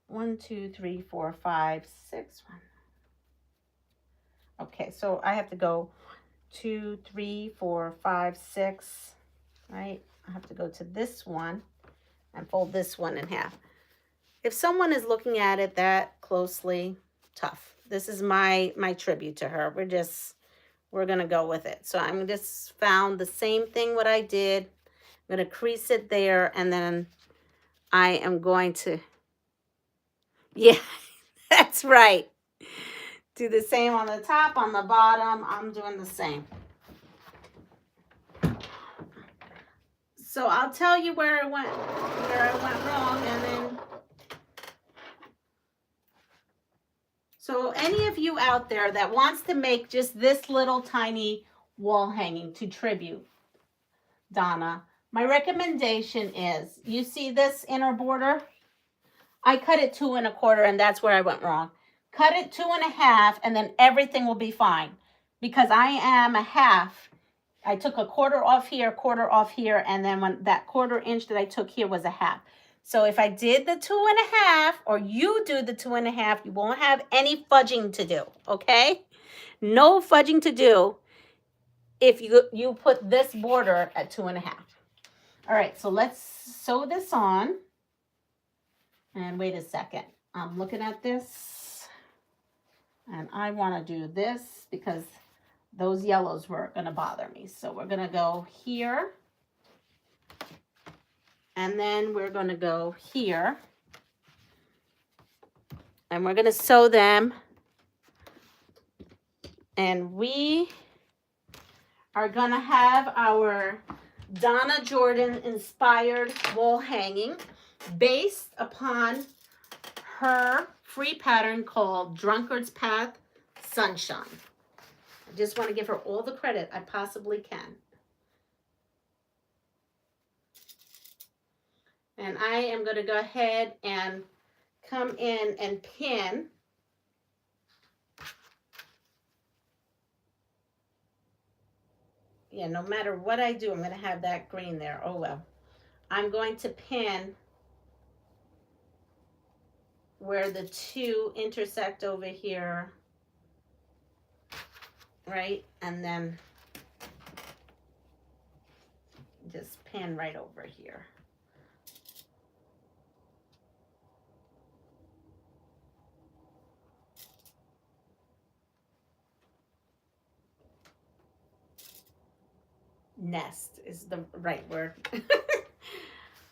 1, 2, 3, 4, 5, 6. Okay, so I have to go 2, 3, 4, 5, 6, right? I have to go to this one and fold this one in half. If someone is looking at it that closely, tough. This is my tribute to her. We're gonna go with it. So I'm just found the same thing what I did. I'm gonna crease it there, and then I am going to, yeah, that's right. Do the same on the top, on the bottom. I'm doing the same. So I'll tell you where I went wrong, and then. So any of you out there that wants to make just this little tiny wall hanging to tribute Donna, my recommendation is, you see this inner border? I cut it 2 1/4, and that's where I went wrong. Cut it 2 1/2, and then everything will be fine. Because I am a half, I took 1/4 off here, 1/4 off here, and then when that 1/4 inch that I took here was a half. So if I did the 2 1/2, or you do the 2 1/2, you won't have any fudging to do, okay? No fudging to do if you put this border at 2 1/2. All right, so let's sew this on. And wait a second. I'm looking at this, and I want to do this because those yellows were going to bother me. So we're going to go here, and then we're going to go here, and we're going to sew them, and we are going to have our Donna Jordan inspired wall hanging based upon her free pattern called Drunkard's Path Sunshine. I just want to give her all the credit I possibly can. And I am going to go ahead and come in and pin no matter what I do, I'm going to have that green there. Oh well. I'm going to pin where the two intersect over here, right? And then just pin right over here. Nest is the right word.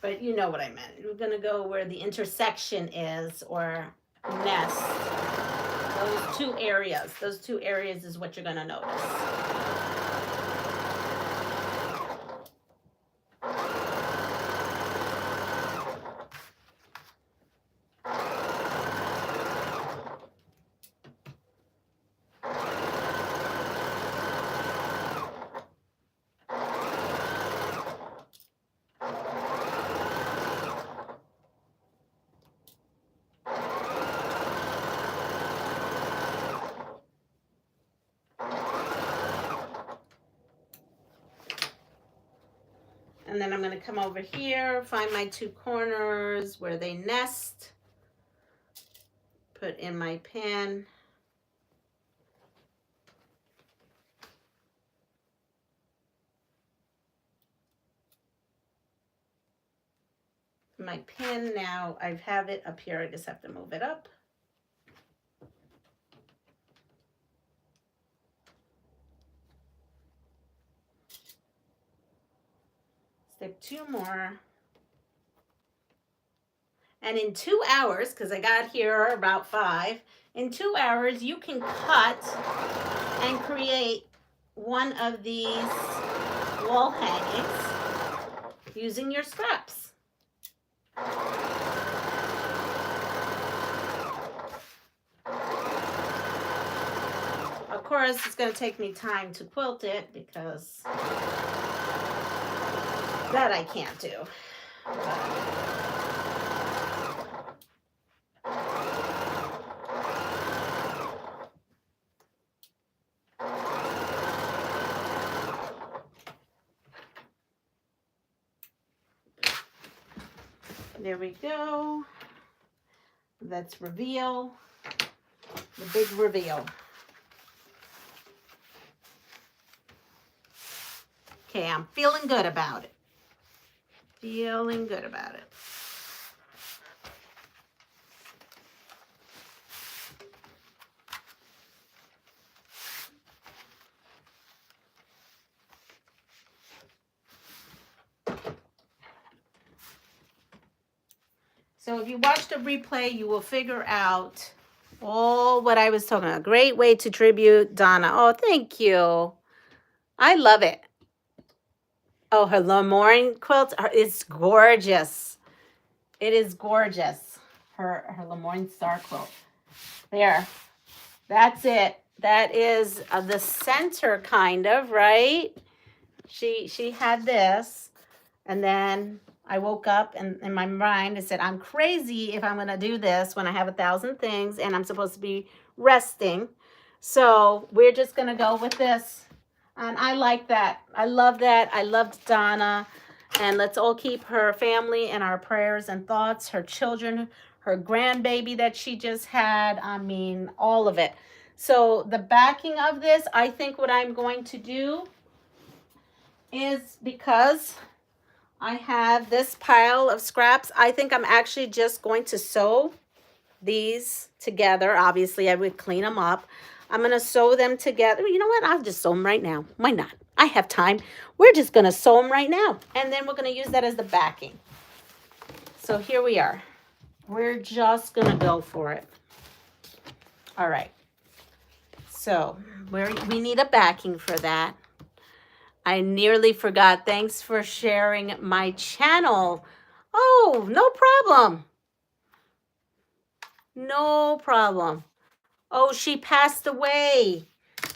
But you know what I meant. We're going to go where the intersection is, or nest. Those two areas. Those two areas is what you're going to notice. And then I'm going to come over here, find my two corners where they nest, put in my pin. My pin now, I have it up here, I just have to move it up. Stick 2 more. And in 2 hours, because I got here about 5, in 2 hours you can cut and create one of these wall hangings using your scraps. And course, it's going to take me time to quilt it because that I can't do. There we go. Let's reveal the big reveal. Okay, I'm feeling good about it. Feeling good about it. So if you watch the replay, you will figure out all what I was talking about. Great way to tribute Donna. Oh, thank you. I love it. Oh, her Lemoyne quilt is gorgeous. It is gorgeous. Her Lemoyne Star quilt. There. That's it. That is the center, kind of, right? She had this, and then I woke up and in my mind I said, I'm crazy if I'm going to do this when I have 1,000 things and I'm supposed to be resting. So we're just going to go with this. And I like that. I love that. I loved Donna. And let's all keep her family in our prayers and thoughts, her children, her grandbaby that she just had. I mean, all of it. So the backing of this, I think what I'm going to do is, because I have this pile of scraps, I think I'm actually just going to sew these together. Obviously, I would clean them up. I'm going to sew them together. You know what? I'll just sew them right now. Why not? I have time. We're just going to sew them right now. And then we're going to use that as the backing. So here we are. We're just going to go for it. All right. So we need a backing for that. I nearly forgot. Thanks for sharing my channel. Oh, no problem. No problem. Oh, she passed away.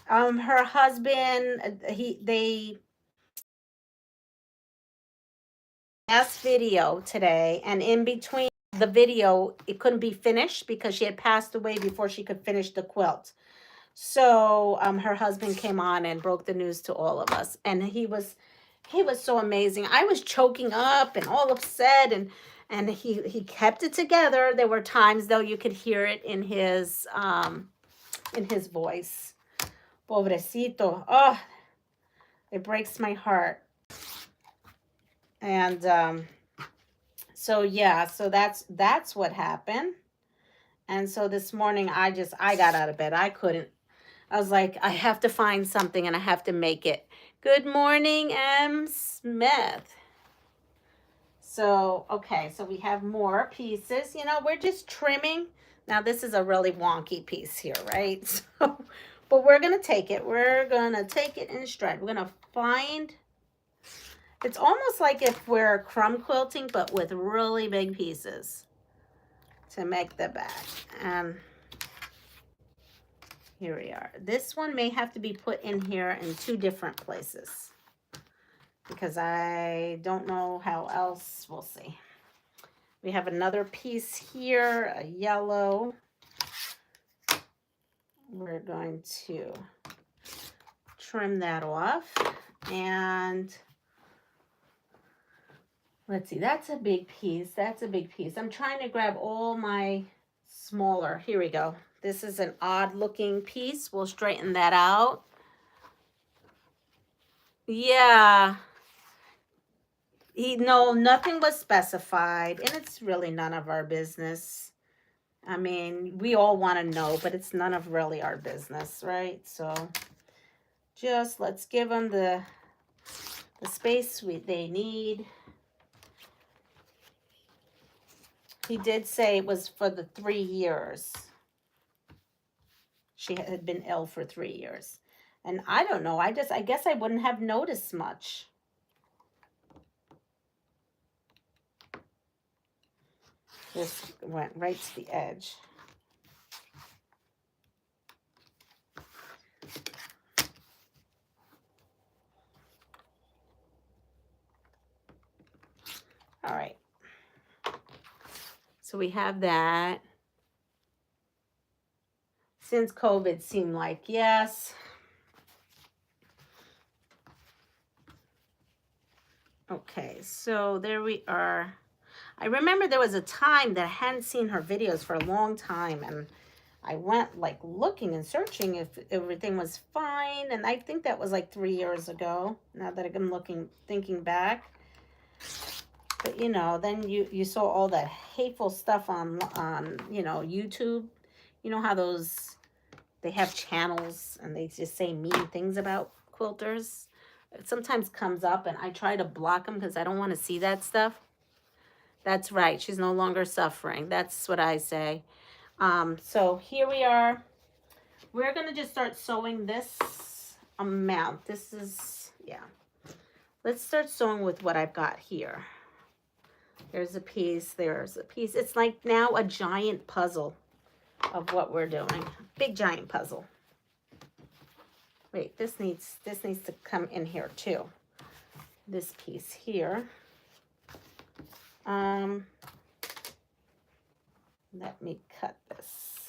Her husband, they last video today, and in between the video, it couldn't be finished because she had passed away before she could finish the quilt. So her husband came on and broke the news to all of us, and he was so amazing. I was choking up and all upset, and he kept it together. There were times though you could hear it in his voice. Pobrecito. Oh, it breaks my heart. And so yeah, so that's what happened. And so this morning I got out of bed. I was like, I have to find something and I have to make it. Good morning, M. Smith. So, okay, so we have more pieces. You know, we're just trimming. Now, this is a really wonky piece here, right? So, but we're going to take it. We're going to take it in stride. We're going to find... It's almost like if we're crumb quilting, but with really big pieces to make the back. And here we are. This one may have to be put in here in 2 different places because I don't know how else. We'll see. We have another piece here, a yellow. We're going to trim that off. And let's see, that's a big piece. That's a big piece. I'm trying to grab all my smaller. Here we go. This is an odd looking piece. We'll straighten that out. Yeah. No, nothing was specified, and it's really none of our business. I mean, we all want to know, but it's none of really our business, right? So just let's give them the space they need. He did say it was for the 3 years. She had been ill for 3 years. And I don't know. I guess I wouldn't have noticed much. This went right to the edge. All right. So we have that. Since COVID seemed like yes. Okay, so there we are. I remember there was a time that I hadn't seen her videos for a long time, and I went like looking and searching if everything was fine, and I think that was like 3 years ago, now that I'm thinking back. But you know, then you saw all that hateful stuff on you know, YouTube. You know how they have channels and they just say mean things about quilters. It sometimes comes up and I try to block them because I don't want to see that stuff. That's right. She's no longer suffering. That's what I say. So here we are. We're going to just start sewing this amount. This is, yeah. Let's start sewing with what I've got here. There's a piece. There's a piece. It's like now a giant puzzle of what we're doing. Big giant puzzle. Wait, this needs to come in here too. This piece here. Let me cut this.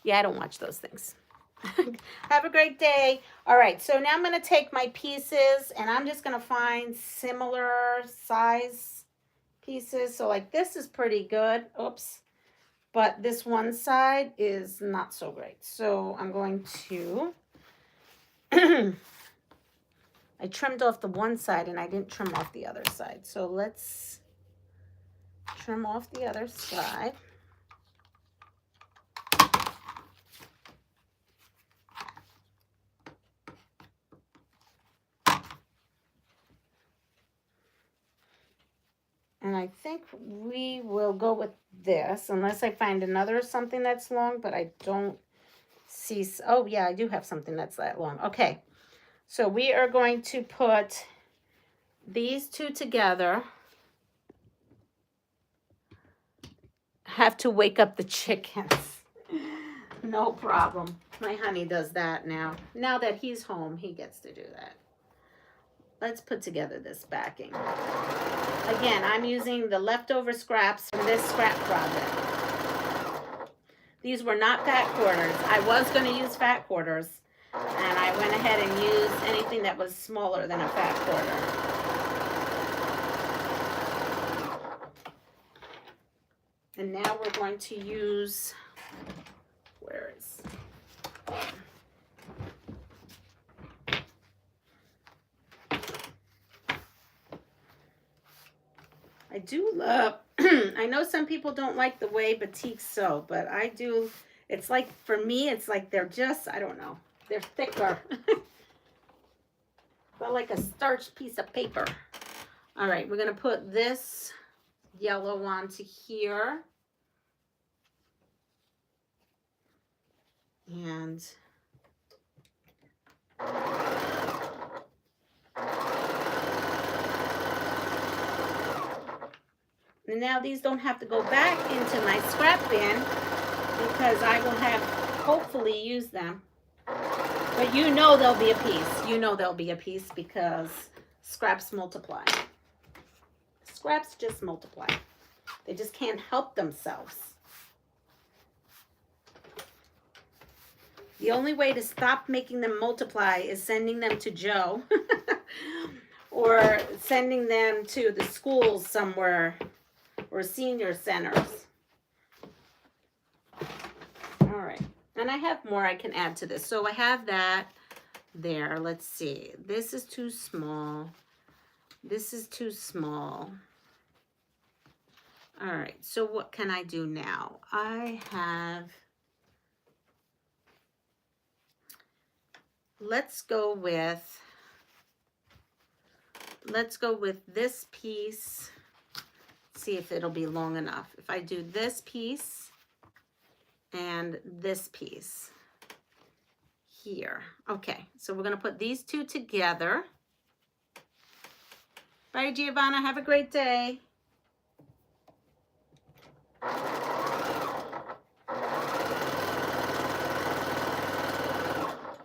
Yeah, I don't watch those things. Have a great day. All right, so now I'm going to take my pieces and I'm just going to find similar size pieces. So like this is pretty good. Oops. But this one side is not so great. So I'm going to, I trimmed off the one side and I didn't trim off the other side. So let's trim off the other side. And I think we will go with this, unless I find another something that's long, but I don't see. Oh, yeah, I do have something that's that long. Okay, so we are going to put these two together. Have to wake up the chickens. No problem. My honey does that now. Now that he's home, he gets to do that. Let's put together this backing. Again, I'm using the leftover scraps from this scrap project. These were not fat quarters. I was going to use fat quarters, and I went ahead and used anything that was smaller than a fat quarter. And now we're going to use, where is, I do love, I know some people don't like the way batiks sew, but I do. It's like, for me, it's like they're just, I don't know, they're thicker. But like a starched piece of paper. All right, we're going to put this yellow onto here. And now these don't have to go back into my scrap bin because I will have hopefully used them. But you know there'll be a piece. You know there'll be a piece because scraps multiply. Scraps just multiply. They just can't help themselves. The only way to stop making them multiply is sending them to Joe or sending them to the schools somewhere or senior centers. All right. And I have more I can add to this. So I have that there. Let's see. This is too small. This is too small. All right. So what can I do now? I have... Let's go with this piece. See if it'll be long enough. If I do this piece and this piece here. Okay, so we're going to put these two together. Bye, Giovanna. Have a great day.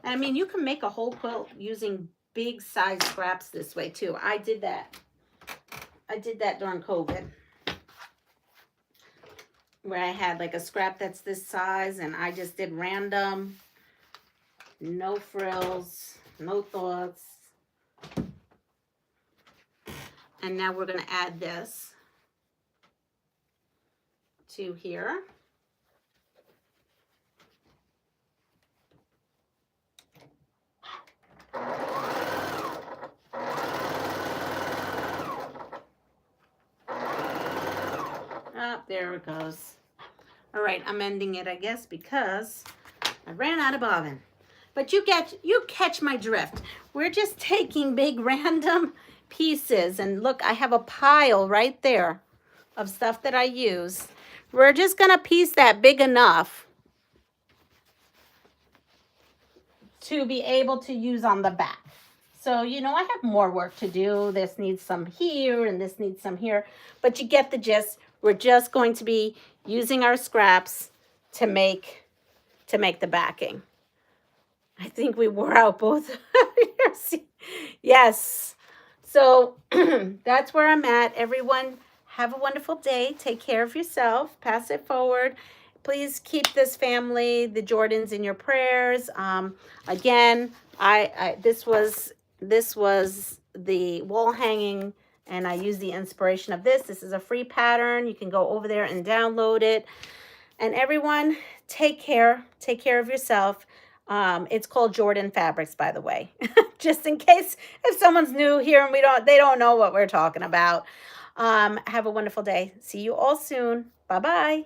And I mean, you can make a whole quilt using big size scraps this way too. I did that during COVID, where I had like a scrap that's this size and I just did random, no frills, no thoughts. And now we're going to add this to here. Oh, there it goes. All right, I'm ending it, I guess, because I ran out of bobbin. But you catch my drift. We're just taking big random pieces. And look, I have a pile right there of stuff that I use. We're just going to piece that big enough to be able to use on the back. So, you know, I have more work to do. This needs some here and this needs some here. But you get the gist. We're just going to be using our scraps to make the backing. I think we wore out both. Yes. So that's where I'm at. Everyone, have a wonderful day. Take care of yourself. Pass it forward. Please keep this family, the Jordans, in your prayers. Again, this was the wall hanging, and I used the inspiration of this. This is a free pattern. You can go over there and download it. And everyone, take care. Take care of yourself. It's called Jordan Fabrics, by the way, just in case if someone's new here and they don't know what we're talking about. Have a wonderful day. See you all soon. Bye-bye.